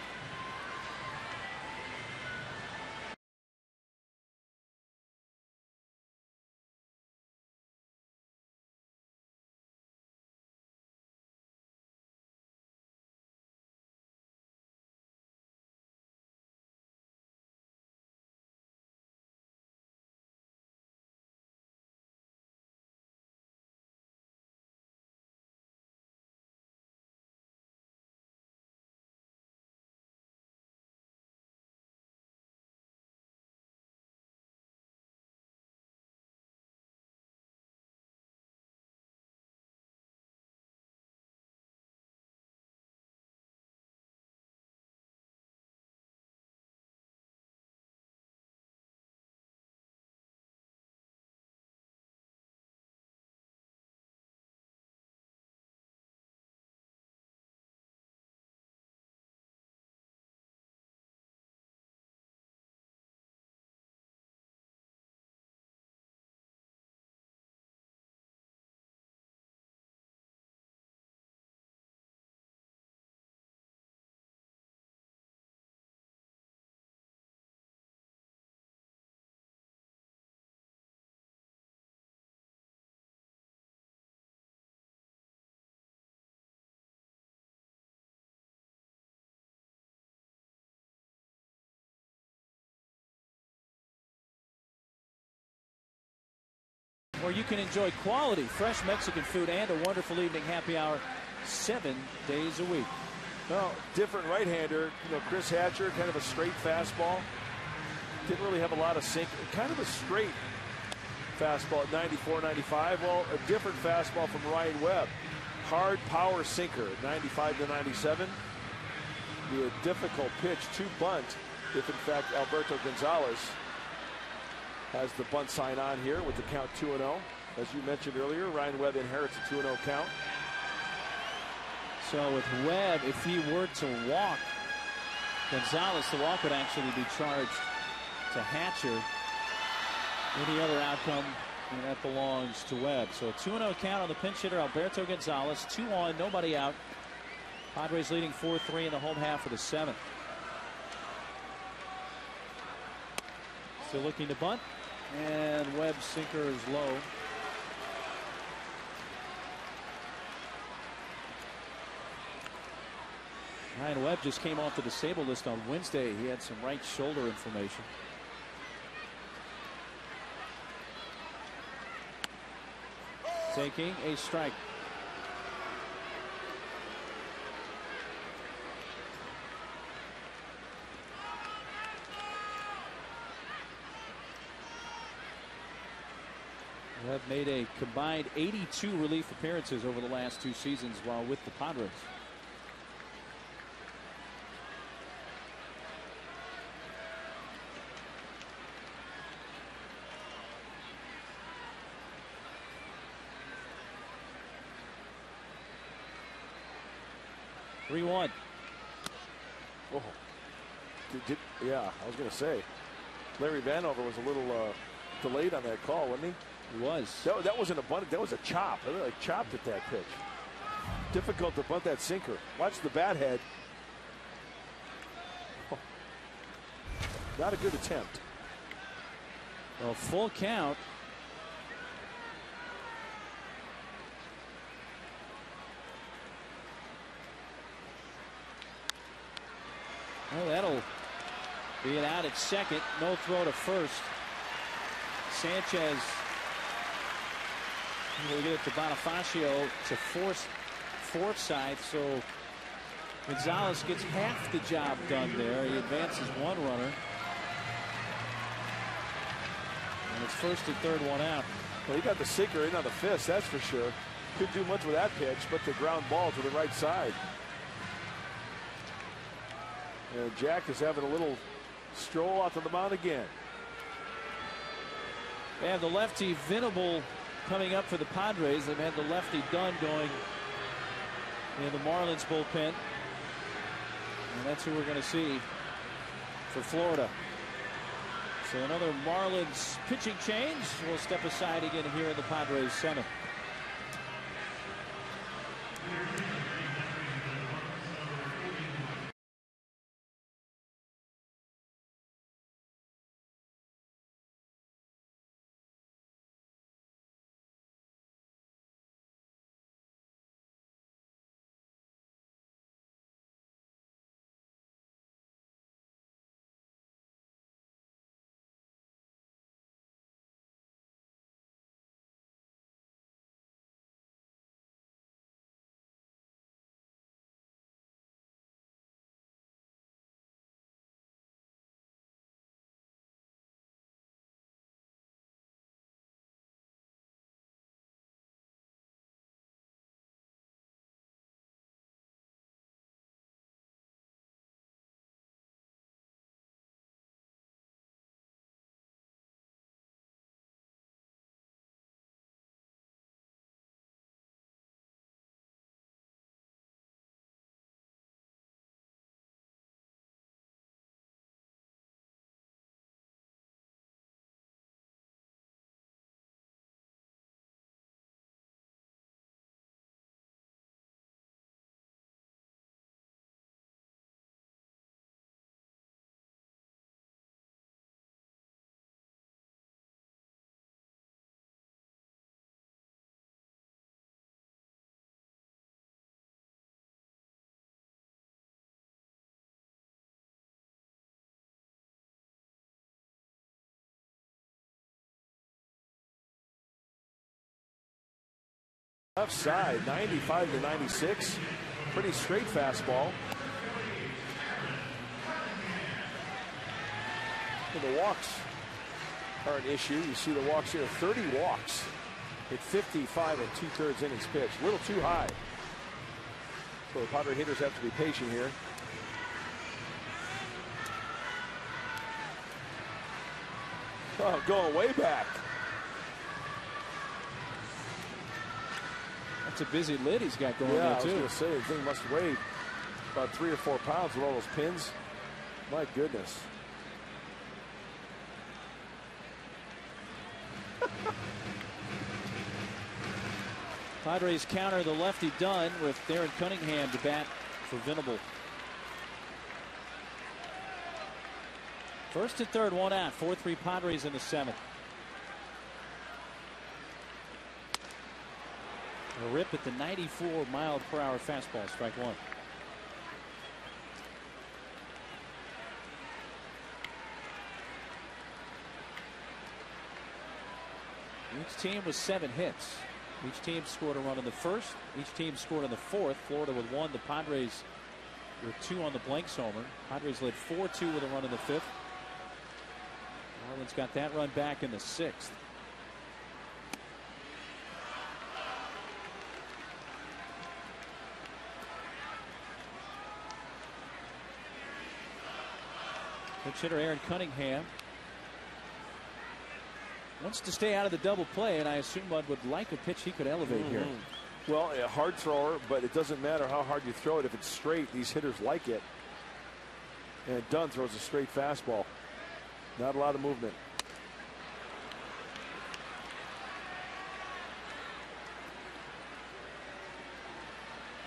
Where you can enjoy quality, fresh Mexican food and a wonderful evening happy hour 7 days a week.
Well, different right-hander. Chris Hatcher, kind of a straight fastball. Didn't really have a lot of sink. Kind of a straight fastball at 94, 95. Well, a different fastball from Ryan Webb. Hard power sinker at 95 to 97. Be a difficult pitch to bunt if, in fact, Alberto Gonzalez has the bunt sign on here with the count 2-0. As you mentioned earlier, Ryan Webb inherits a 2-0 count.
So with Webb, if he were to walk Gonzalez, the walk would actually be charged to Hatcher. Any other outcome, and that belongs to Webb. So a 2-0 count on the pinch hitter Alberto Gonzalez. 2 on, nobody out. Padres leading 4-3 in the home half of the 7th. Still looking to bunt. And Webb's sinker is low. Ryan Webb just came off the disabled list on Wednesday. He had some right shoulder inflammation. Taking a strike. Have made a combined 82 relief appearances over the last 2 seasons while with the Padres. (3-1).
Oh, yeah, I was going to say, Larry Vanover was a little delayed on that call, wasn't he?
He was.
That wasn't a bunt. That was a chop. They like chopped at that pitch. Difficult to bunt that sinker. Watch the bat head. Oh. Not a good attempt.
Well, full count. Well, that'll be it out at second. No throw to first. Sanchez will get it to Bonifacio to force Forsythe. So Gonzalez gets half the job done there. He advances 1 runner. And it's first and third, 1 out.
Well, he got the sinker in on the fist, that's for sure. Couldn't do much with that pitch, but the ground ball to the right side. And Jack is having a little stroll out to the mound again.
They have the lefty Venable coming up for the Padres. They've had the lefty Dunn going in the Marlins bullpen. And that's who we're going to see for Florida. So another Marlins pitching change. We'll step aside again here in the Padres center.
Left side, 95 to 96. Pretty straight fastball. And the walks are an issue. You see the walks here, 30 walks at 55 and 2/3 innings pitched. A little too high. So the Padre hitters have to be patient here. Oh, going way back.
That's a busy lid he's got going
there,
too.
I was going to say, the thing must weigh about 3 or 4 pounds with all those pins. My goodness.
Padres counter the lefty Dunn with Darren Cunningham to bat for Venable. First and third, 1 out. 4-3 Padres in the 7th. A rip at the 94-mile-per-hour fastball, strike 1. Each team with 7 hits. Each team scored a run in the first. Each team scored in the fourth. Florida with 1. The Padres with 2 on the blanks homer. Padres led 4-2 with a run in the 5th. Marlins got that run back in the 6th. Pitch hitter Aaron Cunningham wants to stay out of the double play, and I assume Bud would like a pitch he could elevate here.
Well, a hard thrower, but it doesn't matter how hard you throw it. If it's straight, these hitters like it. And Dunn throws a straight fastball. Not a lot of movement.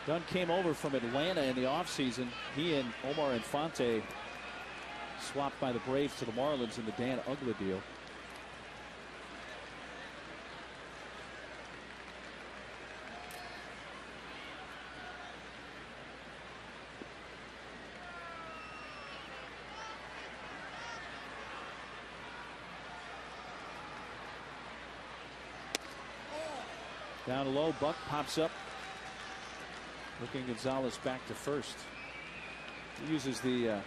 Dunn came over from Atlanta in the offseason. He and Omar Infante swapped by the Braves to the Marlins in the Dan Uggla deal. Down low, Buck pops up. Looking Gonzalez back to first. He uses the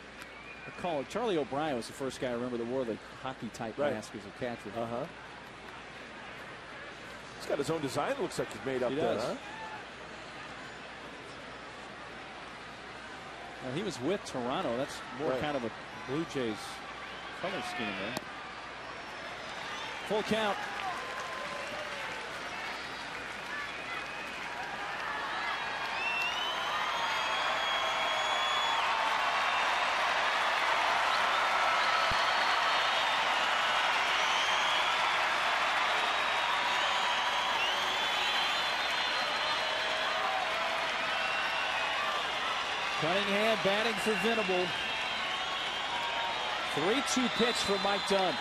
call. Charlie O'Brien was the first guy I remember that wore the hockey type mask as a catcher.
He's got his own design. It looks like he's made up there. Huh?
He was with Toronto. That's more kind of a Blue Jays color scheme there. Full count. Cunningham batting for Venable. 3-2 pitch for Mike Dunn.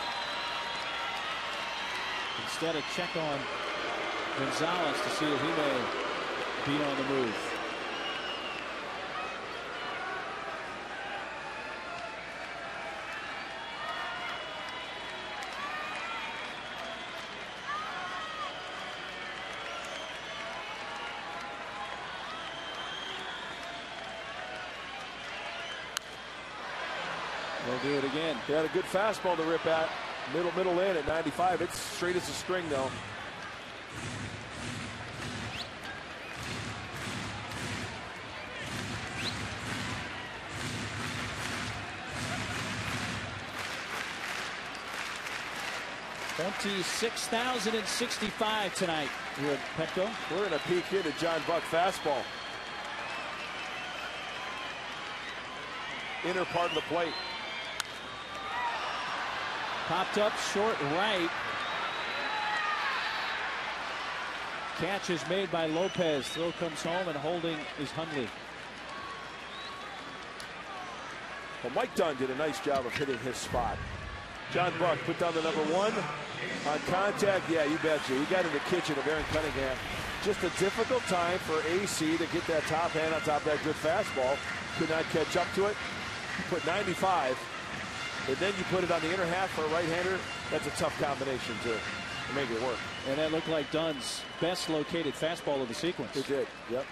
Instead, a check on Gonzalez to see if he may be on the move. They'll do it again.
They had a good fastball to rip at. Middle in at 95. It's straight as a string, though.
$26,065 tonight here at Petco.
We're in a peek hit at John Buck fastball. Inner part of the plate.
Popped up short right. Catch is made by Lopez. Throw comes home, and holding is Hundley.
Well, Mike Dunn did a nice job of hitting his spot. John Buck put down the number 1 on contact. Yeah, you betcha. He got in the kitchen of Aaron Cunningham. Just a difficult time for AC to get that top hand on top of that good fastball. Could not catch up to it. You put 95. And then you put it on the inner half for a right-hander. That's a tough combination to make it work.
And that looked like Dunn's best located fastball of the sequence.
It did, yep.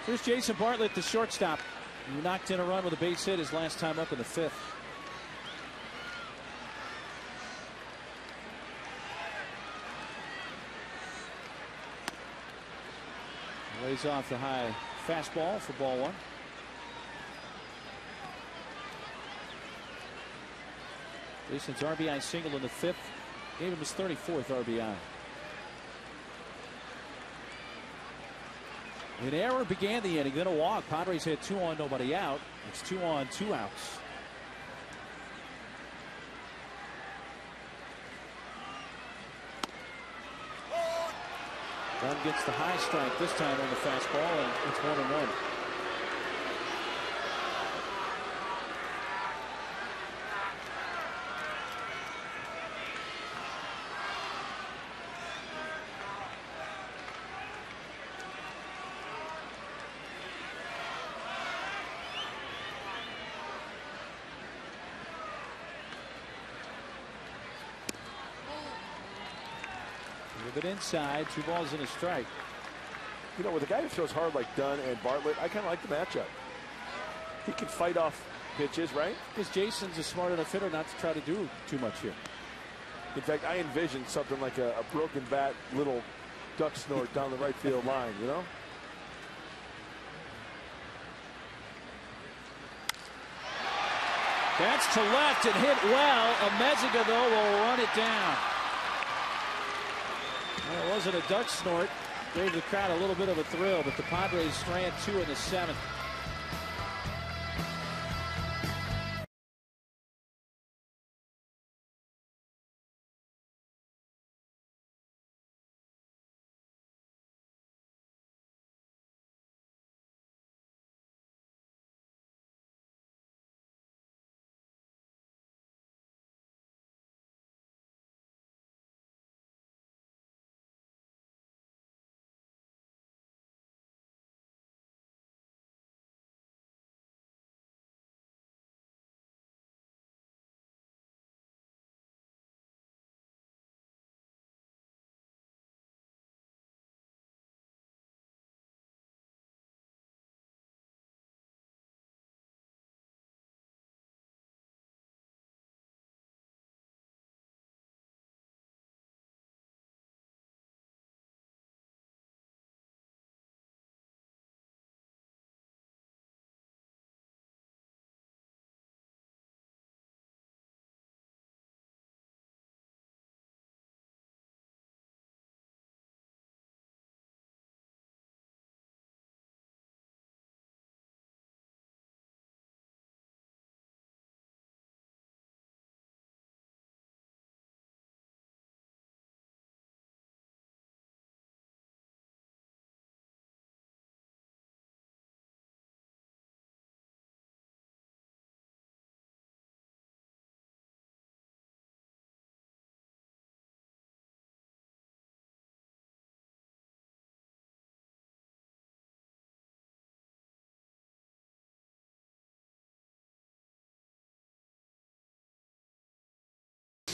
Here's Jason Bartlett, the shortstop. He knocked in a run with a base hit his last time up in the 5th. Lays off the high fastball for ball 1. Jason's RBI single in the 5th gave him his 34th RBI. An error began the inning, then a walk. Padres had 2 on, nobody out. It's 2 on, 2 outs. Dunn gets the high strike this time on the fastball, and it's 1-1. It inside, 2 balls and a strike.
You know, with a guy who throws hard like Dunn and Bartlett, I kind of like the matchup. He can fight off pitches, right?
Because Jason's a smart enough hitter not to try to do too much here.
In fact, I envisioned something like a broken bat, little duck snort down the right field line, you know?
That's to left and hit well. Amezaga, though, will run it down. Well, it wasn't a duck snort. Gave the crowd a little bit of a thrill, but the Padres strand 2 in the 7th.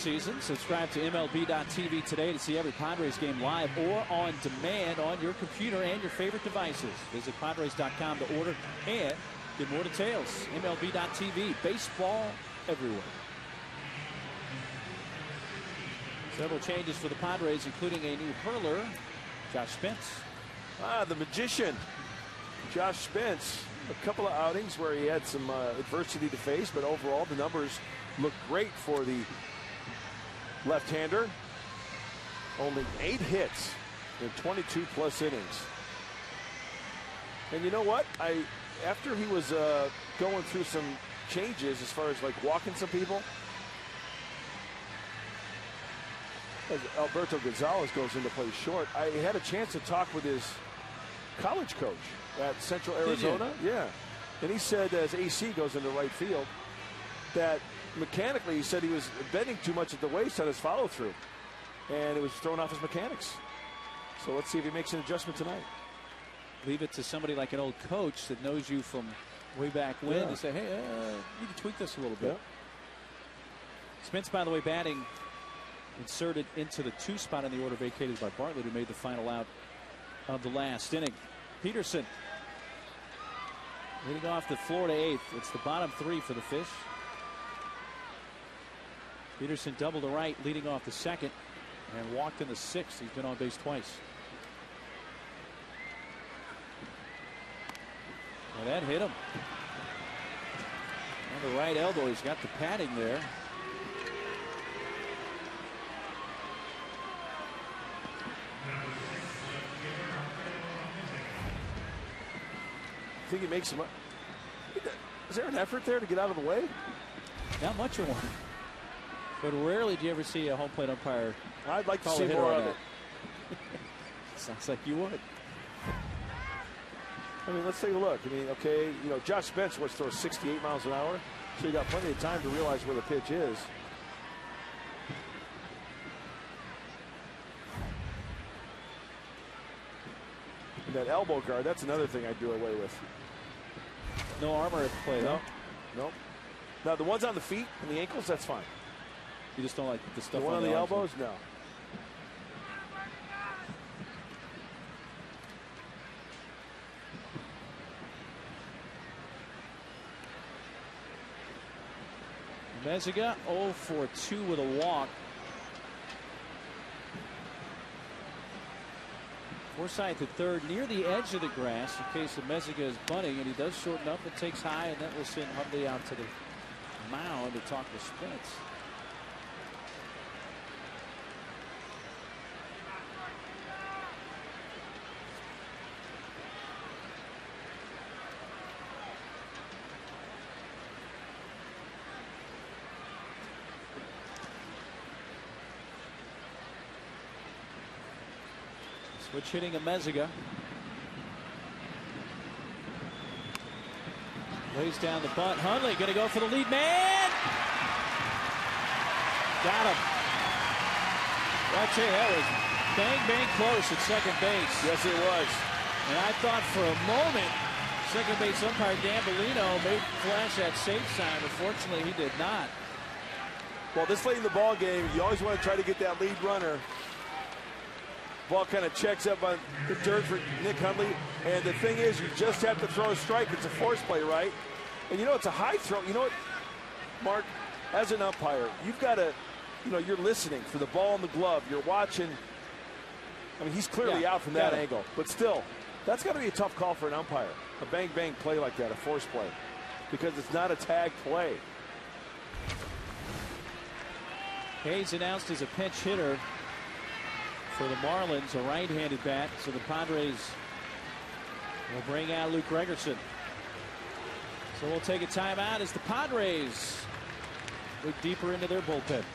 season. Subscribe to MLB.tv today to see every Padres game live or on demand on your computer and your favorite devices. Visit Padres.com to order and get more details. MLB.tv, baseball everywhere. Several changes for the Padres, including a new hurler, Josh Spence.
The magician, Josh Spence. A couple of outings where he had some adversity to face, but overall the numbers look great for the left-hander. Only 8 hits in 22+ innings. And you know what? After he was going through some changes as far as like walking some people, as Alberto Gonzalez goes into play short, I had a chance to talk with his college coach at Central Arizona. Yeah. And he said, as AC goes into right field, that mechanically he said he was bending too much at the waist on his follow through, and it was throwing off his mechanics. So let's see if he makes an adjustment tonight.
Leave it to somebody like an old coach that knows you from way back when to say, hey, you need to tweak this a little bit. Yeah. Spence, by the way, batting inserted into the 2 spot in the order vacated by Bartlett, who made the final out of the last inning. Peterson leading off the Florida 8th. It's the bottom 3 for the Fish. Peterson doubled to right, leading off the 2nd, and walked in the 6th. He's been on base twice. Well, that hit him on the right elbow. He's got the padding there.
I think he makes some. Is there an effort there to get out of the way?
Not much of one. But rarely do you ever see a home plate umpire.
I'd like to see more of it.
Sounds like you would.
I mean, let's take a look. I mean, okay, you know, Josh Spence was throws 68 miles an hour, so you got plenty of time to realize where the pitch is. And that elbow guard, that's another thing I do away with.
No armor at the plate.
No, no. Now the ones on the feet and the ankles, that's fine.
You just don't like the stuff
the one on the elbows? No.
Meziga 0 for 2 with a walk. Forsythe at third, near the edge of the grass in case Meziga is bunting, and he does shorten up and takes high, and that will send Hundley out to the mound to talk to Spence. Switch hitting a Meziga. Lays down the bunt. Hundley going to go for the lead man. Got him. Well, I tell you, that was bang close at second base.
Yes, it was.
And I thought for a moment second base umpire Dan Bellino may flash that safe sign. Unfortunately, he did not.
Well, this late in the ball game, you always want to try to get that lead runner. Ball kind of checks up on the dirt for Nick Hundley. And the thing is, you just have to throw a strike. It's a force play, right? And you know, it's a high throw. You know what, Mark, as an umpire, you've got to, you know, you're listening for the ball in the glove. You're watching. I mean, he's clearly out from that angle. But still, that's got to be a tough call for an umpire. A bang play like that, a force play. Because it's not a tag play.
Hayes announced as a pinch hitter for the Marlins, a right-handed bat. So the Padres will bring out Luke Gregerson. So we'll take a timeout as the Padres look deeper into their bullpen.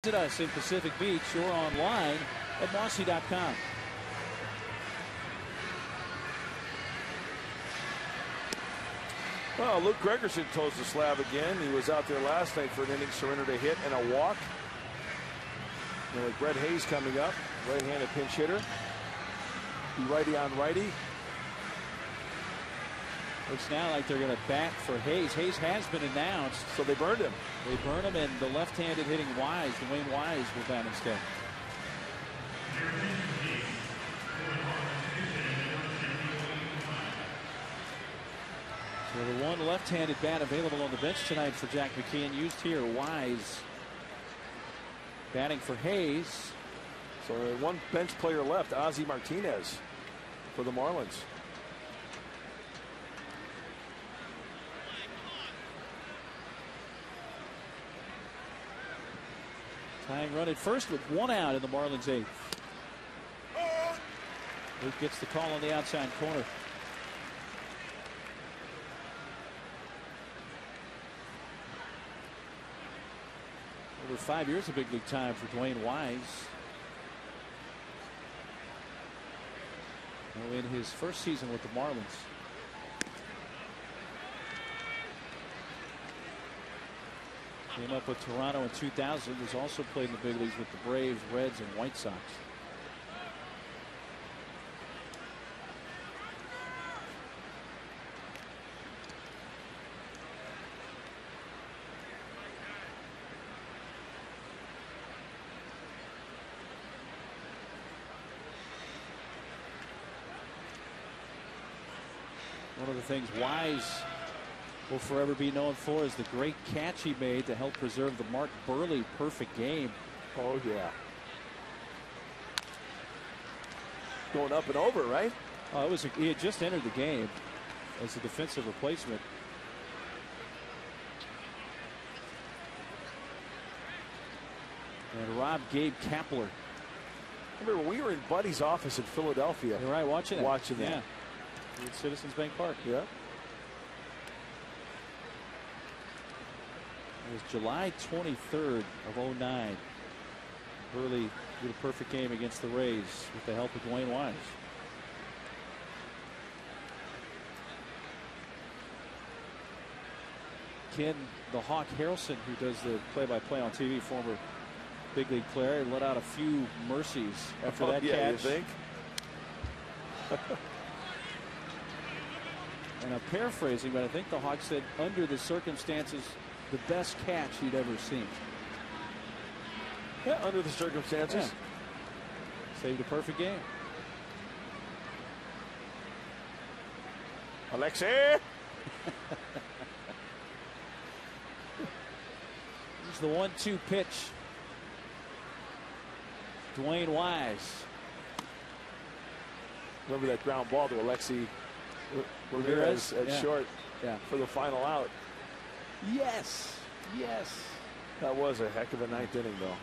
Visit us in Pacific Beach or online at Mossy.com.
Well, Luke Gregerson toes the slab again. He was out there last night for an inning surrender to hit and a walk. And with Brett Hayes coming up, right-handed pinch hitter. Righty on righty.
Looks now like they're going to bat for Hayes. Hayes has been announced.
So they burned him.
They burned him, and the left-handed hitting Wise, Dwayne Wise, will bat instead. So the one left-handed bat available on the bench tonight for Jack McKeon, used here. Wise batting for Hayes.
So one bench player left, Ozzie Martinez for the Marlins.
Tying run at first with one out in the Marlins' eighth. Luke gets the call on the outside corner. Over 5 years of big league time for Dwayne Wise. Now in his first season with the Marlins. Came up with Toronto in 2000. Has also played in the big leagues with the Braves, Reds, and White Sox. One of the things Wise will forever be known for is the great catch he made to help preserve the Mark Burley perfect game.
Oh, yeah. Going up and over, right?
Oh, he had just entered the game as a defensive replacement. And Rob Gabe Kapler.
Remember, when we were in Buddy's office in Philadelphia.
You're right, watching that.
Yeah.
At Citizens Bank Park.
Yeah.
It was July 23rd of 09. Burley did a perfect game against the Rays with the help of Dwayne Wise. Ken the Hawk Harrelson, who does the play-by-play on TV, former big league player, let out a few mercies after that catch.
You think?
And I'm paraphrasing, but I think the Hawk said, under the circumstances, the best catch he'd ever seen.
Yeah, under the circumstances.
Yeah. Saved a perfect game.
Alexei.
Here's the 1-2 pitch. Dwayne Wise.
Remember that ground ball to Alexei Ramirez at short for the final out.
Yes. Yes.
That was a heck of a ninth inning, though.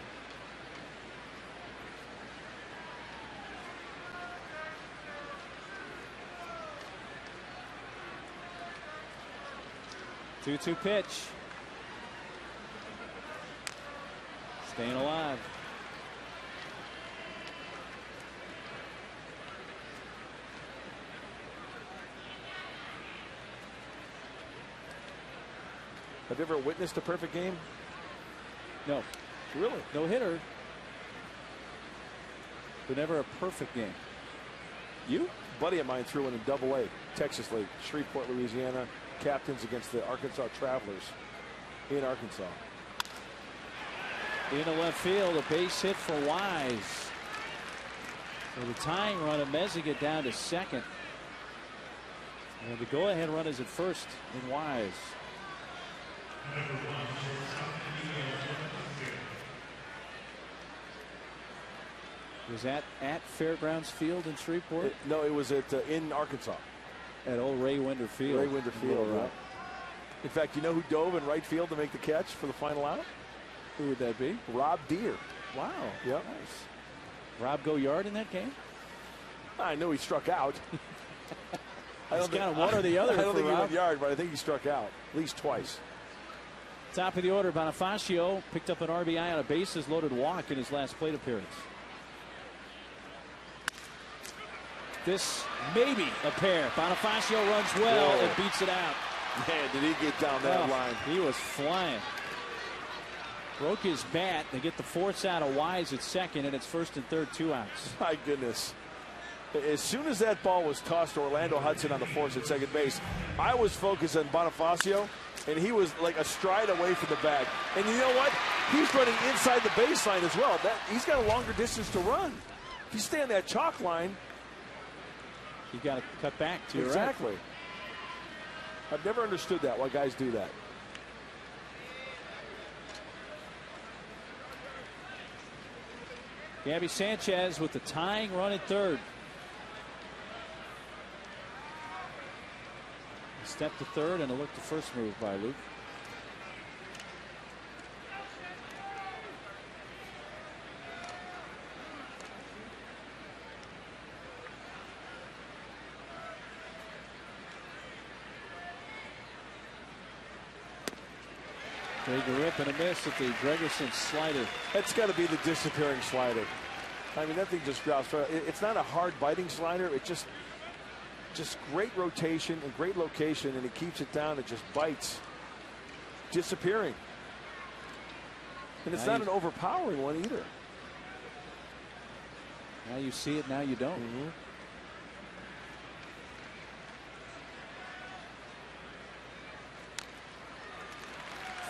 Two-two pitch. Staying alive.
Have you ever witnessed a perfect game?
No.
Really?
No hitter. But never a perfect game. You?
A buddy of mine threw in Double-A, Texas League, Shreveport, Louisiana, captains against the Arkansas Travelers in Arkansas.
Into left field, a base hit for Wise. So the tying run of Meziga down to second. And the go-ahead run is at first in Wise. Was that at Fairgrounds Field in Shreveport?
No, it was at in Arkansas.
At old Ray Winder Field.
Ray Winder Field, right. In fact, you know who dove in right field to make the catch for the final out?
Who would that be?
Rob Deere.
Wow.
Yep.
Nice. Rob go yard in that game?
I know he struck out.
I don't think one or the other.
I don't think he went yard, but I think he struck out at least twice.
Top of the order, Bonifacio picked up an RBI on a bases loaded walk in his last plate appearance. This may be a pair. Bonifacio runs well and beats it out.
Man, did he get down that line?
He was flying. Broke his bat. They get the force out of Wise at second, and it's first and third, 2 outs.
My goodness. As soon as that ball was tossed to Orlando Hudson on the force at second base, I was focused on Bonifacio, and he was like a stride away from the bag. And you know what? He's running inside the baseline as well. He's got a longer distance to run. If you stay on that chalk line,
you got to cut back to your right.
Exactly. I've never understood that, why guys do that.
Gabby Sanchez with the tying run at third. A step to third and a look to first move by Luke. Big rip and a miss at the Gregerson slider.
That's got to be the disappearing slider. I mean, that thing just grabs. It's not a hard biting slider. It just great rotation and great location, and it keeps it down. It just bites. Disappearing. And it's not an overpowering one either.
Now you see it, now you don't.
Mm-hmm.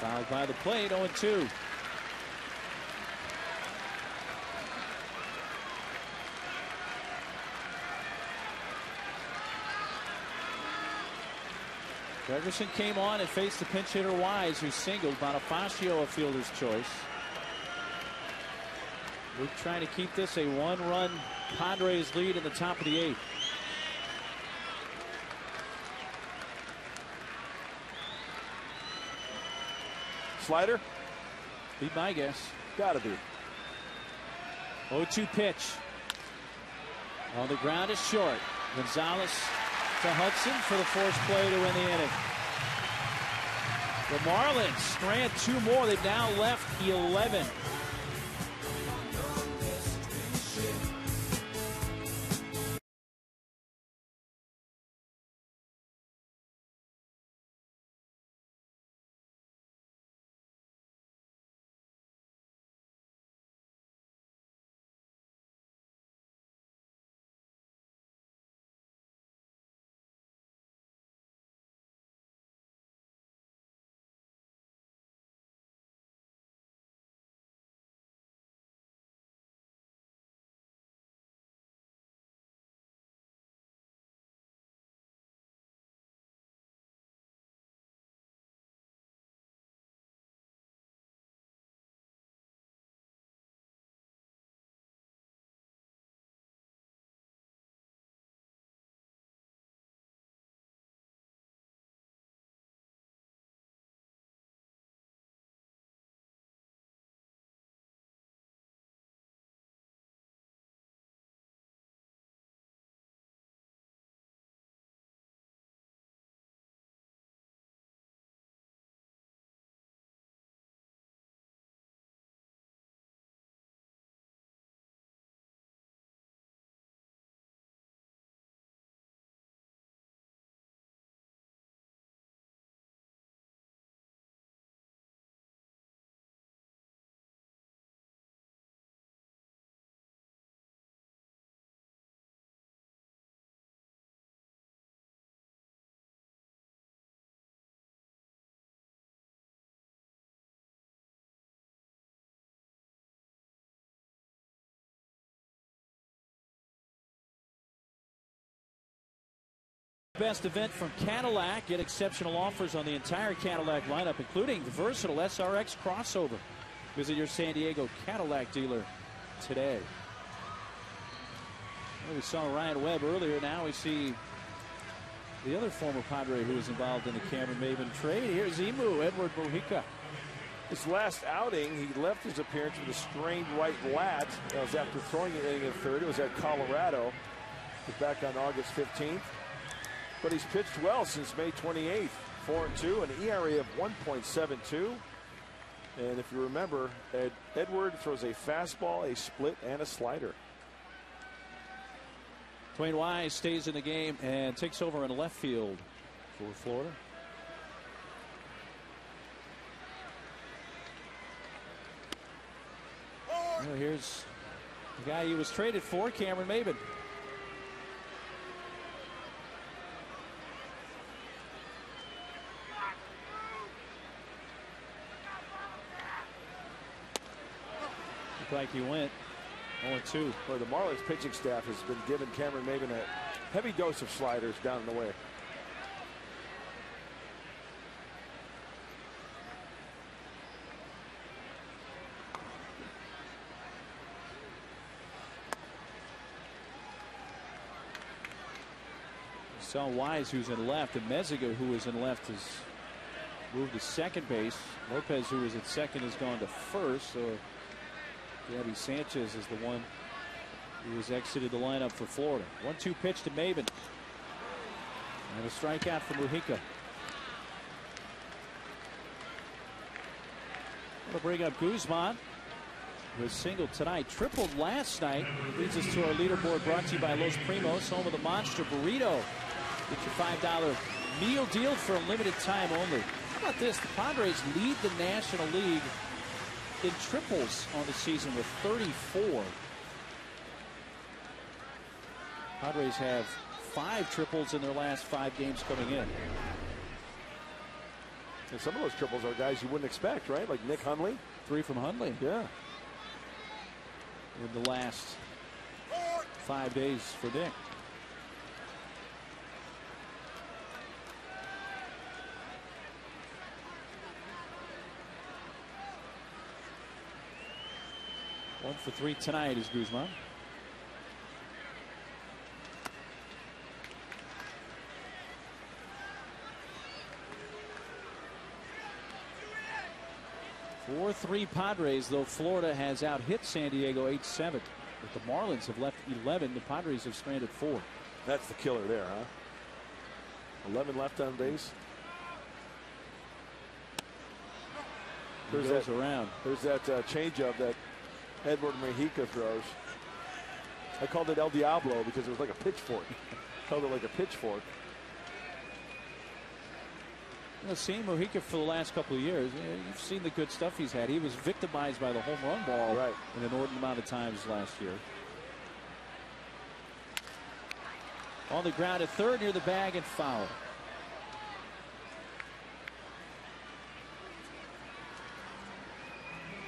Fouled by the plate, 0-2. Gregerson came on and faced the pinch hitter Wise, who singled. Bonifacio a fielder's choice. Luke trying to keep this a one-run Padres lead in the top of the 8th.
Slider?
Be my guess.
Gotta be.
0-2 pitch. On the ground is short. Gonzalez to Hudson for the forced play to win the inning. The Marlins strand 2 more. They've now left 11. Best event from Cadillac. Get exceptional offers on the entire Cadillac lineup, including the versatile SRX crossover. Visit your San Diego Cadillac dealer today. Well, we saw Ryan Webb earlier. Now we see the other former Padre who was involved in the Cameron Maven trade. Here's Emu, Edward Mojica.
His last outing, he left his appearance with a strained right lat. That was after throwing an inning in third. It was at Colorado. He was back on August 15th. But he's pitched well since May 28th. 4-2, an ERA of 1.72. And if you remember, Edward throws a fastball, a split, and a slider.
Dwayne Wise stays in the game and takes over in left field for Florida. Well, here's the guy he was traded for, Cameron Maybin. Looked like he went 0-2.
Well, the Marlins pitching staff has been giving Cameron Maybin a heavy dose of sliders down and away.
Saw Wise, who's in left, and Meziga, who was in left, has moved to second base. Lopez, who was at second, has gone to first. So Gabby Sanchez is the one who has exited the lineup for Florida. 1-2 pitch to Maybin. And a strikeout for Mujica. We'll bring up Guzman, who has singled tonight, tripled last night. Leads us to our leaderboard, brought to you by Los Primos, home of the Monster Burrito. Get your $5 meal deal for a limited time only. How about this? The Padres lead the National League in triples on the season with 34. Padres have 5 triples in their last 5 games coming in.
And some of those triples are guys you wouldn't expect, right? Like Nick Hundley.
3 from Hundley.
Yeah.
In the last 5 days for Nick. One for 3 tonight is Guzman. For 3 Padres, though Florida has out-hit San Diego 8-7. But the Marlins have left 11. The Padres have stranded 4.
That's the killer there, huh? 11 left on base.
There's that around.
There's that changeup that Edward Mujica throws. I called it El Diablo because it was like a pitchfork. Called it like a pitchfork.
You know, seeing Mujica for the last couple of years, you've seen the good stuff he's had. He was victimized by the home run ball in an inordinate amount of times last year. On the ground at third, near the bag, and foul.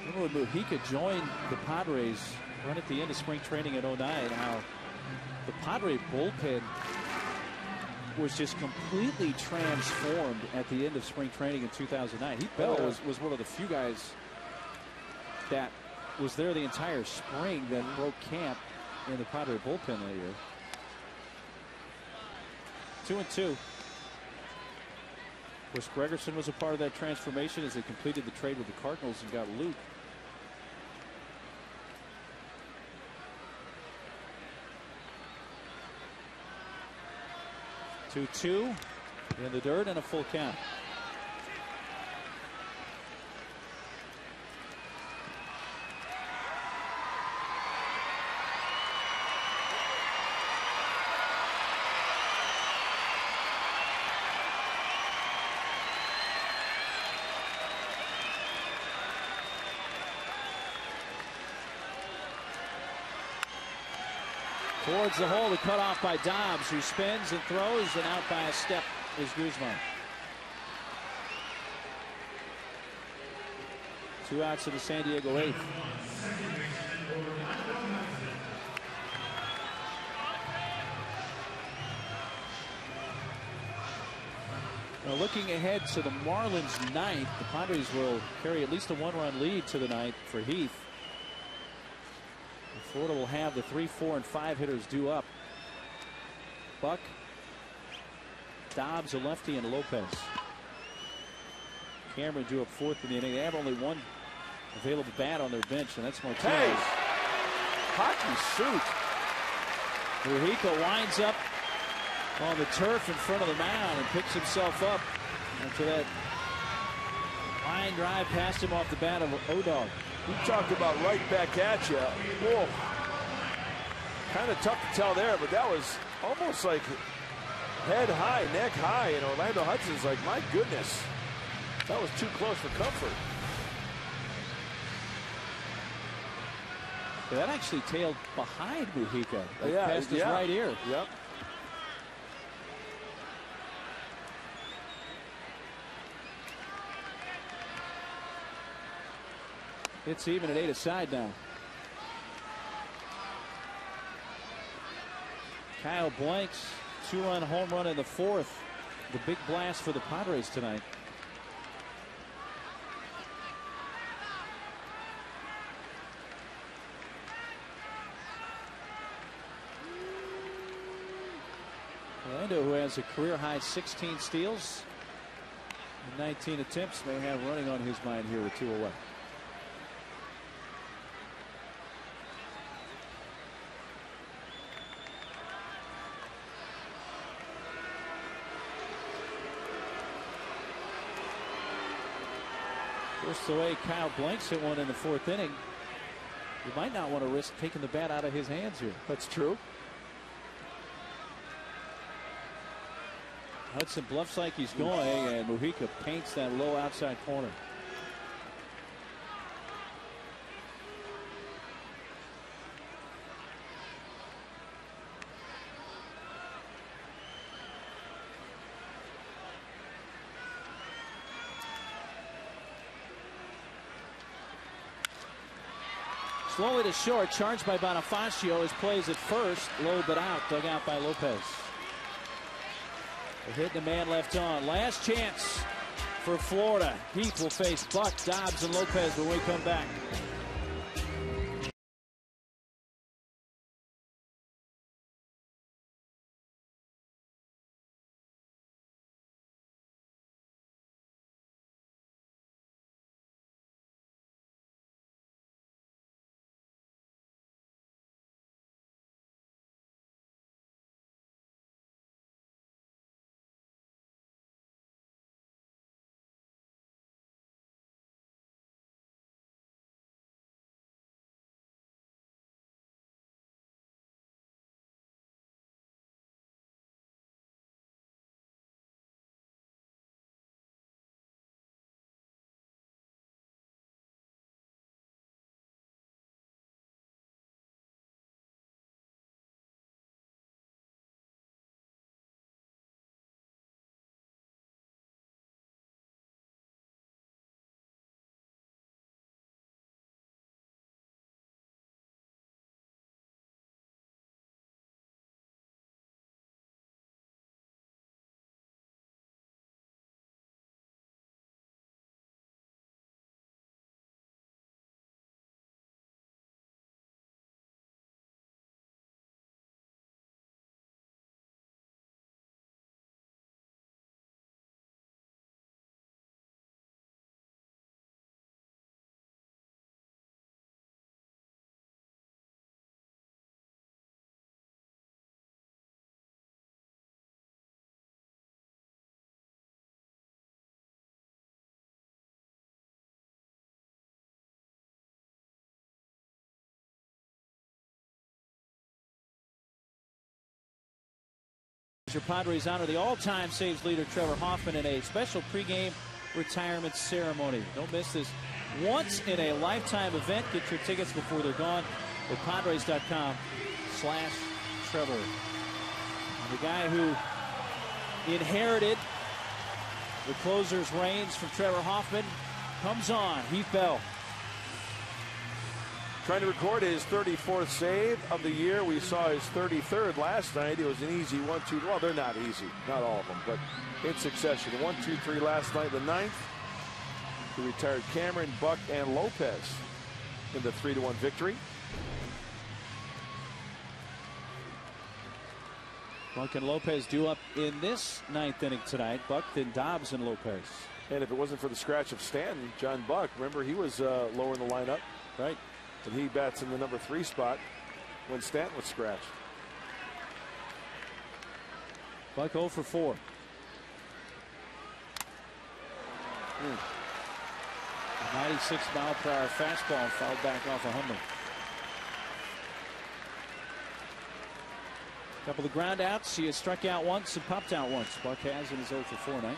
Remember when Mujica joined the Padres right at the end of spring training in 09, how the Padre bullpen was just completely transformed at the end of spring training in 2009. Heath Bell was one of the few guys that was there the entire spring that broke camp in the Padre bullpen that year. 2-2. Of course, Gregerson was a part of that transformation as they completed the trade with the Cardinals and got Luke. 2-2 in the dirt and a full count. Towards the hole, the cutoff by Dobbs, who spins and throws, and out by a step is Guzman. 2 outs to the San Diego 8th. Now looking ahead to the Marlins 9th, the Padres will carry at least a 1-run lead to the 9th for Heath. Florida will have the 3, 4, and 5 hitters due up. Buck, Dobbs, a lefty, and Lopez. Cameron due up 4th in the inning. They have only 1 available bat on their bench, and that's Martinez.
Hey! Hockey suit.
Mujica winds up on the turf in front of the mound and picks himself up after that Line drive past him off the bat of O'Dog.
We talked about right back at you. Whoa. Kind of tough to tell there, but that was almost like head high, neck high, and Orlando Hudson's like, my goodness, that was too close for comfort.
Yeah, that actually tailed behind Mujica, like
yeah,
past his right ear.
Yep.
It's even at 8 aside now. Kyle Blank's 2-run home run in the 4th. The big blast for the Padres tonight. Orlando, who has a career-high 16 steals and 19 attempts, may have running on his mind here with 2 away. Just the way Kyle Blanks hit one in the 4th inning, you might not want to risk taking the bat out of his hands here.
That's true.
Hudson bluffs like he's going, and Mujica paints that low outside corner. Slowly to short, charged by Bonifacio. His plays at first, low but out, dug out by Lopez. A hit, the man left on. Last chance for Florida. Heath will face Buck, Dobbs, and Lopez when we come back. Your Padres honor the all-time saves leader Trevor Hoffman in a special pregame retirement ceremony. Don't miss this once-in-a-lifetime event. Get your tickets before they're gone at Padres.com/Trevor. The guy who inherited the closer's reins from Trevor Hoffman comes on. Heath Bell.
Trying to record his 34th save of the year. We saw his 33rd last night. It was an easy 1-2. Well, they're not easy. Not all of them, but in succession. 1-2-3 last night. The 9th, he retired Cameron, Buck, and Lopez in the 3-1 victory.
Buck and Lopez due up in this 9th inning tonight. Buck, then Dobbs, and Lopez.
And if it wasn't for the scratch of Stanton, John Buck, remember he was lower in the lineup.
Right.
And he bats in the number 3 spot when Stanton was scratched.
Buck 0 for 4. 96-mile-per-hour fastball fouled back off of Hundley. Couple of ground outs. He has struck out once and popped out once. Buck has in his 0 for 4 night.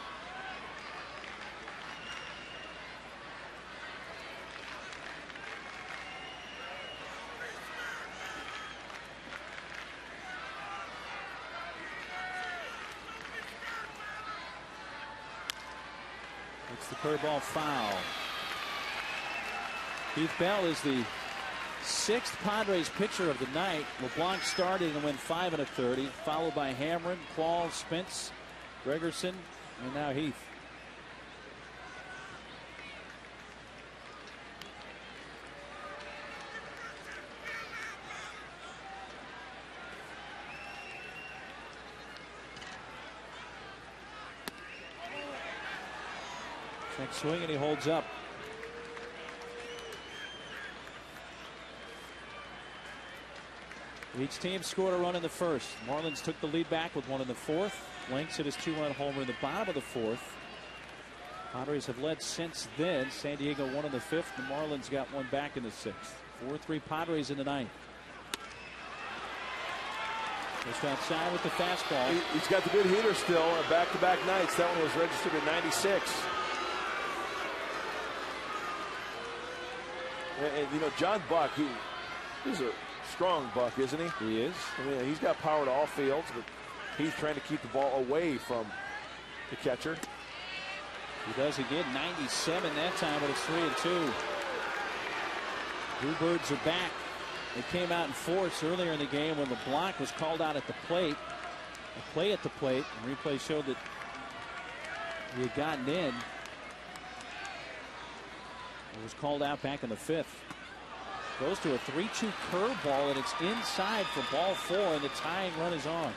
It's the curveball foul. Keith Bell is the 6th Padres pitcher of the night. LeBlanc started and went 5 1/3, followed by Hamrin, Qualls, Spence, Gregerson, and now Heath. Next swing and he holds up. Each team scored a run in the first. Marlins took the lead back with one in the fourth. Lynx hit his 2-run homer in the bottom of the fourth. Padres have led since then. San Diego won in the fifth. The Marlins got one back in the sixth. 4-3 Padres in the ninth. Just outside with the fastball.
He's got the good heater still on back-to-back nights. That one was registered at 96. And you know, John Buck, he's a strong Buck, isn't he?
He is.
I mean, he's got power to all fields, but he's trying to keep the ball away from the catcher.
He does again. 97 that time, but it's 3-2. Bluebirds are back. They came out in force earlier in the game when LeBlanc was called out at the plate. A play at the plate. And replay showed that he had gotten in. It was called out back in the fifth. Goes to a 3-2 curveball, and it's inside for ball 4, and the tying run is on.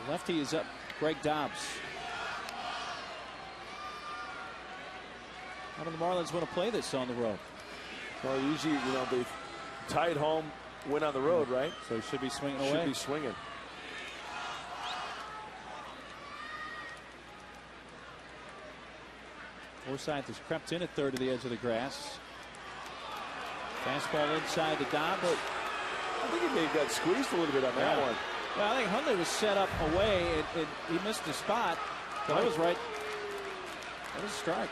The lefty is up, Greg Dobbs. How do the Marlins want to play this on the road?
Well, usually, you know, they tie it home, win on the road, right?
So he should be swinging away.
Should be swinging.
Forsythe has crept in at third to the edge of the grass. Fastball inside the Dobbs.
I think he may have got squeezed a little bit on that one.
Well, I think Hundley was set up away, and he missed the spot. But I was right. That was a strike.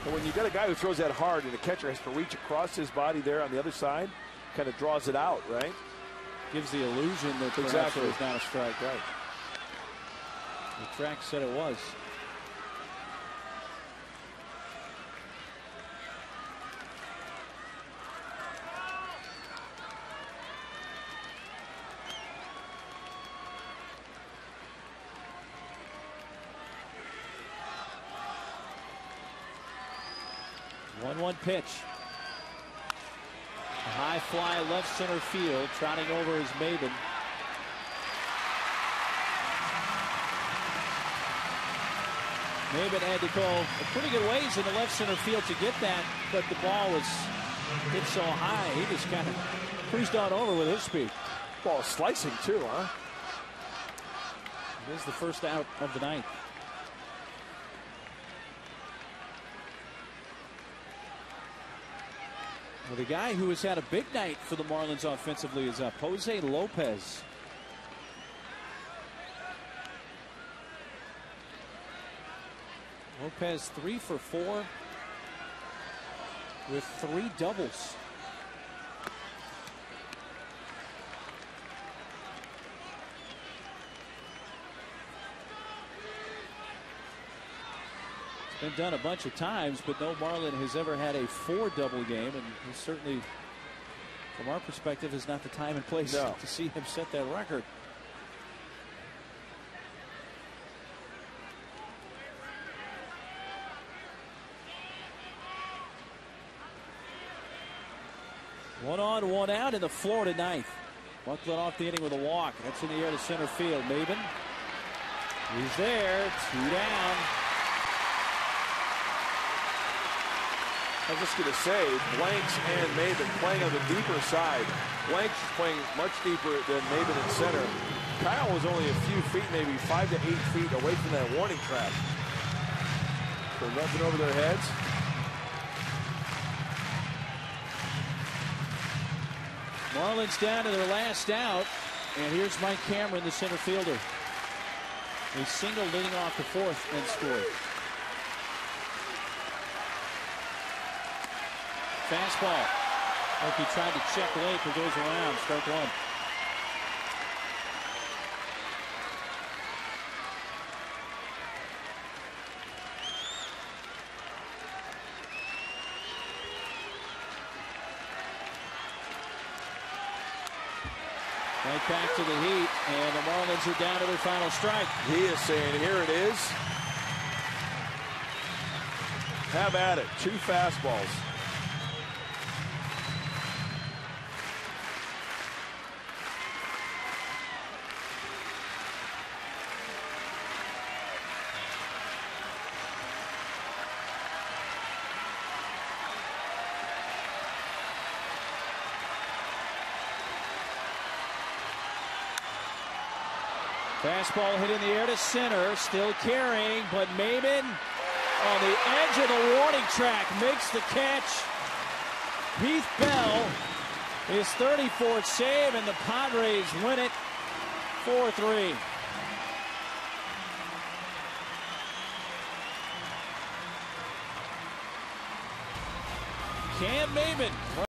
And when you got a guy who throws that hard and the catcher has to reach across his body there on the other side, kind of draws it out, right?
Gives the illusion that exactly it's not a strike, right? The track said it was. One pitch. A high fly left center field. Trotting over is Maben. Maben had to go a pretty good ways in the left center field to get that, but the ball was hit so high, he just kind of cruised on over with his speed.
Ball slicing too, huh?
It is the first out of the ninth. Well, the guy who has had a big night for the Marlins offensively is up. Jose Lopez. Lopez 3 for 4 with 3 doubles. Been done a bunch of times, but no Marlin has ever had a 4-double game, and he certainly, from our perspective, is not the time and place to see him set that record. One on, one out in the Florida ninth. Buck led off the inning with a walk. That's in the air to center field. Maben. He's there. 2 down.
I was just going to say, Blanks and Maven playing on the deeper side. Blanks playing much deeper than Maven in center. Kyle was only a few feet, maybe 5 to 8 feet away from that warning track. So nothing over their heads.
Marlins down to their last out. And here's Mike Cameron, the center fielder. A single leading off the fourth and scored. Fastball. Like he tried to check late, but goes around. Strike one. Right back to the heat, and the Marlins are down to their final strike.
He is saying, here it is. Have at it. 2 fastballs.
Fastball hit in the air to center, still carrying, but Maven on the edge of the warning track makes the catch. Heath Bell, his 34th save, and the Padres win it 4-3. Cam Maven.